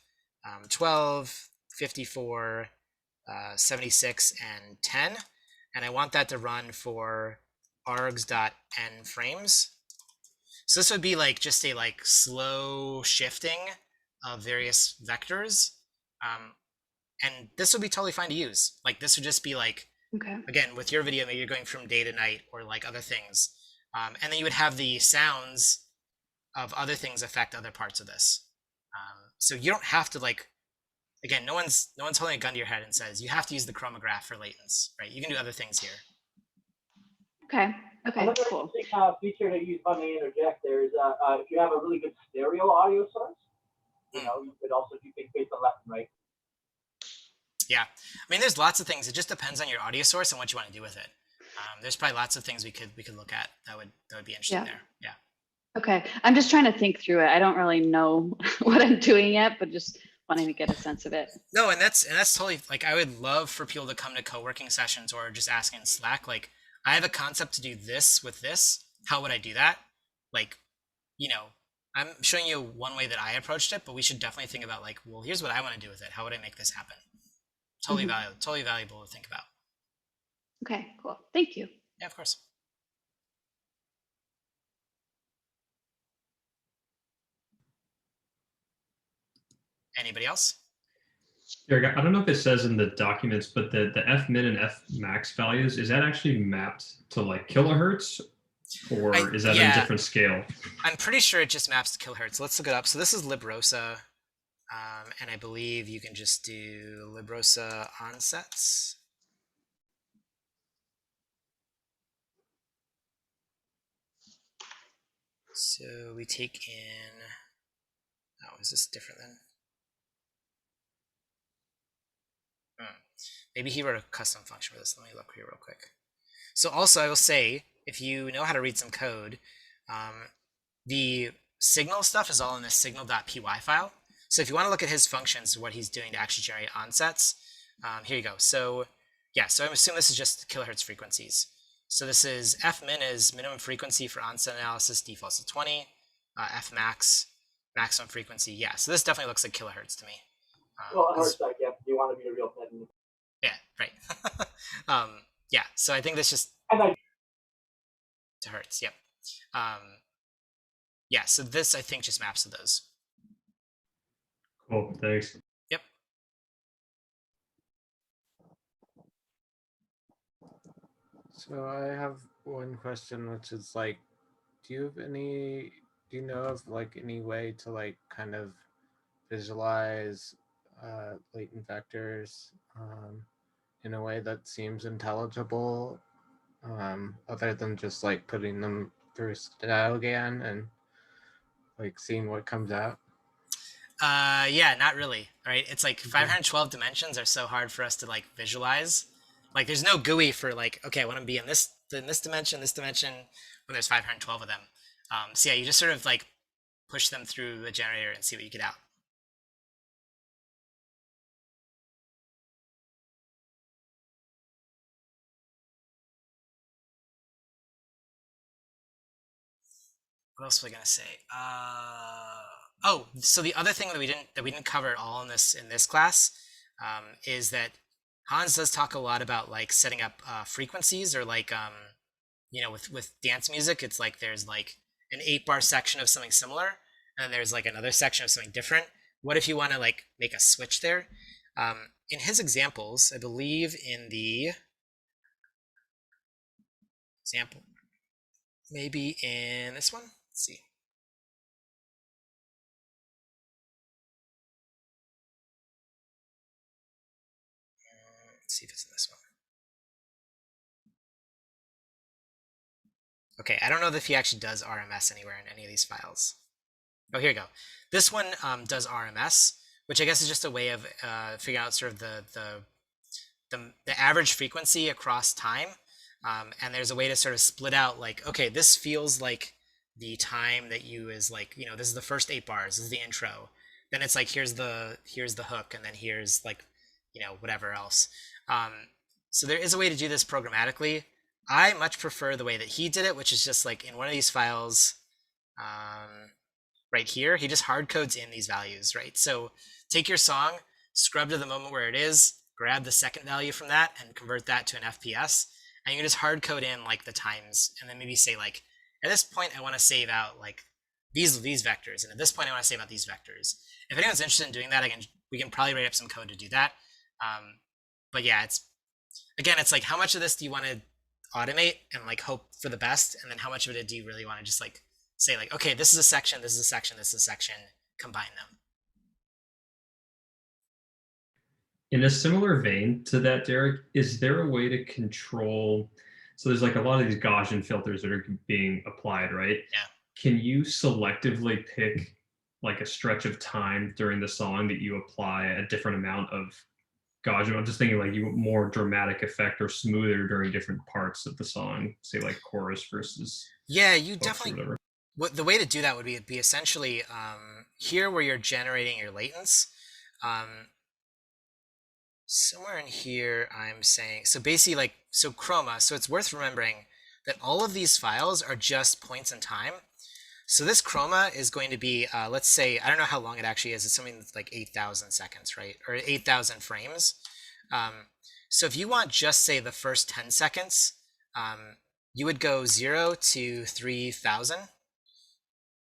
12, 54, 76, and 10. And I want that to run for args.n frames. So this would be like just a like slow shifting of various vectors. And this would be totally fine to use. Like this would just be like, okay, again, with your video, maybe you're going from day to night or like other things. And then you would have the sounds of other things affect other parts of this. So you don't have to like, again, no one's holding a gun to your head and says you have to use the chromograph for latents, right? You can do other things here. Okay, Another cool. interesting feature to use, if I may interject, there is if you have a really good stereo audio source, you know, you could also do things based on left and right. Yeah, I mean, there's lots of things. It just depends on your audio source and what you want to do with it. There's probably lots of things we could look at that would be interesting there. Yeah. Okay, I'm just trying to think through it. I don't really know what I'm doing yet, but just wanting to get a sense of it. No, and that's totally like I would love for people to come to co-working sessions or just ask in Slack, like, I have a concept to do this with this. How would I do that? Like, you know, I'm showing you one way that I approached it, but we should definitely think about like, well, here's what I want to do with it. How would I make this happen? Totally valuable to think about. Okay, cool. Thank you. Yeah, of course. Anybody else? Eric, I don't know if it says in the documents, but the Fmin and Fmax values, is that actually mapped to like kilohertz, or is that a different scale? I'm pretty sure it just maps to kilohertz. Let's look it up. So this is Librosa, and I believe you can just do Librosa onsets. So we take in, oh, is this different then? Maybe he wrote a custom function for this. Let me look here real quick. So also I will say, if you know how to read some code, the signal stuff is all in this signal.py file. So if you want to look at his functions, what he's doing to actually generate onsets, here you go. So yeah, so I'm assuming this is just kilohertz frequencies. So this is Fmin is minimum frequency for onset analysis, defaults to 20. Fmax, maximum frequency. Yeah, so this definitely looks like kilohertz to me. Well, hertz, I guess. You want to be a real pen. Yeah, right. Yeah, so I think this just to hertz. Yep. Yeah, so this I think just maps to those. Cool. Thanks. Yep. So I have one question, which is like, do you know of like any way to like kind of visualize latent vectors in a way that seems intelligible, other than just like putting them through StyleGAN and like seeing what comes out? Yeah, not really. Right? It's like 512 dimensions are so hard for us to like visualize. Like there's no GUI for like, okay, I want to be in this dimension, when there's 512 of them. So yeah, you just sort of like push them through the generator and see what you get out. What else was I gonna say? Oh, so the other thing that we didn't cover at all in this class is that Hans does talk a lot about like setting up frequencies, or like you know, with dance music, it's like there's like an 8-bar section of something similar, and then there's like another section of something different. What if you want to like make a switch there? In his examples, I believe in the example, maybe in this one. Let's see. Let's see if it's in this one. Okay, I don't know if he actually does RMS anywhere in any of these files. Oh, here we go. This one does RMS, which I guess is just a way of figuring out sort of the average frequency across time. And there's a way to sort of split out like, okay, this feels like the time that you is like, you know, this is the first 8 bars, this is the intro. Then it's like, here's the hook, and then here's like, you know, whatever else. So there is a way to do this programmatically. I much prefer the way that he did it, which is just like in one of these files right here, he just hard codes in these values, right? So take your song, scrub to the moment where it is, grab the second value from that and convert that to an FPS. And you can just hard code in like the times, and then maybe say like, at this point, I want to save out like these vectors. And at this point, I want to save out these vectors. If anyone's interested in doing that, we can probably write up some code to do that. But yeah, it's like, how much of this do you want to automate and like hope for the best? And then how much of it do you really want to just like say like, okay, this is a section, this is a section, this is a section, combine them. In a similar vein to that, Derek, is there a way to control? So there's like a lot of these Gaussian filters that are being applied, right? Yeah. Can you selectively pick like a stretch of time during the song that you apply a different amount of Gaussian? I'm just thinking like you want more dramatic effect or smoother during different parts of the song, say like chorus versus. Yeah, you definitely. The way to do that would be essentially here where you're generating your latents. Somewhere in here, I'm saying, so basically like, so chroma, so it's worth remembering that all of these files are just points in time. So this chroma is going to be, let's say, I don't know how long it actually is. It's something that's like 8,000 seconds, right? Or 8,000 frames. So if you want just say the first 10 seconds, you would go 0 to 3,000,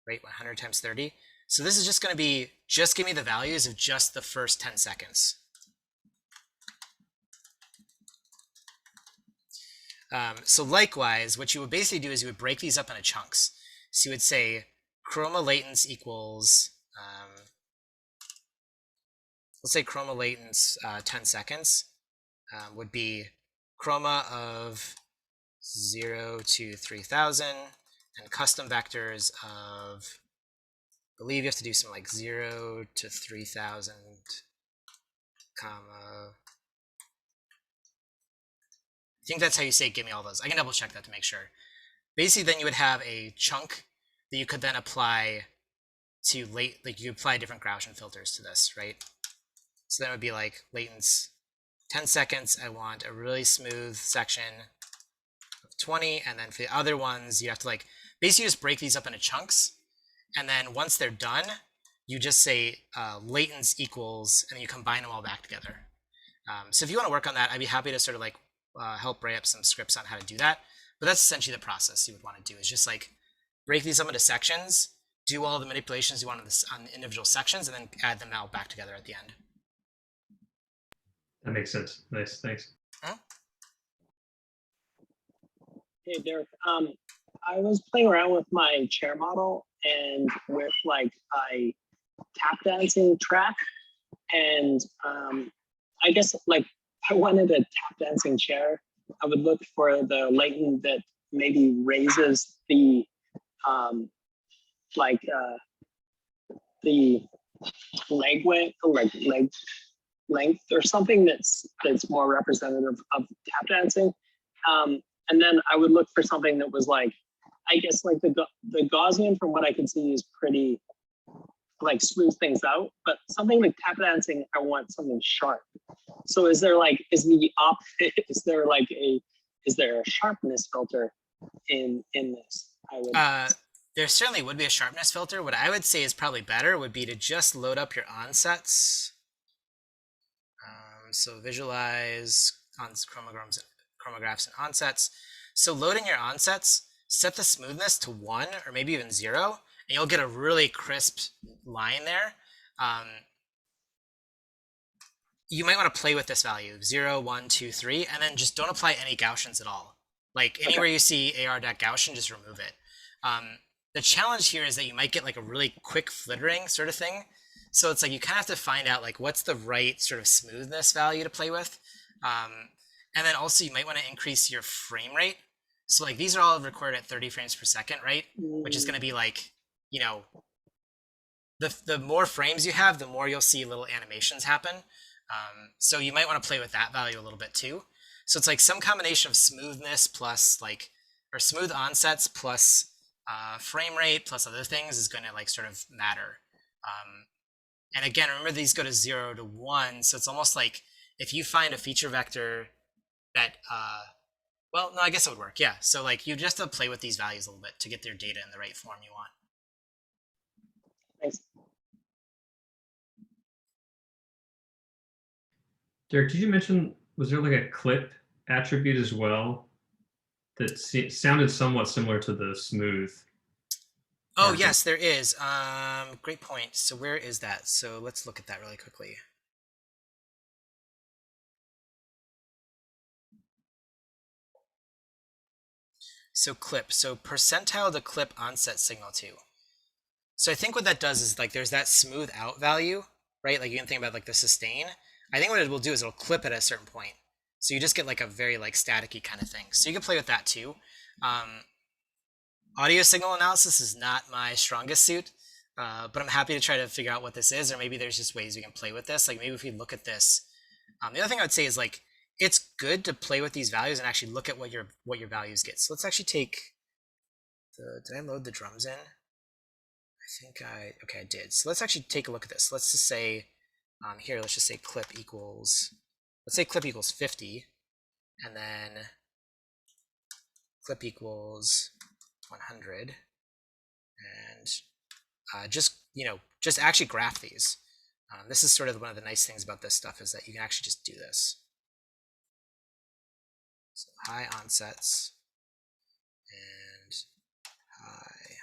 right? 100 times 30. So this is just going to be, just give me the values of just the first 10 seconds. So likewise, what you would basically do is you would break these up into chunks. So you would say chroma latents equals, let's say chroma latents 10 seconds would be chroma of 0 to 3,000 and custom vectors of, I believe you have to do some like 0 to 3,000 comma. I think that's how you say give me all those. I can double check that to make sure. Basically, then you would have a chunk that you could then apply to like you apply different Gaussian filters to this, right? So that would be like latence 10 seconds. I want a really smooth section of 20. And then for the other ones, you have to like basically just break these up into chunks. And then once they're done, you just say latence equals, and you combine them all back together. So if you want to work on that, I'd be happy to sort of like help write up some scripts on how to do that. But that's essentially the process you would want to do, is just like break these up into sections, do all the manipulations you want on the individual sections, and then add them all back together at the end. That makes sense. Nice, thanks. Hey, Derek. I was playing around with my chair model and with like a tap dancing track, and I guess like I wanted a tap dancing chair. I would look for the latent that maybe raises the the leg width, like leg length, or something that's more representative of tap dancing. And then I would look for something that was like, I guess like the Gaussian, from what I can see, is pretty like smooth things out, but something like tap dancing, I want something sharp. So is there like, is there a sharpness filter in this? There certainly would be a sharpness filter. What I would say is probably better would be to just load up your onsets. So visualize on chromagraphs and onsets. So loading your onsets, set the smoothness to 1 or maybe even 0, and you'll get a really crisp line there. You might want to play with this value, 0, 1, 2, 3, and then just don't apply any Gaussians at all. Like anywhere you see AR.Gaussian, just remove it. The challenge here is that you might get like a really quick flittering sort of thing. So it's like you kind of have to find out like what's the right sort of smoothness value to play with. And then also you might want to increase your frame rate. So like these are all recorded at 30 frames per second, right? Which is going to be like, you know, the more frames you have, the more you'll see little animations happen. So you might want to play with that value a little bit too. So it's like some combination of smoothness plus like, or smooth onsets plus frame rate plus other things is going to like sort of matter. And again, remember these go to 0 to 1. So it's almost like if you find a feature vector that, well, no, I guess it would work. Yeah. So like you just have to play with these values a little bit to get their data in the right form you want. Thanks. Derek, did you mention, was there like a clip attribute as well that sounded somewhat similar to the smooth? Oh, yes, there is. Great point. So where is that? So let's look at that really quickly. So clip. So percentile to clip onset signal 2. So I think what that does is like there's that smooth out value, right? Like you can think about like the sustain. I think what it will do is it'll clip at a certain point. So you just get like a very like staticky kind of thing. So you can play with that too. Audio signal analysis is not my strongest suit, but I'm happy to try to figure out what this is, or maybe there's just ways we can play with this. Like maybe if we look at this, the other thing I would say is like, it's good to play with these values and actually look at what your values get. So let's actually take did I load the drums in? I think okay, I did. So let's actually take a look at this. Let's just say, here, let's just say clip equals 50, and then clip equals 100, and just actually graph these. This is sort of one of the nice things about this stuff is that you can actually just do this. So high onsets and high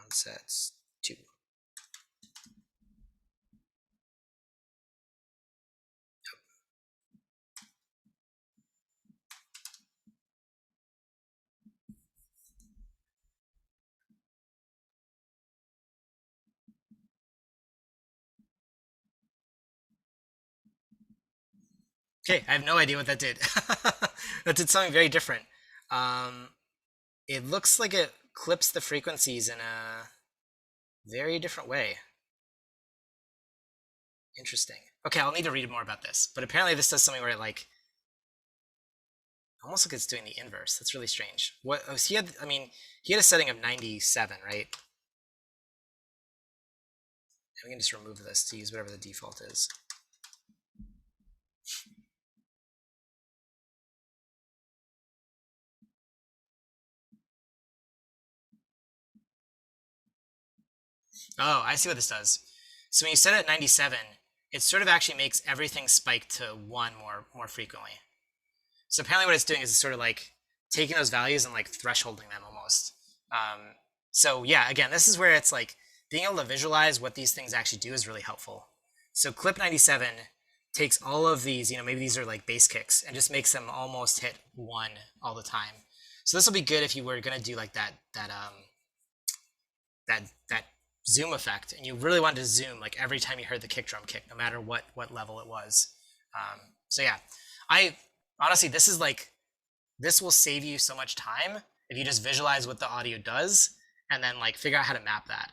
onsets 2. Okay, I have no idea what that did. That did something very different. It looks like it clips the frequencies in a very different way. Interesting. Okay, I'll need to read more about this. But apparently this does something where it like almost like it's doing the inverse. That's really strange. What he had? I mean, he had a setting of 97, right? And we can just remove this to use whatever the default is. Oh, I see what this does. So when you set it at 97, it sort of actually makes everything spike to 1 more frequently. So apparently what it's doing is it's sort of like taking those values and like thresholding them almost. So yeah, again, this is where it's like being able to visualize what these things actually do is really helpful. So clip 97 takes all of these, maybe these are like bass kicks, and just makes them almost hit 1 all the time. So this will be good if you were going to do like that zoom effect, and you really wanted to zoom like every time you heard the kick drum kick, no matter what level it was. So yeah, I honestly, this will save you so much time if you just visualize what the audio does and then like figure out how to map that.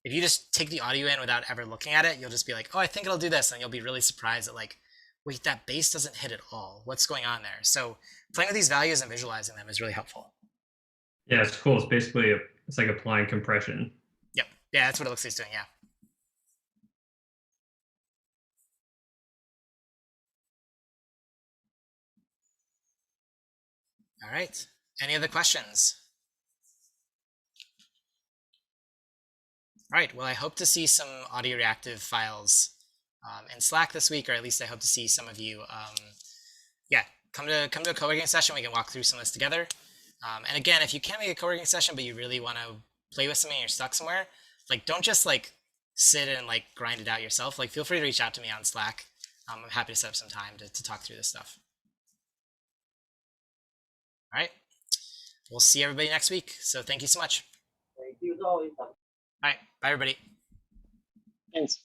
If you just take the audio in without ever looking at it, you'll just be like, oh, I think it'll do this, and you'll be really surprised that like, wait, that bass doesn't hit at all. What's going on there? So playing with these values and visualizing them is really helpful. Yeah, it's cool. It's basically it's like applying compression. Yep. Yeah, that's what it looks like it's doing. Yeah. All right. Any other questions? All right. Well, I hope to see some audio-reactive files in Slack this week, or at least I hope to see some of you. Yeah, come to a co-working session. We can walk through some of this together. And again, if you can't make a co-working session, but you really want to play with something and you're stuck somewhere, like don't just like sit and like grind it out yourself. Like feel free to reach out to me on Slack. I'm happy to set up some time to talk through this stuff. All right. We'll see everybody next week. So thank you so much. Thank you as always. All right. Bye, everybody. Thanks.